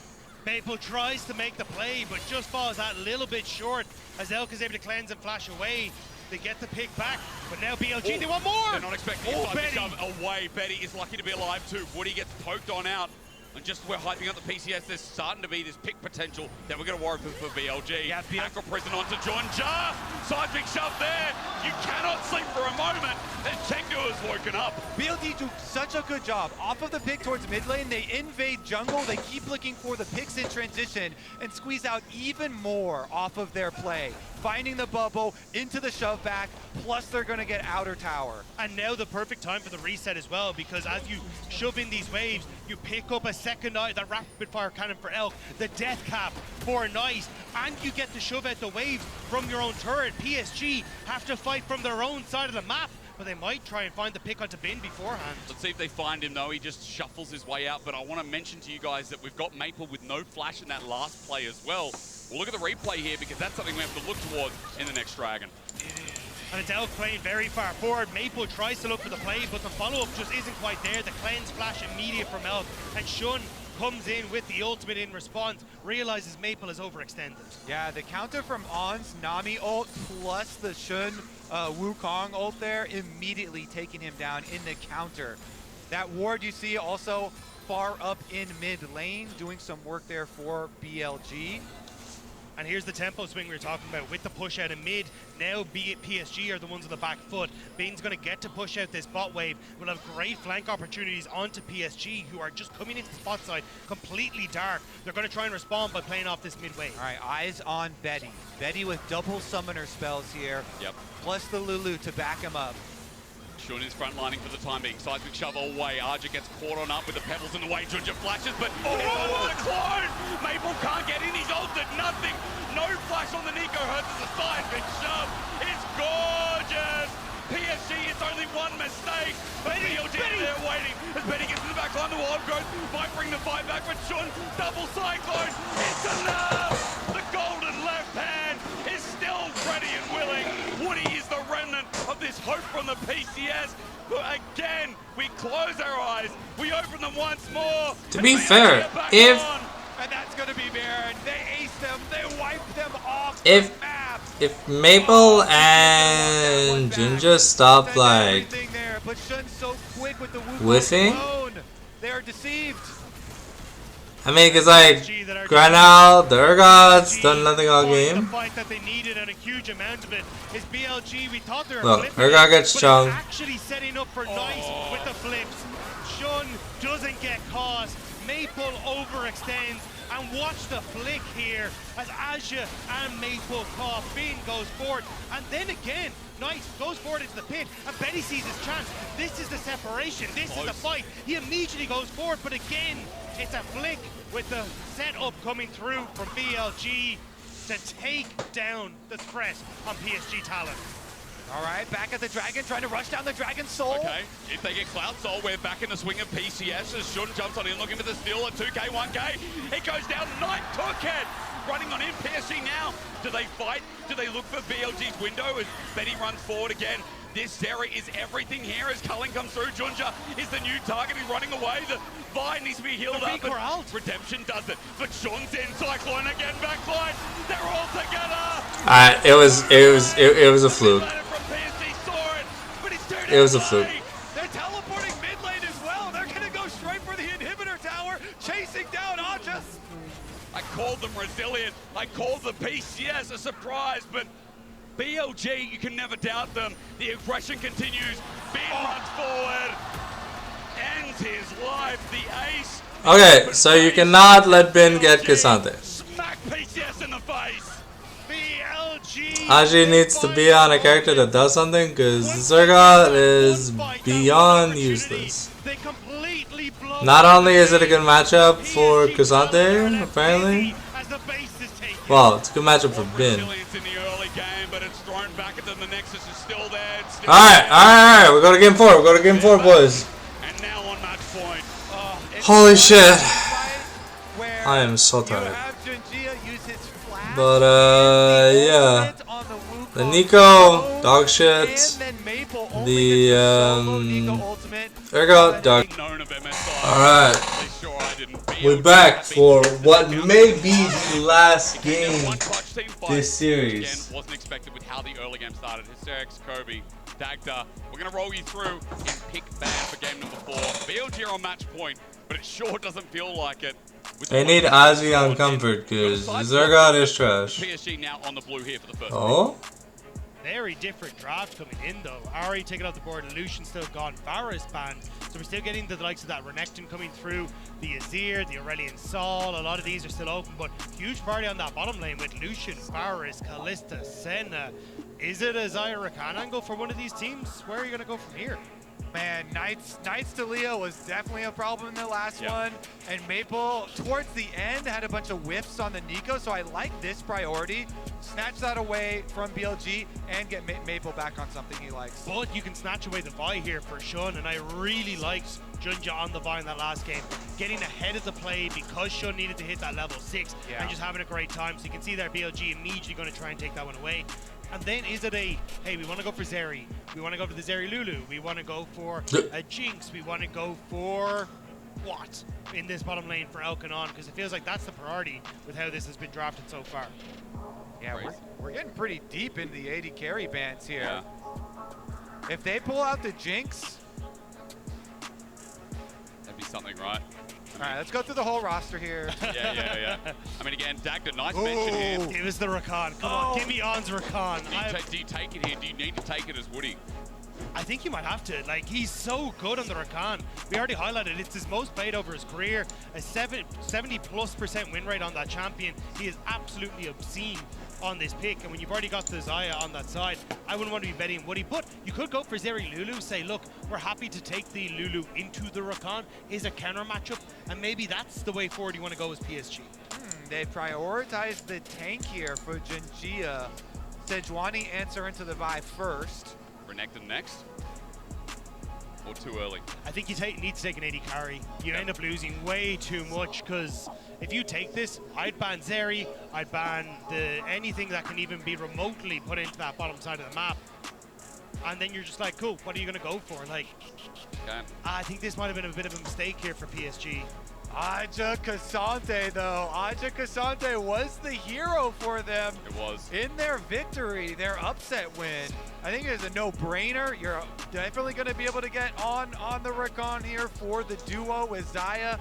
D: Maple tries to make the play, but just falls that little bit short as Elk is able to cleanse and flash away. They get the pick back, but now BLG, they want more!
B: They're not expecting it. Betty. Shove away. Betty is lucky to be alive too. Woody gets poked on out. And just we're hyping up the PCS, there's starting to be this pick potential that we're going to worry for BLG.
C: Yeah,
B: Ankle prison onto Junja. Seismic shove there. You cannot sleep for a moment. And Chengdu has woken up.
C: BLG do such a good job. Off of the pick towards mid lane, they invade jungle. They keep looking for the picks in transition and squeeze out even more off of their play. Finding the bubble into the shove back, plus they're going to get outer tower.
D: And now the perfect time for the reset as well, because as you shove in these waves, you pick up a second eye, the rapid fire cannon for Elk, the death cap for Nice, and you get to shove out the waves from your own turret. PSG have to fight from their own side of the map, but they might try and find the pick onto Bin beforehand.
B: Let's see if they find him though. He just shuffles his way out, but I want to mention to you guys that we've got Maple with no flash in that last play as well. We'll look at the replay here because that's something we have to look towards in the next Dragon.
D: And it's Elk playing very far forward. Maple tries to look for the play, but the follow-up just isn't quite there. The cleanse flash immediate from Elk, and Shun comes in with the ultimate in response, realizes Maple is overextended.
C: Yeah, the counter from On's Nami ult plus the Shun Wukong ult there, immediately taking him down in the counter. That ward you see also far up in mid lane, doing some work there for BLG.
D: And here's the tempo swing we were talking about with the push out in mid. Now PSG are the ones on the back foot. Bane's going to get to push out this bot wave. We'll have great flank opportunities onto PSG, who are just coming into the spot side completely dark. They're going to try and respond by playing off this mid wave.
C: All right, eyes on Betty. Betty with double summoner spells here.
B: Yep.
C: Plus the Lulu to back him up.
B: Shun is frontlining for the time being. Seismic shove away. Arja gets caught on up with the pebbles in the way. Junja flashes, but it's on the clone. Maple can't get in. He's ulted. Nothing. No flash on the Nico Hurts as a seismic shove. It's gorgeous. PSG, it's only one mistake. But BLG there waiting. As Betty gets in the back line, the wild growth might bring the fight back. But Shun, double cyclone. It's enough. The golden left hand is still ready and willing. Woody is the remnant of this hope from the PCS. But again, we close our eyes. We open them once more.
A: To be fair, if
C: and that's going to be Baron. They ace them. They wipe them off
A: the
C: map.
A: If Maple and Junja stop like
C: there, but Shun's so quick with the
A: whiffing,
C: they are deceived.
A: I mean, because like Granal, the Urgots done nothing all game.
D: The fight that they needed and a huge amount of it is BLG. We thought they were
A: look, Urgot gets strong.
D: Actually setting up for Nice with the flips. Shun doesn't get caught. Maple overextends, and watch the flick here as Aja and Maple caught. Finn goes forward, and then again, Nice goes forward into the pit, and Betty sees his chance. This is the separation, this is the fight. He immediately goes forward, but again, it's a flick with the setup coming through from BLG to take down the threat on PSG talent.
C: All right, back at the Dragon, trying to rush down the Dragon's soul.
B: Okay, if they get Cloud Soul, we're back in the swing of PCS as Shun jumps on in, looking for the steal at 2k, 1k. It goes down, Knight took it. Running on in, PSG now. Do they fight? Do they look for BLG's window as Betty runs forward again? This Zeri is everything here as Culling comes through. Junja is the new target. He's running away. The Vine needs to be healed up. But Redemption does it. But Shun's in. Cyclone again. Backline. They're all together.
A: It was a fluke. It was a fluke.
C: They're teleporting mid lane as well. They're going to go straight for the inhibitor tower, chasing down Aja.
B: I called them resilient. I called the PCS a surprise, but BLG, you can never doubt them. The aggression continues. Ben runs forward. ends his life. The ace.
A: Okay, so you cannot let Bin get Cassante.
B: Smack PCS in the face.
D: BLG.
A: Aji needs to be on a character that does something because Zergot is beyond useless.
D: They completely blow
A: Not only is it a good matchup for Cassante, apparently.
D: as the base is taken.
A: Well, it's a good matchup for Bin.
B: Resilience in the early game, but it's thrown back at them. The Nexus is still there. It's still
A: Alright, we go to game 4. We go to game 4, boys.
B: And now on match point.
A: Holy shit.
C: Where
A: I am so
C: you
A: tired.
C: have Junjia use his flash,
A: But, yeah.
C: on the Wukong
A: The Nico, dog shit.
C: and then Maple only
A: The,
C: gets the solo Nico ultimate.
A: Ergot, dog.
B: Known of MSI.
A: Alright.
B: At least sure I didn't.
A: We're back for what may be the last
B: Again,
A: game
B: one clutch team fight,
A: this series.
B: which again wasn't expected with how the early game started. Hysterics, Kobe, Dagda. We're going to roll you through in pick ban for game number 4. BLG are on match point, but it sure doesn't feel like it. With
A: They
B: the
A: need
B: one
A: Ozzy on
B: in.
A: comfort because
B: Got a side
A: Zergot
B: block.
A: is trash.
B: PSG now on the blue here for the first.
A: Oh?
D: Very different draft coming in though. Ari taken off the board, Lucian still gone, Varus banned. So we're still getting the likes of that Renekton coming through, the Azir, the Aurelion Sol. A lot of these are still open, but huge party on that bottom lane with Lucian, Varus, Kalista, Senna. Is it a Xayah Rakan angle for one of these teams? Where are you going to go from here?
C: Man, Knights to Leo was definitely a problem in the last
B: Yeah.
C: one, and Maple towards the end had a bunch of whiffs on the Nico, so I like this priority. Snatch that away from BLG and get Maple back on something he likes.
D: But you can snatch away the Vi here for Shun, and I really liked Junja on the Vi in that last game. Getting ahead of the play because Shun needed to hit that level 6
C: Yeah.
D: and just having a great time. So you can see there BLG immediately going to try and take that one away. And then is it a, hey, we want to go for Zeri. We want to go for the Zeri Lulu. We want to go for a Jinx. We want to go for what in this bottom lane for Elkanon? Because it feels like that's the priority with how this has been drafted so far.
C: Yeah, we're getting pretty deep into the 80 carry bands here.
B: Yeah.
C: If they pull out the Jinx,
B: That'd be something, right?
C: all right, let's go through the whole roster here.
B: Yeah. I mean, again, Dagda, nice mention here.
D: Give us the Rakan. Come on, give me On's Rakan.
B: Do you take it here? Do you need to take it as Woody?
D: I think you might have to. Like, he's so good on the Rakan. We already highlighted it's his most played over his career. A 70+% win rate on that champion. He is absolutely obscene on this pick. And when you've already got the Xayah on that side, I wouldn't want to be betting Woody. But you could go for Zeri Lulu. Say, look, we're happy to take the Lulu into the Rakan. Here's a counter matchup. And maybe that's the way forward you want to go as PSG.
C: They prioritized the tank here for Junjia. Sejuani answer into the Vi first.
B: Renekton next? Or too early?
D: I think you need to take an 80 carry. You end up losing way too much because if you take this, I'd ban Zeri, I'd ban anything that can even be remotely put into that bottom side of the map. And then you're just like, cool, what are you going to go for? Like,
B: Okay.
D: I think this might have been a bit of a mistake here for PSG.
C: Aja Cassante, though. Aja Cassante was the hero for them
B: It was.
C: in their victory, their upset win. I think it's a no-brainer. You're definitely going to be able to get on the Rakan here for the duo with Xayah.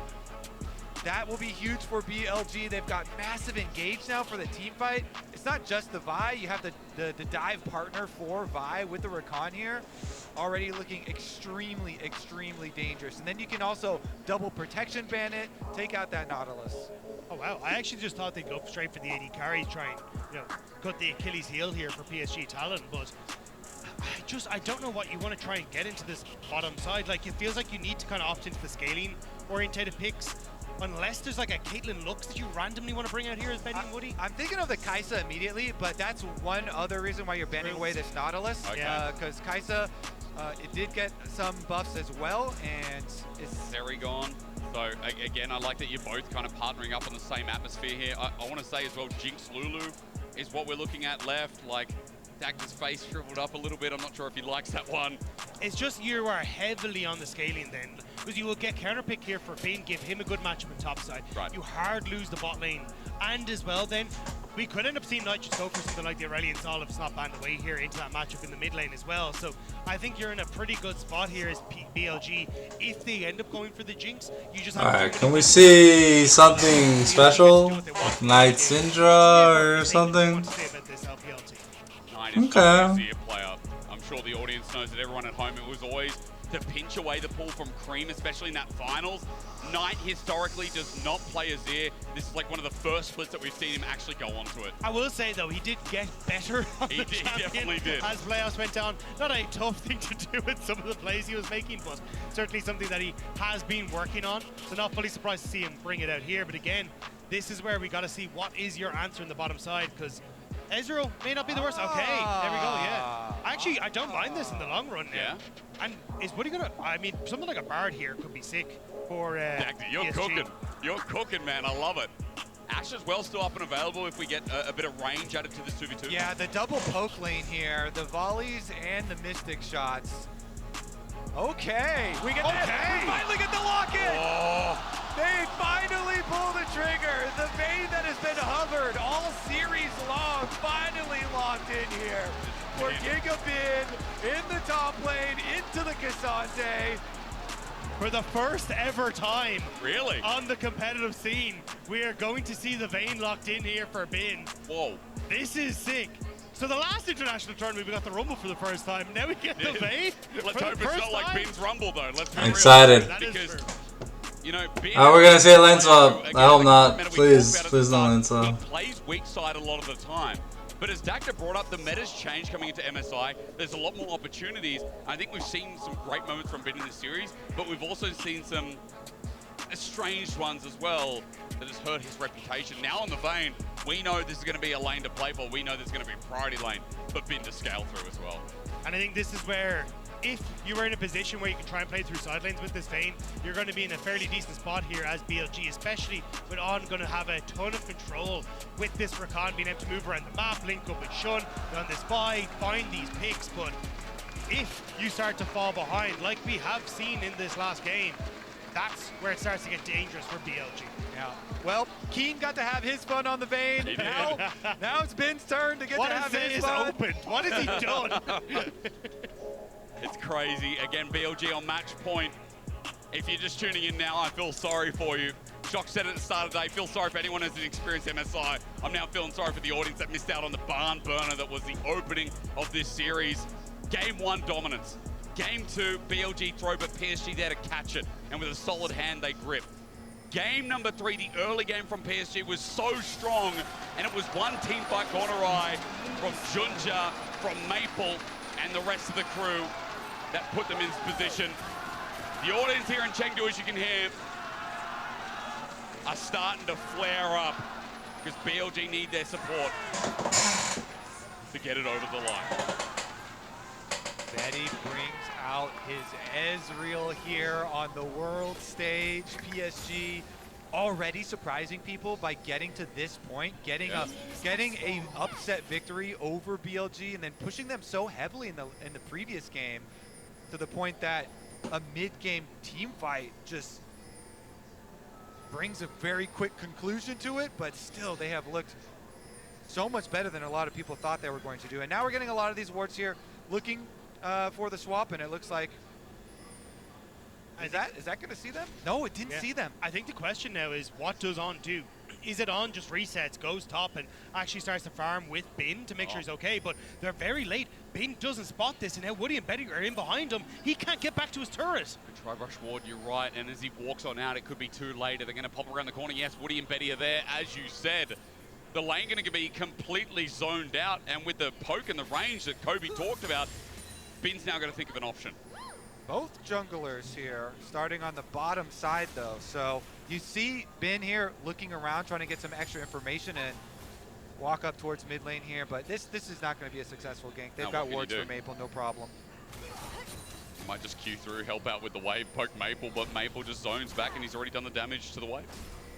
C: That will be huge for BLG. They've got massive engage now for the team fight. It's not just the Vi. You have the dive partner for Vi with the Rakan here. Already looking extremely, extremely dangerous. And then you can also double protection ban it, take out that Nautilus.
D: Oh wow, I actually just thought they'd go straight for the 80 carry, try and, you know, cut the Achilles heel here for PSG talent, but I don't know what you want to try and get into this bottom side. Like, it feels like you need to kind of opt into the scaling orientated picks. Unless there's like a Caitlyn Lux that you randomly want to bring out here as betting Woody.
C: I'm thinking of the Kai'Sa immediately, but that's one other reason why you're banning away this Nautilus.
B: Okay.
C: Because Kai'Sa, it did get some buffs as well, and it's...
B: Zeri gone. So, again, I like that you're both kind of partnering up on the same atmosphere here. I want to say as well, Jinx Lulu is what we're looking at left. Like, Dagda's face shriveled up a little bit. I'm not sure if he likes that one.
D: It's just you are heavily on the scaling then, because you will get counter pick here for Finn, give him a good matchup on top side.
B: Right.
D: You hard lose the bot lane, and as well then, we could end up seeing Nitrous go for something like the Aurelion Sol if it's not banned away here into that matchup in the mid lane as well. So I think you're in a pretty good spot here as BLG. If they end up going for the Jinx, you just have
A: Alright, can we see something special? Knight Syndra or something?
B: Nine is
A: Okay.
B: a player. I'm sure the audience knows that everyone at home, it was always to pinch away the pull from Cream, especially in that finals. Knight historically does not play Azir. This is like one of the first splits that we've seen him actually go onto it.
D: I will say though, he did get better on
B: He
D: the
B: did,
D: champion
B: definitely did.
D: as playoffs went down. Not a tough thing to do with some of the plays he was making, but certainly something that he has been working on. So not fully surprised to see him bring it out here. But again, this is where we got to see what is your answer in the bottom side, because Ezreal may not be the worst. Okay, there we go, yeah. Actually, I don't mind this in the long run now.
B: Yeah.
D: And is Woody gonna, I mean, something like a Bard here could be sick for
B: Dagny, you're
D: PSG.
B: cooking. You're cooking, man. I love it. Ashe as well still up and available if we get a bit of range added to this 2v2.
C: Yeah, the double poke lane here, the volleys and the mystic shots. Okay, we get this. We finally get the lock-in.
B: Oh.
C: They finally pull the trigger. The Vayne that has been hovered all series long finally locked in here. For Gigabin in the top lane into the Cassante.
D: For the first ever time
B: Really?
D: on the competitive scene, we are going to see the Vayne locked in here for Bin.
B: Whoa.
D: This is sick. So the last international tournament, we got the Rumble for the first time. Now we get the Vayne.
B: Let's hope it's not like Bin's Rumble, though. Let's be
A: I'm
B: real.
A: excited.
D: That is
B: Because,
D: true.
B: you know, Ben,
A: We're gonna see a lane swap.
B: again,
A: I hope
B: like
A: not.
B: the meta we
A: Please,
B: talked about at
A: please
B: the
A: don't
B: start,
A: lane swap.
B: he plays weak side a lot of the time. But as Dagda brought up, the meta's changed coming into MSI. There's a lot more opportunities. I think we've seen some great moments from Ben in this series, but we've also seen some estranged ones as well that has hurt his reputation. Now on the Vayne, we know this is going to be a lane to play for. We know there's going to be a priority lane, but Ben to scale through as well.
D: And I think this is where, if you were in a position where you can try and play through side lanes with this Vayne, you're going to be in a fairly decent spot here as BLG, especially with On going to have a ton of control with this Rakan being able to move around the map, link up with Shun, on this buy, find these picks. But if you start to fall behind, like we have seen in this last game, that's where it starts to get dangerous for BLG.
C: Yeah. Well, Keen got to have his fun on the Vayne.
B: He did.
C: Now it's Ben's turn to get
D: What
C: to
D: has
C: have his
D: this
C: fun.
D: opened? What has he done?
B: It's crazy. Again, BLG on match point. If you're just tuning in now, I feel sorry for you. Shock said at the start of the day, feel sorry for anyone who hasn't experienced MSI. I'm now feeling sorry for the audience that missed out on the barn burner that was the opening of this series. Game 1 dominance. Game 2, BLG throw, but PSG there to catch it. And with a solid hand, they grip. Game number 3, the early game from PSG was so strong, and it was one team fight gone awry from Junja, from Maple, and the rest of the crew that put them in position. The audience here in Chengdu, as you can hear, are starting to flare up because BLG need their support to get it over the line.
C: Betty brings out his Ezreal here on the world stage. PSG already surprising people by getting to this point, getting a upset victory over BLG, and then pushing them so heavily in the previous game to the point that a mid-game team fight just brings a very quick conclusion to it. But still, they have looked so much better than a lot of people thought they were going to do. And now we're getting a lot of these wards here looking for the swap, and it looks like is that going to see them? No, it didn't see them.
D: I think the question now is, what does On do? Is it On just resets, goes top, and actually starts to farm with Bin to make sure he's okay? But they're very late. Bin doesn't spot this, and now Woody and Betty are in behind him. He can't get back to his turret.
B: Good try, rush ward, you're right. And as he walks on out, it could be too late. Are they going to pop around the corner? Yes, Woody and Betty are there, as you said. The lane going to be completely zoned out, and with the poke and the range that Kobe talked about, Bin's now going to think of an option.
C: Both junglers here, starting on the bottom side though. So you see Bin here looking around, trying to get some extra information and walk up towards mid lane here. But this is not going to be a successful gank. They've got wards for Maple, no problem.
B: Might just queue through, help out with the wave, poke Maple, but Maple just zones back and he's already done the damage to the wave.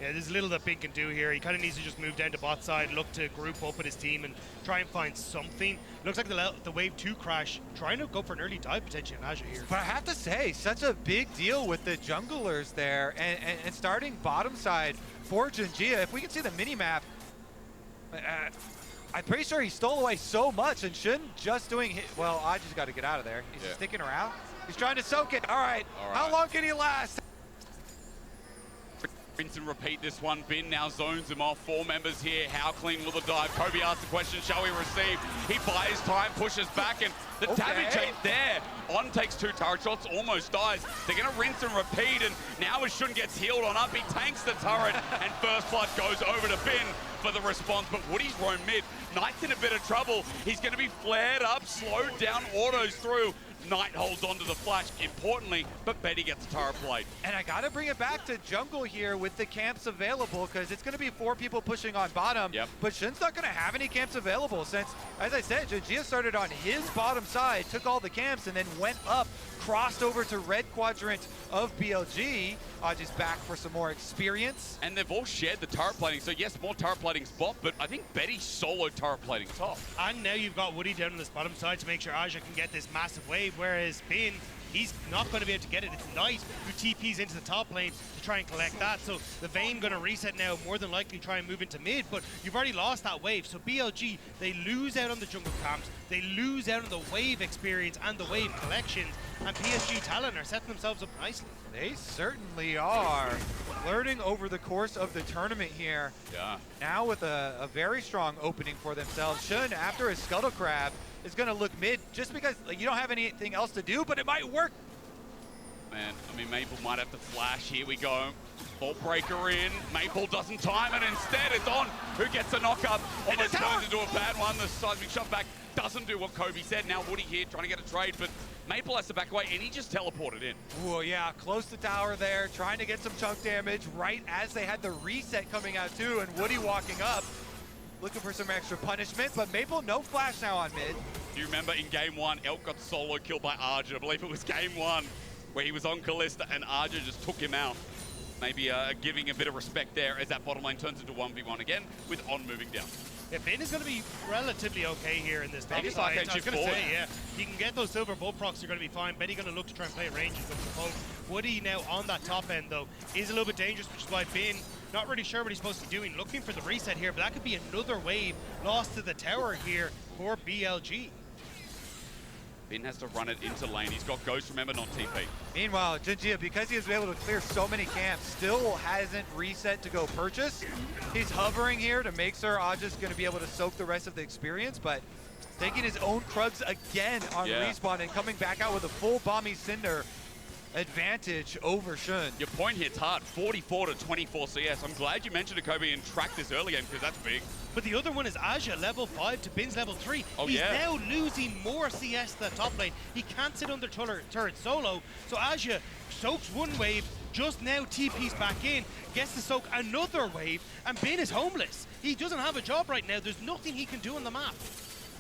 D: Yeah, there's little that Bin can do here. He kind of needs to just move down to bot side, look to group up with his team and try and find something. Looks like the wave 2 crash, trying to go for an early dive potentially in Azure here.
C: But I have to say, such a big deal with the junglers there and starting bottom side for Junjia. If we can see the mini-map, I'm pretty sure he stole away so much and shouldn't just doing well, I just got to get out of there. He's just sticking around. He's trying to soak it. All right. How long can he last?
B: Rinse and repeat this one. Bin now zones him off. 4 members here. How clean will the dive? Kobe asks the question, shall we receive? He buys time, pushes back, and the damage ain't there. On takes 2 turret shots, almost dies. They're going to rinse and repeat, and now as Shun gets healed on up, he tanks the turret, and First Blood goes over to Bin for the response, but Woody's roam mid. Knight's in a bit of trouble. He's going to be flared up, slowed down, autos through. Knight holds onto the flash, importantly, but Betty gets the turret plate.
C: And I gotta bring it back to jungle here with the camps available, because it's gonna be 4 people pushing on bottom.
B: Yep.
C: But Shun's not gonna have any camps available since, as I said, Gia started on his bottom side, took all the camps, and then went up, crossed over to red quadrant of BLG. Just back for some more experience.
B: And they've all shared the turret plating, so yes, more turret plating spot, but I think Betty's solo turret plating top.
D: And now you've got Woody down on this bottom side to make sure Aja can get this massive wave, whereas Bin, he's not going to be able to get it. It's Knight who TPs into the top lane to try and collect that. So the Vayne going to reset now, more than likely try and move into mid, but you've already lost that wave. So BLG, they lose out on the jungle camps, they lose out on the wave experience and the wave collections, and PSG Talon are setting themselves up nicely.
C: They certainly are. Flirting over the course of the tournament here.
B: Yeah.
C: Now with a very strong opening for themselves. Shun, after his Scuttle Crab, is going to look mid just because you don't have anything else to do, but it might work.
B: Man, I mean, Maple might have to flash. Here we go. Bolt breaker in. Maple doesn't time it. Instead, it's on. Who gets a knock up? Almost turns into a bad one. The seismic shot back doesn't do what Kobe said. Now Woody here trying to get a trade, but Maple has to back away, and he just teleported in.
C: Oh yeah, close to tower there, trying to get some chunk damage right as they had the reset coming out too, and Woody walking up, looking for some extra punishment, but Maple no flash now on mid.
B: Do you remember in game 1, Elk got solo killed by Arja? I believe it was game 1, where he was on Kalista and Arja just took him out. Maybe giving a bit of respect there as that bottom lane turns into 1v1 again with On moving down.
D: Yeah, Bin is going to be relatively okay here in this top
B: Maybe
D: side.
B: like
D: I was going to say, yeah, he can get those silver bull procs, you're going to be fine. Betty going to look to try and play a range and go for the poke. Woody now on that top end, though, is a little bit dangerous, which is why Bin, not really sure what he's supposed to be doing. Looking for the reset here, but that could be another wave lost to the tower here for BLG.
B: Bin has to run it into lane. He's got Ghost, remember, not TP.
C: Meanwhile, Jinjia, because he was able to clear so many camps, still hasn't reset to go purchase. He's hovering here to make sure Aja's going to be able to soak the rest of the experience, but taking his own Krugs again on respawn and coming back out with a full Bomby Cinder advantage over Shun.
B: Your point hits hard, 44 to 24 CS. I'm glad you mentioned it, Kobe, and tracked this early game because that's big.
D: But the other one is Aja, level 5 to Bin's level 3.
B: Oh,
D: He's
B: yeah.
D: now losing more CS to the top lane. He can't sit under turret solo. So Aja soaks one wave, just now TP's back in, gets to soak another wave, and Bin is homeless. He doesn't have a job right now. There's nothing he can do on the map.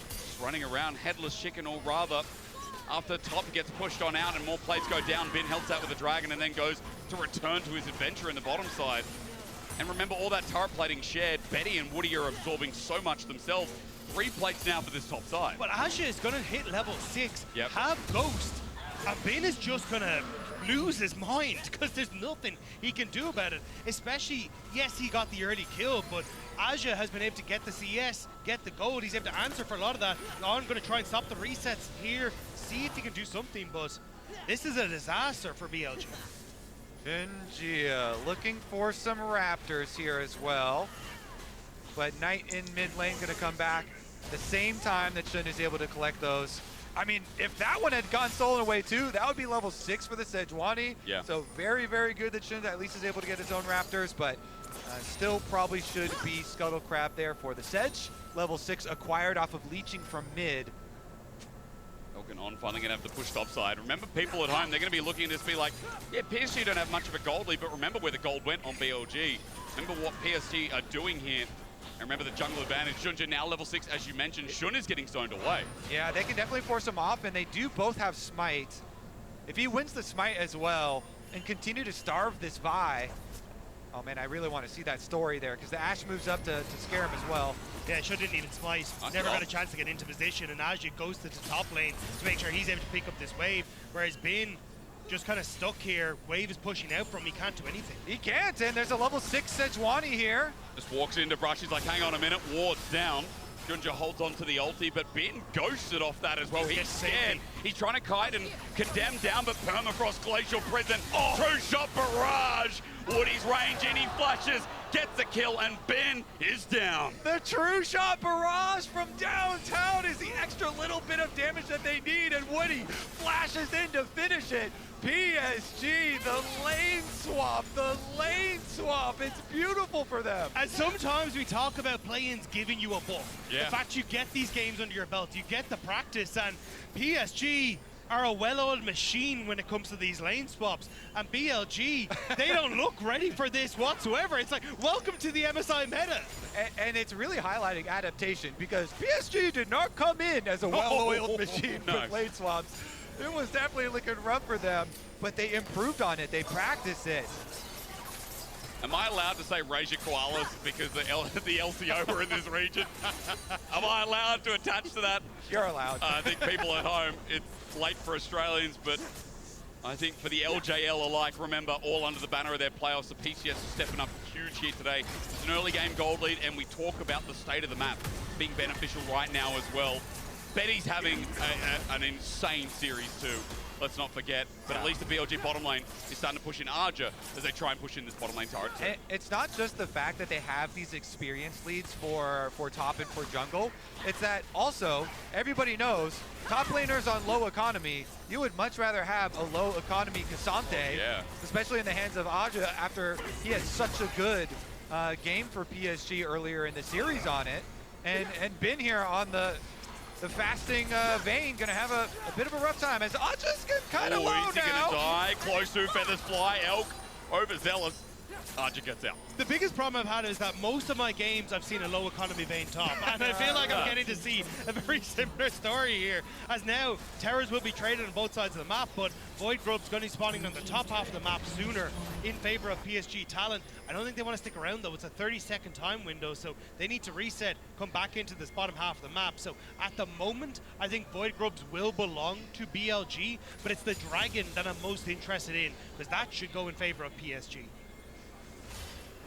B: Just running around, headless chicken, or rather, after top gets pushed on out and more plates go down, Bin helps out with the dragon and then goes to return to his adventure in the bottom side. And remember, all that turret plating shared, Betty and Woody are absorbing so much themselves. 3 plates now for this top side.
D: But Aja is going to hit level 6,
B: Yep.
D: have Ghost, and Bin is just going to lose his mind because there's nothing he can do about it. Especially, yes, he got the early kill, but Aja has been able to get the CS, get the gold. He's able to answer for a lot of that. I'm going to try and stop the resets here, see if he can do something, but this is a disaster for BLG.
C: Jinjia looking for some Raptors here as well. But Knight in mid lane going to come back the same time that Shun is able to collect those. I mean, if that one had gone stolen away too, that would be level 6 for the Sejuani.
B: Yeah.
C: So very, very good that Shun at least is able to get his own Raptors, but still probably should be Scuttle Crab there for the Sedge. Level 6 acquired off of leeching from mid.
B: Elkin on, finally going to have the push top side. Remember, people at home, they're going to be looking at this be like, yeah, PSG don't have much of a gold lead, but remember where the gold went on BLG. Remember what PSG are doing here. And remember the jungle advantage. Junjin now level 6, as you mentioned. Shun is getting stoned away.
C: Yeah, they can definitely force him off, and they do both have Smite. If he wins the Smite as well and continue to starve this Vi, oh man, I really want to see that story there, because the Ashe moves up to scare him as well.
D: Yeah, Shun didn't even smite. Never got a chance to get into position, and Aja goes to the top lane to make sure he's able to pick up this wave, whereas Bin just kind of stuck here. Wave is pushing out from him. He can't do anything.
C: He can't, and there's a level 6 Sejuani here.
B: Just walks into Brush. He's like, hang on a minute. Ward's down. Junja holds on to the ulti, but Ben ghosted off that as well. He's scared. He's trying to kite and condemn down, but Permafrost Glacial Prison. Two-shot barrage. Woody's range in, he flashes, gets the kill, and Ben is down.
C: The true shot barrage from downtown is the extra little bit of damage that they need, and Woody flashes in to finish it. PSG, the lane swap, it's beautiful for them.
D: And sometimes we talk about play-ins giving you a buff.
B: Yeah.
D: The fact you get these games under your belt, you get the practice, and PSG are a well-oiled machine when it comes to these lane swaps. And BLG, they don't look ready for this whatsoever. It's like, welcome to the MSI meta.
C: And it's really highlighting adaptation, because PSG did not come in as a well-oiled machine with lane swaps. It was definitely looking rough for them, but they improved on it. They practiced it.
B: Am I allowed to say Raja Koalas because the LCO were in this region? Am I allowed to attach to that?
C: You're allowed.
B: I think people at home, it's late for Australians, but I think for the LJL alike, remember, all under the banner of their playoffs, the PCS is stepping up huge here today. It's an early game gold lead, and we talk about the state of the map being beneficial right now as well. Betty's having an insane series too. Let's not forget, but at least the BLG bottom lane is starting to push in Arja as they try and push in this bottom lane turret too.
C: It's not just the fact that they have these experience leads for top and for jungle. It's that also, everybody knows, top laners on low economy, you would much rather have a low economy Cassante, especially in the hands of Arja after he had such a good game for PSG earlier in the series on it. And been here on the fasting Vayne gonna have a bit of a rough time as Arja's kind of low now.
B: Is he gonna die? Close to Feathers Fly, Elk, overzealous. Arja gets out.
D: The biggest problem I've had is that most of my games I've seen a low economy Vayne top, and I feel like I'm getting to see a very similar story here, as now Terrors will be traded on both sides of the map, but Void Grub's going to be spawning on the top half of the map sooner in favor of PSG talent. I don't think they want to stick around though. It's a 30-second time window, so they need to reset, come back into this bottom half of the map. So at the moment, I think Void Grubs will belong to BLG, but it's the Dragon that I'm most interested in, because that should go in favor of PSG.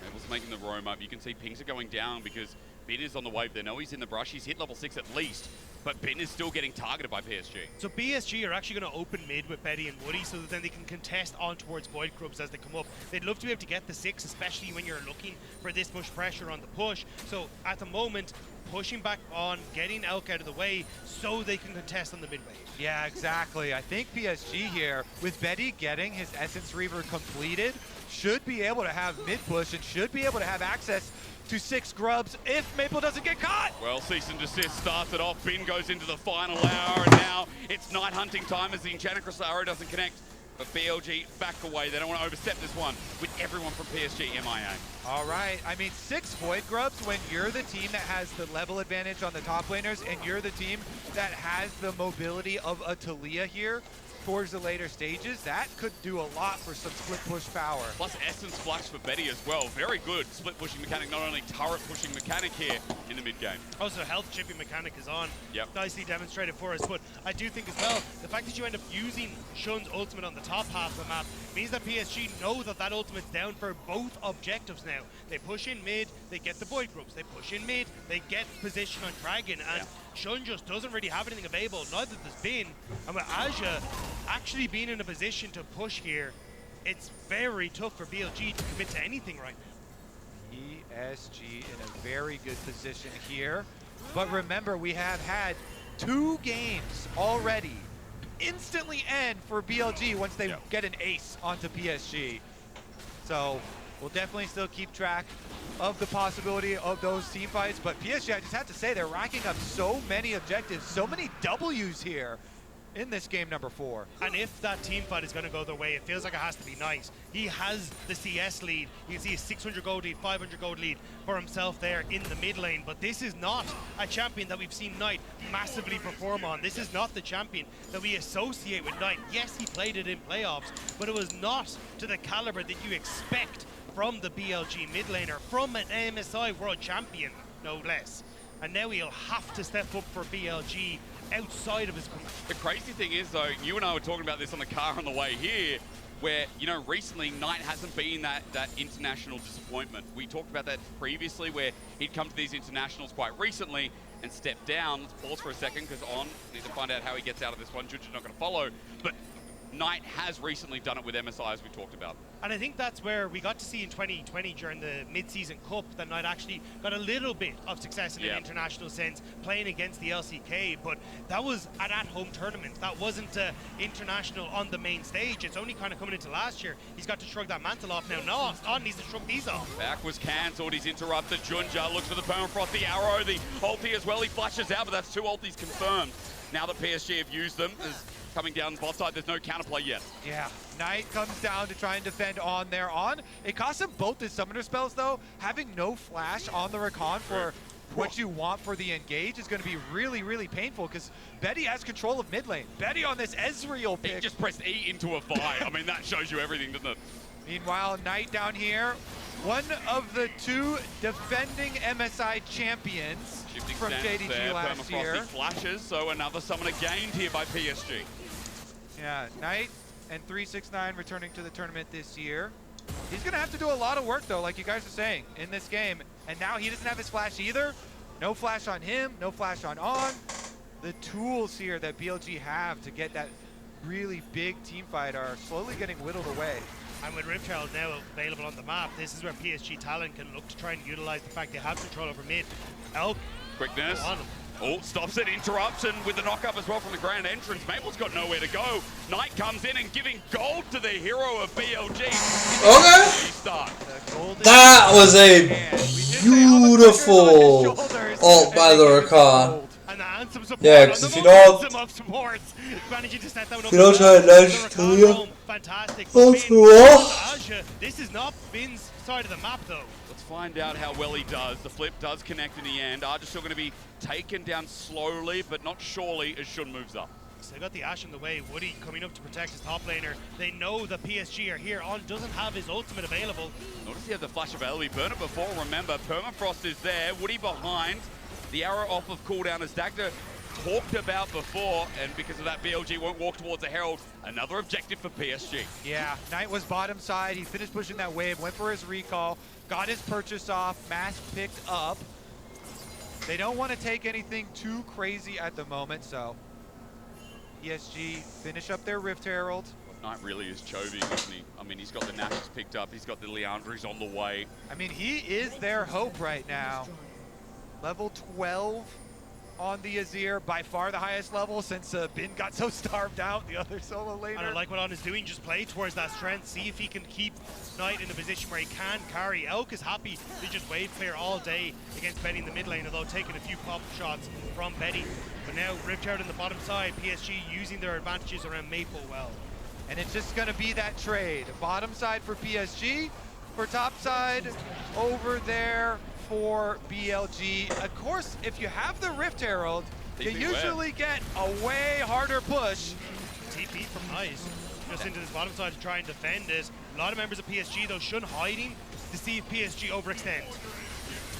B: Rebels making the roam up. You can see pings are going down because Ben is on the wave. They know he's in the brush. He's hit level 6 at least, but Ben is still getting targeted by PSG.
D: So PSG are actually going to open mid with Betty and Woody so that then they can contest on towards Void Grubs as they come up. They'd love to be able to get the 6, especially when you're looking for this much pressure on the push. So at the moment, pushing back on, getting Elk out of the way so they can contest on the mid wave.
C: Yeah, exactly. I think PSG here, with Betty getting his Essence Reaver completed, should be able to have mid push and should be able to have access to 6 grubs if Maple doesn't get caught.
B: Well, cease and desist starts it off. Ben goes into the final hour, and now it's night hunting time as the Enchanted Crystal Arrow doesn't connect. But BLG back away. They don't want to overstep this one with everyone from PSG MIA.
C: All right. I mean, 6 Void Grubs when you're the team that has the level advantage on the top laners and you're the team that has the mobility of a Talia here towards the later stages, that could do a lot for some split push power.
B: Plus Essence Flux for Betty as well. Very good split pushing mechanic, not only turret pushing mechanic here in the mid game.
D: Also, health chipping mechanic is on.
B: Yep.
D: Nicely demonstrated for us, but I do think as well, the fact that you end up using Shun's ultimate on the top half of the map means that PSG know that that ultimate's down for both objectives now. They push in mid, they get the Void Grubs. They push in mid, they get position on Dragon, and Shun just doesn't really have anything available, neither does Ben. And with Aja actually being in a position to push here, it's very tough for BLG to commit to anything right now.
C: PSG in a very good position here. But remember, we have had 2 games already instantly end for BLG once they get an ace onto PSG. So we'll definitely still keep track of the possibility of those team fights. But PSG, I just have to say, they're racking up so many objectives, so many W's here in this game number 4.
D: And if that team fight is going to go their way, it feels like it has to be Knight. He has the CS lead. You can see a 600 gold lead, 500 gold lead for himself there in the mid lane. But this is not a champion that we've seen Knight massively perform on. This is not the champion that we associate with Knight. Yes, he played it in playoffs, but it was not to the caliber that you expect from the BLG mid laner, from an MSI world champion, no less. And now he'll have to step up for BLG outside of his country. The
B: crazy thing is, though, you and I were talking about this on the car on the way here, where, you know, recently Knight hasn't been that international disappointment. We talked about that previously, where he'd come to these internationals quite recently, and step down. Let's pause for a second because On need to find out how he gets out of this one. Junja's not going to follow, but Knight has recently done it with MSI, as we talked about.
D: And I think that's where we got to see in 2020 during the mid-season cup that Knight actually got a little bit of success in an international sense playing against the LCK, but that was an at-home tournament. That wasn't international on the main stage. It's only kind of coming into last year. He's got to shrug that mantle off now. No, On needs to shrug these off.
B: Back was cancelled. He's interrupted. Junja looks for the permafrost, the arrow, the ulti as well. He flashes out, but that's 2 ultis confirmed. Now that PSG have used them, coming down the bot side, there's no counterplay yet.
C: Yeah, Knight comes down to try and defend On there. On, it costs him both his summoner spells though. Having no flash on the Rakan for what you want for the engage is going to be really, really painful because Betty has control of mid lane. Betty on this Ezreal pick.
B: He just pressed E into a Vi. I mean, that shows you everything, doesn't it?
C: Meanwhile, Knight down here, one of the 2 defending MSI champions
B: Shifting
C: from JDG
B: there.
C: last year.
B: Flashes, so another summoner gained here by PSG.
C: Yeah, Knight and 369 returning to the tournament this year. He's going to have to do a lot of work, though, like you guys are saying, in this game. And now he doesn't have his flash either. No flash on him, no flash on The tools here that BLG have to get that really big team fight are slowly getting whittled away.
D: And with Rift Herald now available on the map, this is where PSG talent can look to try and utilize the fact they have control over mid. Elk.
B: Quickness. Oh, stops it, interrupts, and with the knock-up as well from the grand entrance, Maple's got nowhere to go. Knight comes in and giving gold to the hero of BLG.
A: Okay. That was a beautiful ult by the Rakan. Yeah, because if you don't try to dash to you,
D: this is not Bin's side of the map, though.
B: Let's find out how well he does. The flip does connect in the end. Arja's still going to be taken down slowly, but not surely as Shun moves up.
D: So they got the Ashe in the way. Woody coming up to protect his top laner. They know the PSG are here. On doesn't have his ultimate available.
B: Nor does he have the flash available. He burned it before, remember. Permafrost is there. Woody behind. The arrow off of cooldown as Dagda talked about before, and because of that, BLG won't walk towards the Herald. Another objective for PSG.
C: Yeah, Knight was bottom side. He finished pushing that wave, went for his recall, got his purchase off, mask picked up. They don't want to take anything too crazy at the moment, so PSG finish up their Rift Herald.
B: Knight really is Chovy, isn't he? I mean, he's got the Nashes picked up, he's got the Leandries on the way.
C: I mean, he is their hope right now. Level 12 on the Azir, by far the highest level since Bin got so starved out, the other solo laner.
D: And I like what On is doing, just play towards that strength, see if he can keep Knight in a position where he can carry. Elk is happy to just wave clear all day against Betty in the mid lane, although taking a few pop shots from Betty. But now Rift Herald on the bottom side, PSG using their advantages around Maple well.
C: And it's just going to be that trade. Bottom side for PSG, for top side over there for BLG. Of course, if you have the Rift Herald, you usually get a way harder push.
D: TP from Nice, just into this bottom side to try and defend this. A lot of members of PSG, though, Shun hiding to see if PSG overextend.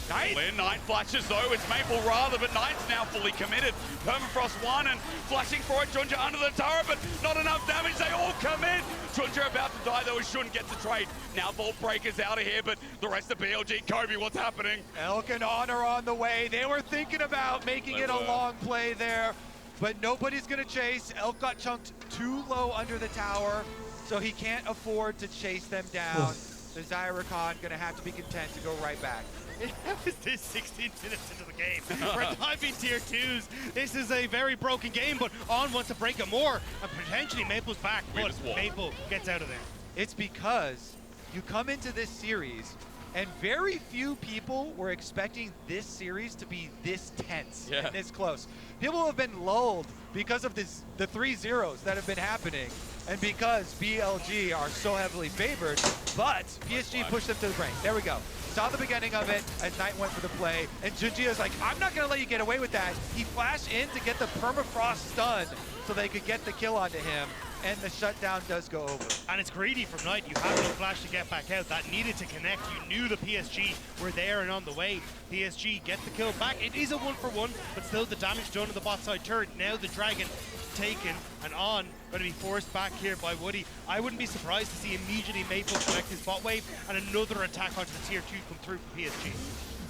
B: Knight flashes though, it's Maple rather, but Knight's now fully committed. Permafrost one and flashing for it, Junja under the turret, but not enough damage, they all come in. Junja about to die though, Shun gets the trade. Now Vault Breaker's out of here, but the rest of BLG, Kobe, what's happening?
C: Elk and On are on the way. They were thinking about making it a long play there, but nobody's gonna chase. Elk got chunked too low under the tower, so he can't afford to chase them down. The Zyrakan gonna have to be content to go right back.
D: It was this 16 minutes into the game. We're diving tier 2s. This is a very broken game, but On wants to break it more, and potentially Maple's back, but Maple gets out of there.
C: It's because you come into this series, and very few people were expecting this series to be this tense and this close. People have been lulled because of the 3-0s that have been happening, and because BLG are so heavily favored, but PSG pushed them to the brink. There we go. Saw the beginning of it as Knight went for the play, and Junjia's like, I'm not going to let you get away with that. He flashed in to get the permafrost stun so they could get the kill onto him, and the shutdown does go over.
D: And it's greedy from Knight. You have no flash to get back out. That needed to connect. You knew the PSG were there and on the way. PSG get the kill back. It is a 1-for-1, but still the damage done to the bot side turret. Now the Dragon taken and On going to be forced back here by Woody. I wouldn't be surprised to see immediately Maple connect his bot wave and another attack onto the tier 2 come through from PSG.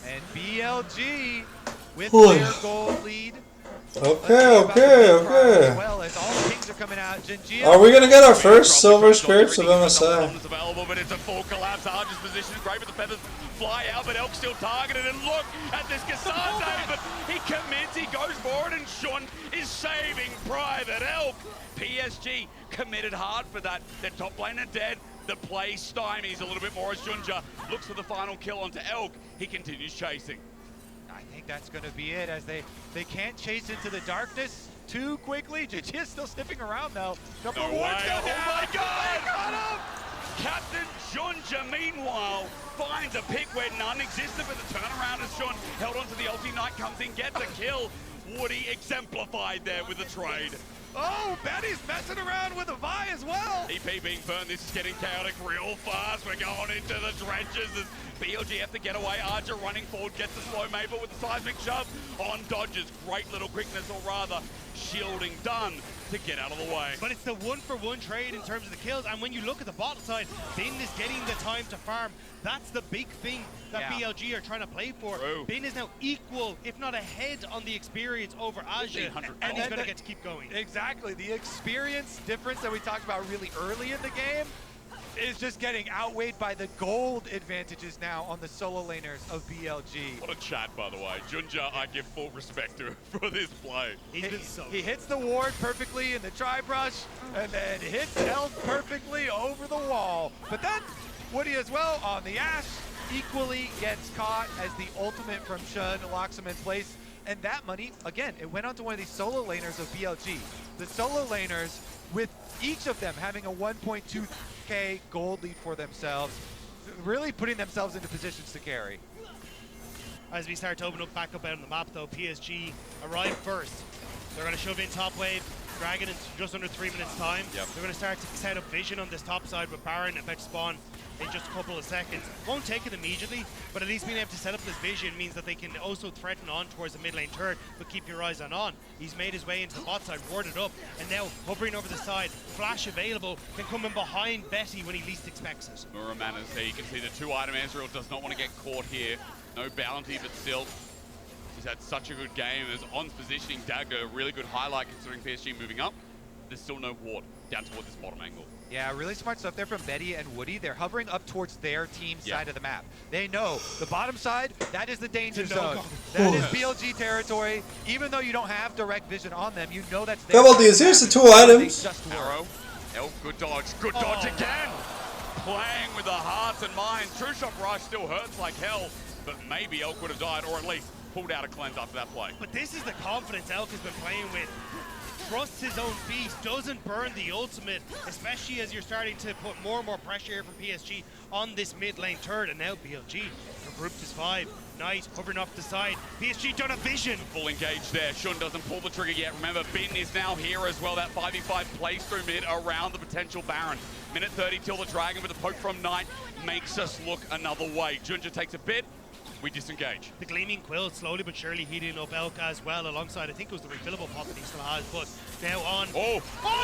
C: And BLG with their gold lead.
A: Okay.
C: Well, as all the kings are coming out, Jinjia.
A: Are we gonna get our first silver scrapes of MSI?
B: Available, but it's a full collapse. Archer's position is great, but the feathers fly out, but Elk's still targeted. And look at this Cassandre, but he commits, he goes for it, and Sean is saving Private Elk. PSG committed hard for that. Their top laner dead. The play stymies a little bit more as Junja looks for the final kill onto Elk. He continues chasing.
C: I think that's going to be it, as they can't chase into the darkness too quickly. Jinjia's still sniffing around though. Number
B: No
C: one's
B: way.
C: going down.
B: Oh my God!
C: They got him!
B: Captain Junja, meanwhile, finds a pick where none existed, but the turnaround as Sean held onto the ulti. Knight comes in, gets a kill. Woody exemplified there with the trade.
C: Oh, Betty's messing around with a Vi as well.
B: EP being burned. This is getting chaotic real fast. We're going into the trenches as BLG have to get away. Archer running forward, gets the slow Maple with the seismic shove on dodges. Great little quickness, or rather, shielding done to get out of the way.
D: But it's the one-for-one trade in terms of the kills, and when you look at the bottom side, Bin is getting the time to farm. That's the big thing that BLG are trying to play for.
B: True.
D: Bin is now equal, if not ahead, on the experience over Aja, and he's going to get to keep going.
C: Exactly. The experience difference that we talked about really early in the game is just getting outweighed by the gold advantages now on the solo laners of BLG.
B: What a chat, by the way. Junja, I give full respect to for this play.
C: He hits the ward perfectly in the tri-brush, and then hits Elf perfectly over the wall. But then Woody as well on the Ashe equally gets caught as the ultimate from Shun locks him in place. And that money, again, it went on to one of these solo laners of BLG. The solo laners, with each of them having a 1.2k gold lead for themselves, really putting themselves into positions to carry.
D: As we start to open up back up out on the map though, PSG arrive first. They're going to shove in top wave. Dragon in just under 3 minutes time.
B: Yep.
D: They're going to start to set up vision on this top side with Baron about to spawn in just a couple of seconds. Won't take it immediately, but at least being able to set up this vision means that they can also threaten on towards the mid lane turret, but keep your eyes on. He's made his way into the bot side, warded up, and now hovering over the side. Flash available, can come in behind Betty when he least expects it.
B: Muraman is here. You can see the two item. Ezreal does not want to get caught here. No bounty, but still, he's had such a good game. As On's positioning dagger, a really good highlight considering PSG moving up. There's still no ward down towards this bottom angle.
C: Yeah, really smart stuff there from Betty and Woody. They're hovering up towards their team side of the map. They know the bottom side, that is the danger zone. That is BLG territory. Even though you don't have direct vision on them, you know that's their
A: Double D's, here's the 2 items.
B: Arrow. Elf, good dodge. Good dodge again. Playing with the hearts and minds. True Shot Rush still hurts like hell, but maybe Elk would have died, or at least pulled out a cleanse after that play.
D: But this is the confidence Elk has been playing with. Trusts his own beast, doesn't burn the ultimate, especially as you're starting to put more and more pressure here from PSG on this mid lane turret. And now BLG, regrouped as 5. Knight hovering off the side. PSG done a vision.
B: Full engage there. Shun doesn't pull the trigger yet. Remember, Bin is now here as well. That 5v5 plays through mid around the potential Baron. Minute 30 till the Dragon with a poke from Knight makes us look another way. Junja takes a bit. We disengage.
D: The Gleaming Quill slowly but surely heating up Elk as well, alongside, I think it was the refillable pot that he still has, but now on.
B: Oh,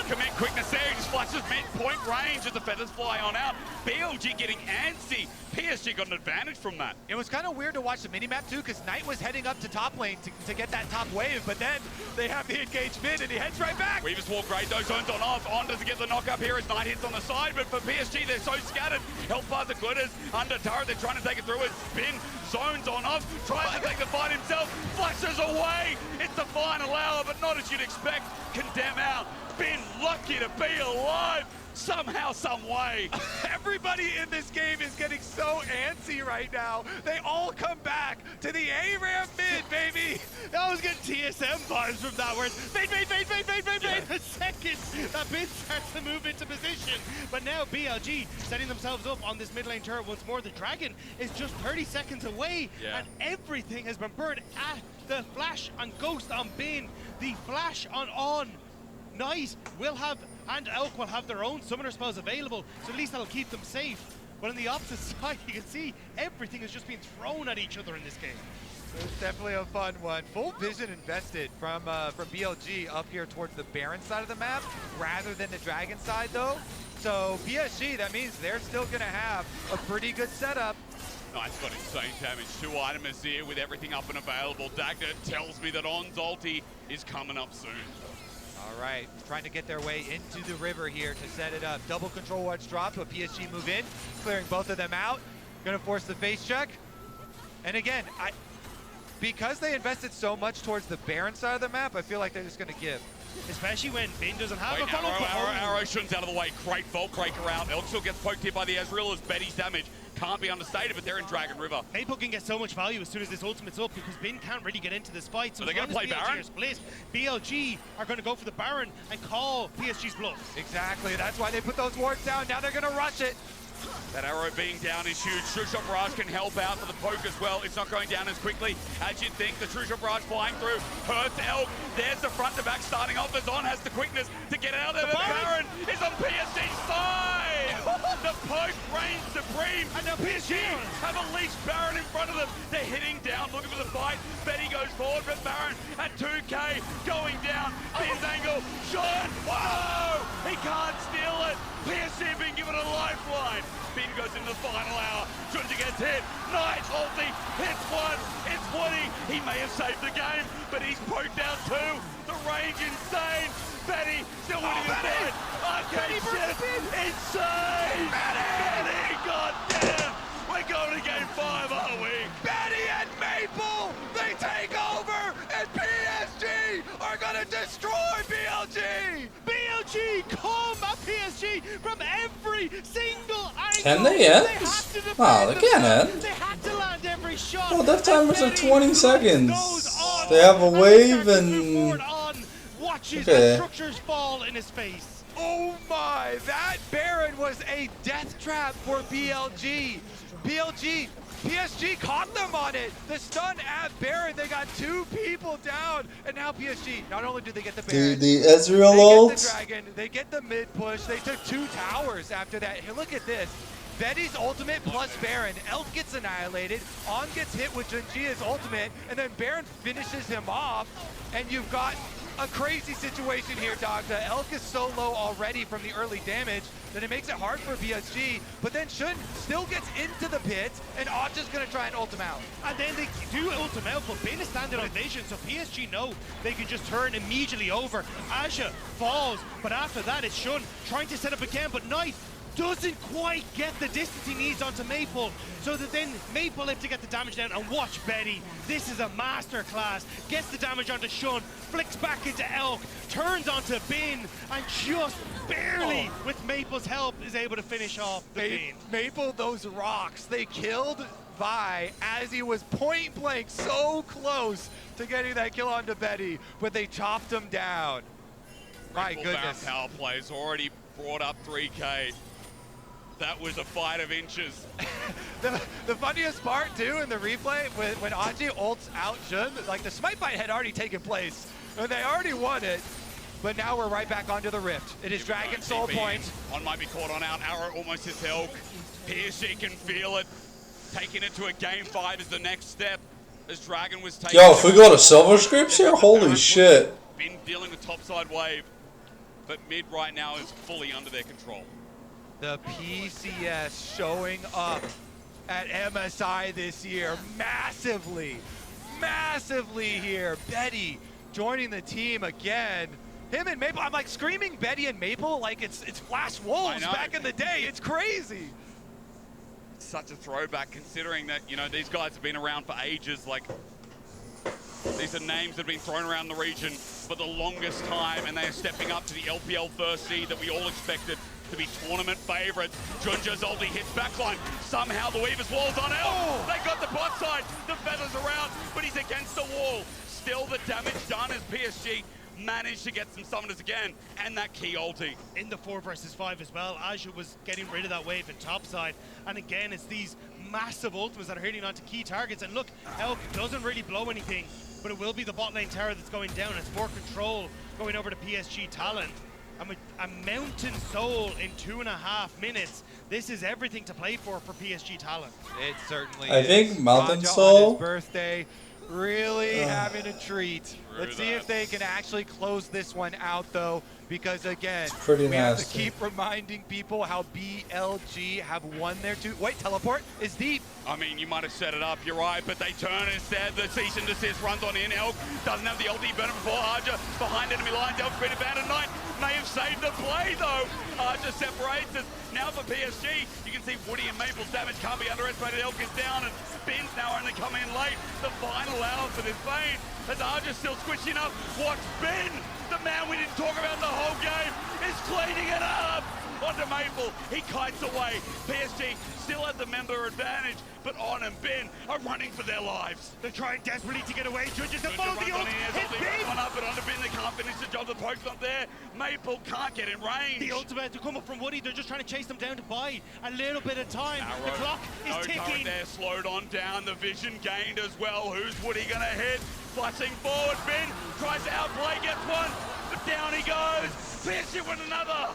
B: commit quickness there. He just flashes mid-point range as the feathers fly on out. BLG getting antsy. PSG got an advantage from that.
C: It was kind of weird to watch the minimap too, because Knight was heading up to top lane to get that top wave, but then they have the engage mid and he heads right back.
B: Weaver's Wall great, those zones on off. On doesn't get the knock up here as Knight hits on the side, but for PSG, they're so scattered. Health bars are good as under turret, they're trying to take it through as Spin zones on off, tries to take the fight himself, flashes away. It's the final hour, but not as you'd expect. Condemn out. Bin lucky to be alive. Somehow, some way.
C: Everybody in this game is getting so antsy right now. They all come back to the A-Ramp mid, baby.
D: I was getting TSM vibes from that, where it's bait. The second that Bin starts to move into position. But now BLG setting themselves up on this mid lane turret once more. The Dragon is just 30 seconds away, and everything has been burned at the flash on Ghost on Bin. The flash on Knight will have, and Elk will have their own summoner spells available, so at least that'll keep them safe. But on the opposite side, you can see everything is just being thrown at each other in this game.
C: It's definitely a fun one. Full vision invested from BLG up here towards the Baron side of the map, rather than the Dragon side though. So PSG, that means they're still gonna have a pretty good setup.
B: Nice, got insane damage. 2 items here with everything up and available. Dagger tells me that On's ulti is coming up soon.
C: All right, trying to get their way into the river here to set it up. Double control wards drop, but PSG move in, clearing both of them out. Gonna force the face check. And again, because they invested so much towards the Baron side of the map, I feel like they're just gonna give.
D: Especially when Bin doesn't have
B: Wait,
D: a follow-up.
B: arrow shun's out of the way. Great Vault Breaker out. Elk still gets poked here by the Ezreal as Betty's damage can't be understated, but they're in Dragon River.
D: Maple can get so much value as soon as this ultimate's up because Bin can't really get into this fight. So
B: are they going to play Baron?
D: Split, BLG are going to go for the Baron and call PSG's bluff.
C: Exactly, that's why they put those wards down. Now they're gonna rush it.
B: That arrow being down is huge. True Shot Barrage can help out for the poke as well. It's not going down as quickly as you'd think. The True Shot Barrage flying through hurts Elk. There's the front to back starting off. The Zon has the quickness to get out there. The Baron is on PSG's side. The poke reigns supreme. And now PSG have a leashed Baron in front of them. They're hitting down, looking for the fight. Betty goes forward, but Baron at 2K going down. Bin's angle, shot. Whoa! He can't steal it. PSG being given a lifeline. Bin goes into the final hour. Junja gets hit. Knight ulti hits 1. It's 20. He may have saved the game, but he's poked out 2. The range insane. Betty still winning the fight. Arcade shift. Insane. Betty. God damn. We're going to game 5, aren't we?
C: Betty and Maple, they take over, and PSG are gonna destroy BLG.
F: BLG come at PSG from every single angle.
A: Can they end?
F: They have to
A: Wow, they can end.
F: They had to land every shot.
A: Well, that timer's at 20 seconds.
F: Goes on.
A: They have a
F: And
A: wave
F: starts to move
A: and...
F: forward on. Watches
A: Okay.
F: the structures fall in his face.
C: Oh my, that Baron was a death trap for BLG. PSG caught them on it. The stun at Baron, they got 2 people down. And now PSG, not only do they get the Baron,
A: The Ezreal
C: they get
A: ult?
C: the Dragon, they get the mid push. They took 2 towers after that. Here, look at this. Betty's ultimate plus Baron. Elk gets annihilated. On gets hit with Junjia's ultimate. And then Baron finishes him off. And you've got a crazy situation here, Dogda. Elk is so low already from the early damage that it makes it hard for PSG, but then Shun still gets into the pit, and Acha's gonna try and ult him out.
D: And then they do ult him out, but Bin is standing on vision, so PSG know they can just turn immediately over. Asha falls, but after that it's Shun trying to set up again, but Knight doesn't quite get the distance he needs onto Maple, so that then Maple able to get the damage down. And watch Betty, this is a master class, gets the damage onto Shun, flicks back into Elk, turns onto Bin, and just barely, with Maple's help, is able to finish off the Bin.
C: Maple, those rocks, they killed Vi as he was point blank so close to getting that kill onto Betty, but they chopped him down. My goodness.
B: Power play's already brought up 3K. That was a fight of inches.
C: The funniest part too in the replay when Aji ults out Shun, like the smite fight had already taken place and they already won it, but now we're right back onto the rift. It is Dragon Soul Point.
B: On might be caught on out. Arrow almost hits Elk. PSG can feel it. Taking it to a game 5 is the next step. As Dragon was taking.
A: Yo, if we go to silver scripts here, holy shit.
B: Been dealing with topside wave, but mid right now is fully under their control.
C: The PCS showing up at MSI this year massively here. Betty joining the team again. Him and Maple, I'm like screaming Betty and Maple like it's Flash Wolves back in the day. It's crazy.
B: Such a throwback considering that, you know, these guys have been around for ages. Like, these are names that have been thrown around the region for the longest time, and they are stepping up to the LPL first seed that we all expected to be tournament favorites. Junja's ulti hits backline. Somehow the Weaver's wall's on out. They got the bot side. The feathers around, but he's against the wall. Still the damage done as PSG managed to get some summoners again, and that key ulti.
D: In the 4 versus 5 as well, Aja was getting rid of that wave in topside, and again it's these massive ultimates that are hitting onto key targets. And look, Elk doesn't really blow anything, but it will be the bot lane tower that's going down. It's more control going over to PSG Talent. A Mountain Soul in 2.5 minutes. This is everything to play for PSG Talent.
C: It certainly
A: I
C: is.
A: think Mountain
C: Raja
A: Soul
C: on his birthday. really having a treat. Let's see if they can actually close this one out, though, because again,
A: pretty
C: we have to
A: nasty.
C: keep reminding people how BLG have won their two. Wait, teleport is deep.
B: I mean, you might have set it up, you're right, but they turn instead. The cease and desist runs on in. Elk doesn't have the ulti burner before Arja behind enemy lines. Elk's been abandoned. Knight may have saved the play, though. Arja separates us. Now for PSG, you can see Woody and Maple's damage can't be underestimated. Elk is down, and Bin's now only coming in late. The final hour for this Bane, as Arja's still squishing up. Watch Bin, the man we didn't talk about the whole game, is cleaning it up onto Maple. He kites away. PSG still has the member advantage, but On and Bin are running for their lives.
D: They're trying desperately to get away. Judges to follow the ult. Hit
B: Bin! Up, but On and Bin, they can't finish the job. The poke's not there. Maple can't get in range.
D: The ultimate to come up from Woody. They're just trying to chase them down to buy a little bit of time.
B: Arrow.
D: The clock is
B: No
D: ticking.
B: turret there, slowed on down. The vision gained as well. Who's Woody gonna hit? Flashing forward, Bin tries to outplay, gets one, but down he goes. PSG with another.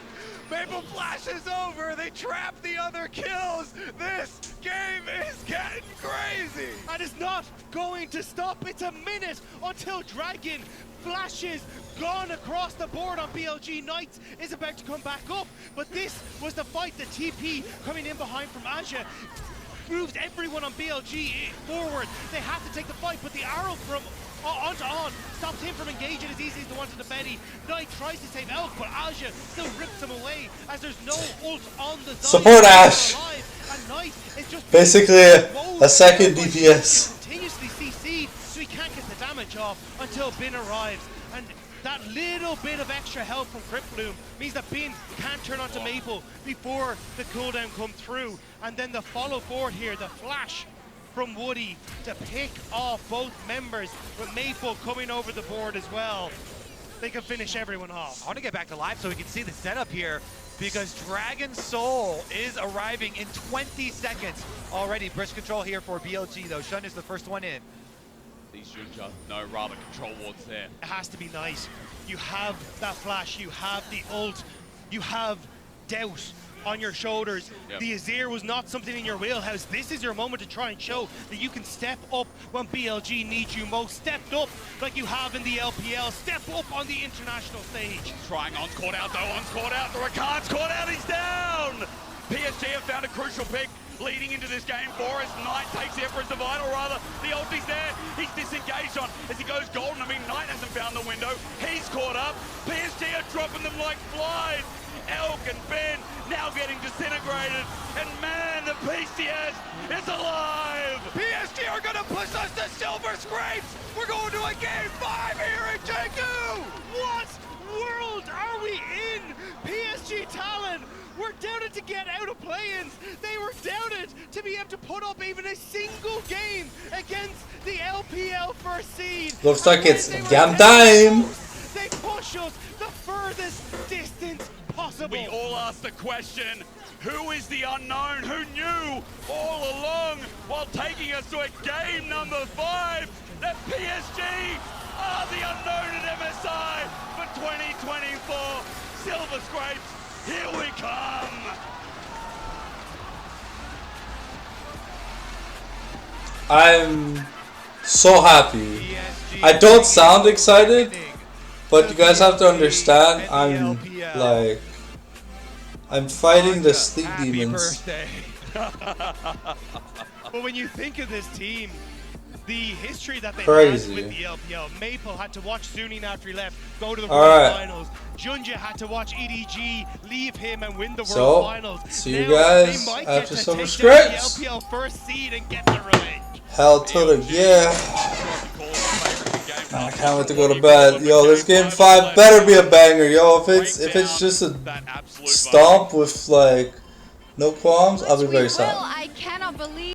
C: Maple flashes over. They trap the other kills. This game is getting crazy.
D: And it's not going to stop. It's a minute until Dragon flashes gone across the board on BLG. Knights is about to come back up, but this was the fight. The TP coming in behind from Aja moves everyone on BLG forward. They have to take the fight, but the arrow from onto On stops him from engaging as easy as the one to the Betty. Knight tries to save Elk, but Aja still rips him away as there's no ult on the side.
A: Support Ash.
D: And Knight is just
A: Basically a second DPS.
D: Continuously CC'd, so he can't get the damage off until Bin arrives. And that little bit of extra help from Crypt Bloom means that Bin can't turn onto Maple before the cooldown comes through. And then the follow forward here, the flash from Woody to pick off both members, with Maple coming over the board as well. They can finish everyone off.
C: I want to get back to live so we can see the setup here, because Dragon Soul is arriving in 20 seconds already. Bridge control here for BLG, though. Shun is the first one in.
B: These Junja, no rather control wards there.
D: It has to be nice. You have that flash, you have the ult, you have doubt on your shoulders.
B: Yep.
D: The Azir was not something in your wheelhouse. This is your moment to try and show that you can step up when BLG needs you most. Stepped up like you have in the LPL. Step up on the international stage.
B: Trying On's caught out though, On's caught out, the Rakan's caught out, he's down! PSG have found a crucial pick leading into this game for us. Knight takes the Emperor's Divide, or rather, the ulti's there. He's disengaged on as he goes golden. I mean, Knight hasn't found the window. He's caught up. PSG are dropping them like flies. Elk and Ben now getting disintegrated. And man, the PCS is alive!
C: PSG are going to push us to Silver Scrapes! We're going to a game 5 here in Jakku!
D: What world are we in? PSG Talon were doubted to get out of play-ins. They were doubted to be able to put up even a single game against the LPL first seed.
A: Looks like it's game time.
D: They push us the furthest distance possible.
B: We all asked the question, who is the unknown? Who knew all along while taking us to a game number 5 that PSG are the unknown at MSI for 2024. Silver Scrapes, here we come.
A: I'm so happy. I don't sound excited, but you guys have to understand, I'm fighting the sleep demons.
D: But when you think of this team, the history that they
A: Crazy.
D: had with the LPL, Maple had to watch Suning after he left, go to the
A: All
D: World
A: right.
D: Finals. Junja had to watch EDG leave him and win the
A: So,
D: World Finals.
A: see you
D: Now,
A: guys
D: they might
A: after
D: get to
A: Silver
D: take down
A: Scrapes.
D: the LPL first seed and get their revenge.
A: Hell to the yeah. Man, I can't wait to go to bed. Yo, this game 5 better be a banger, yo. If it's just a stomp with like no qualms, I'll be very sad.
E: I cannot believe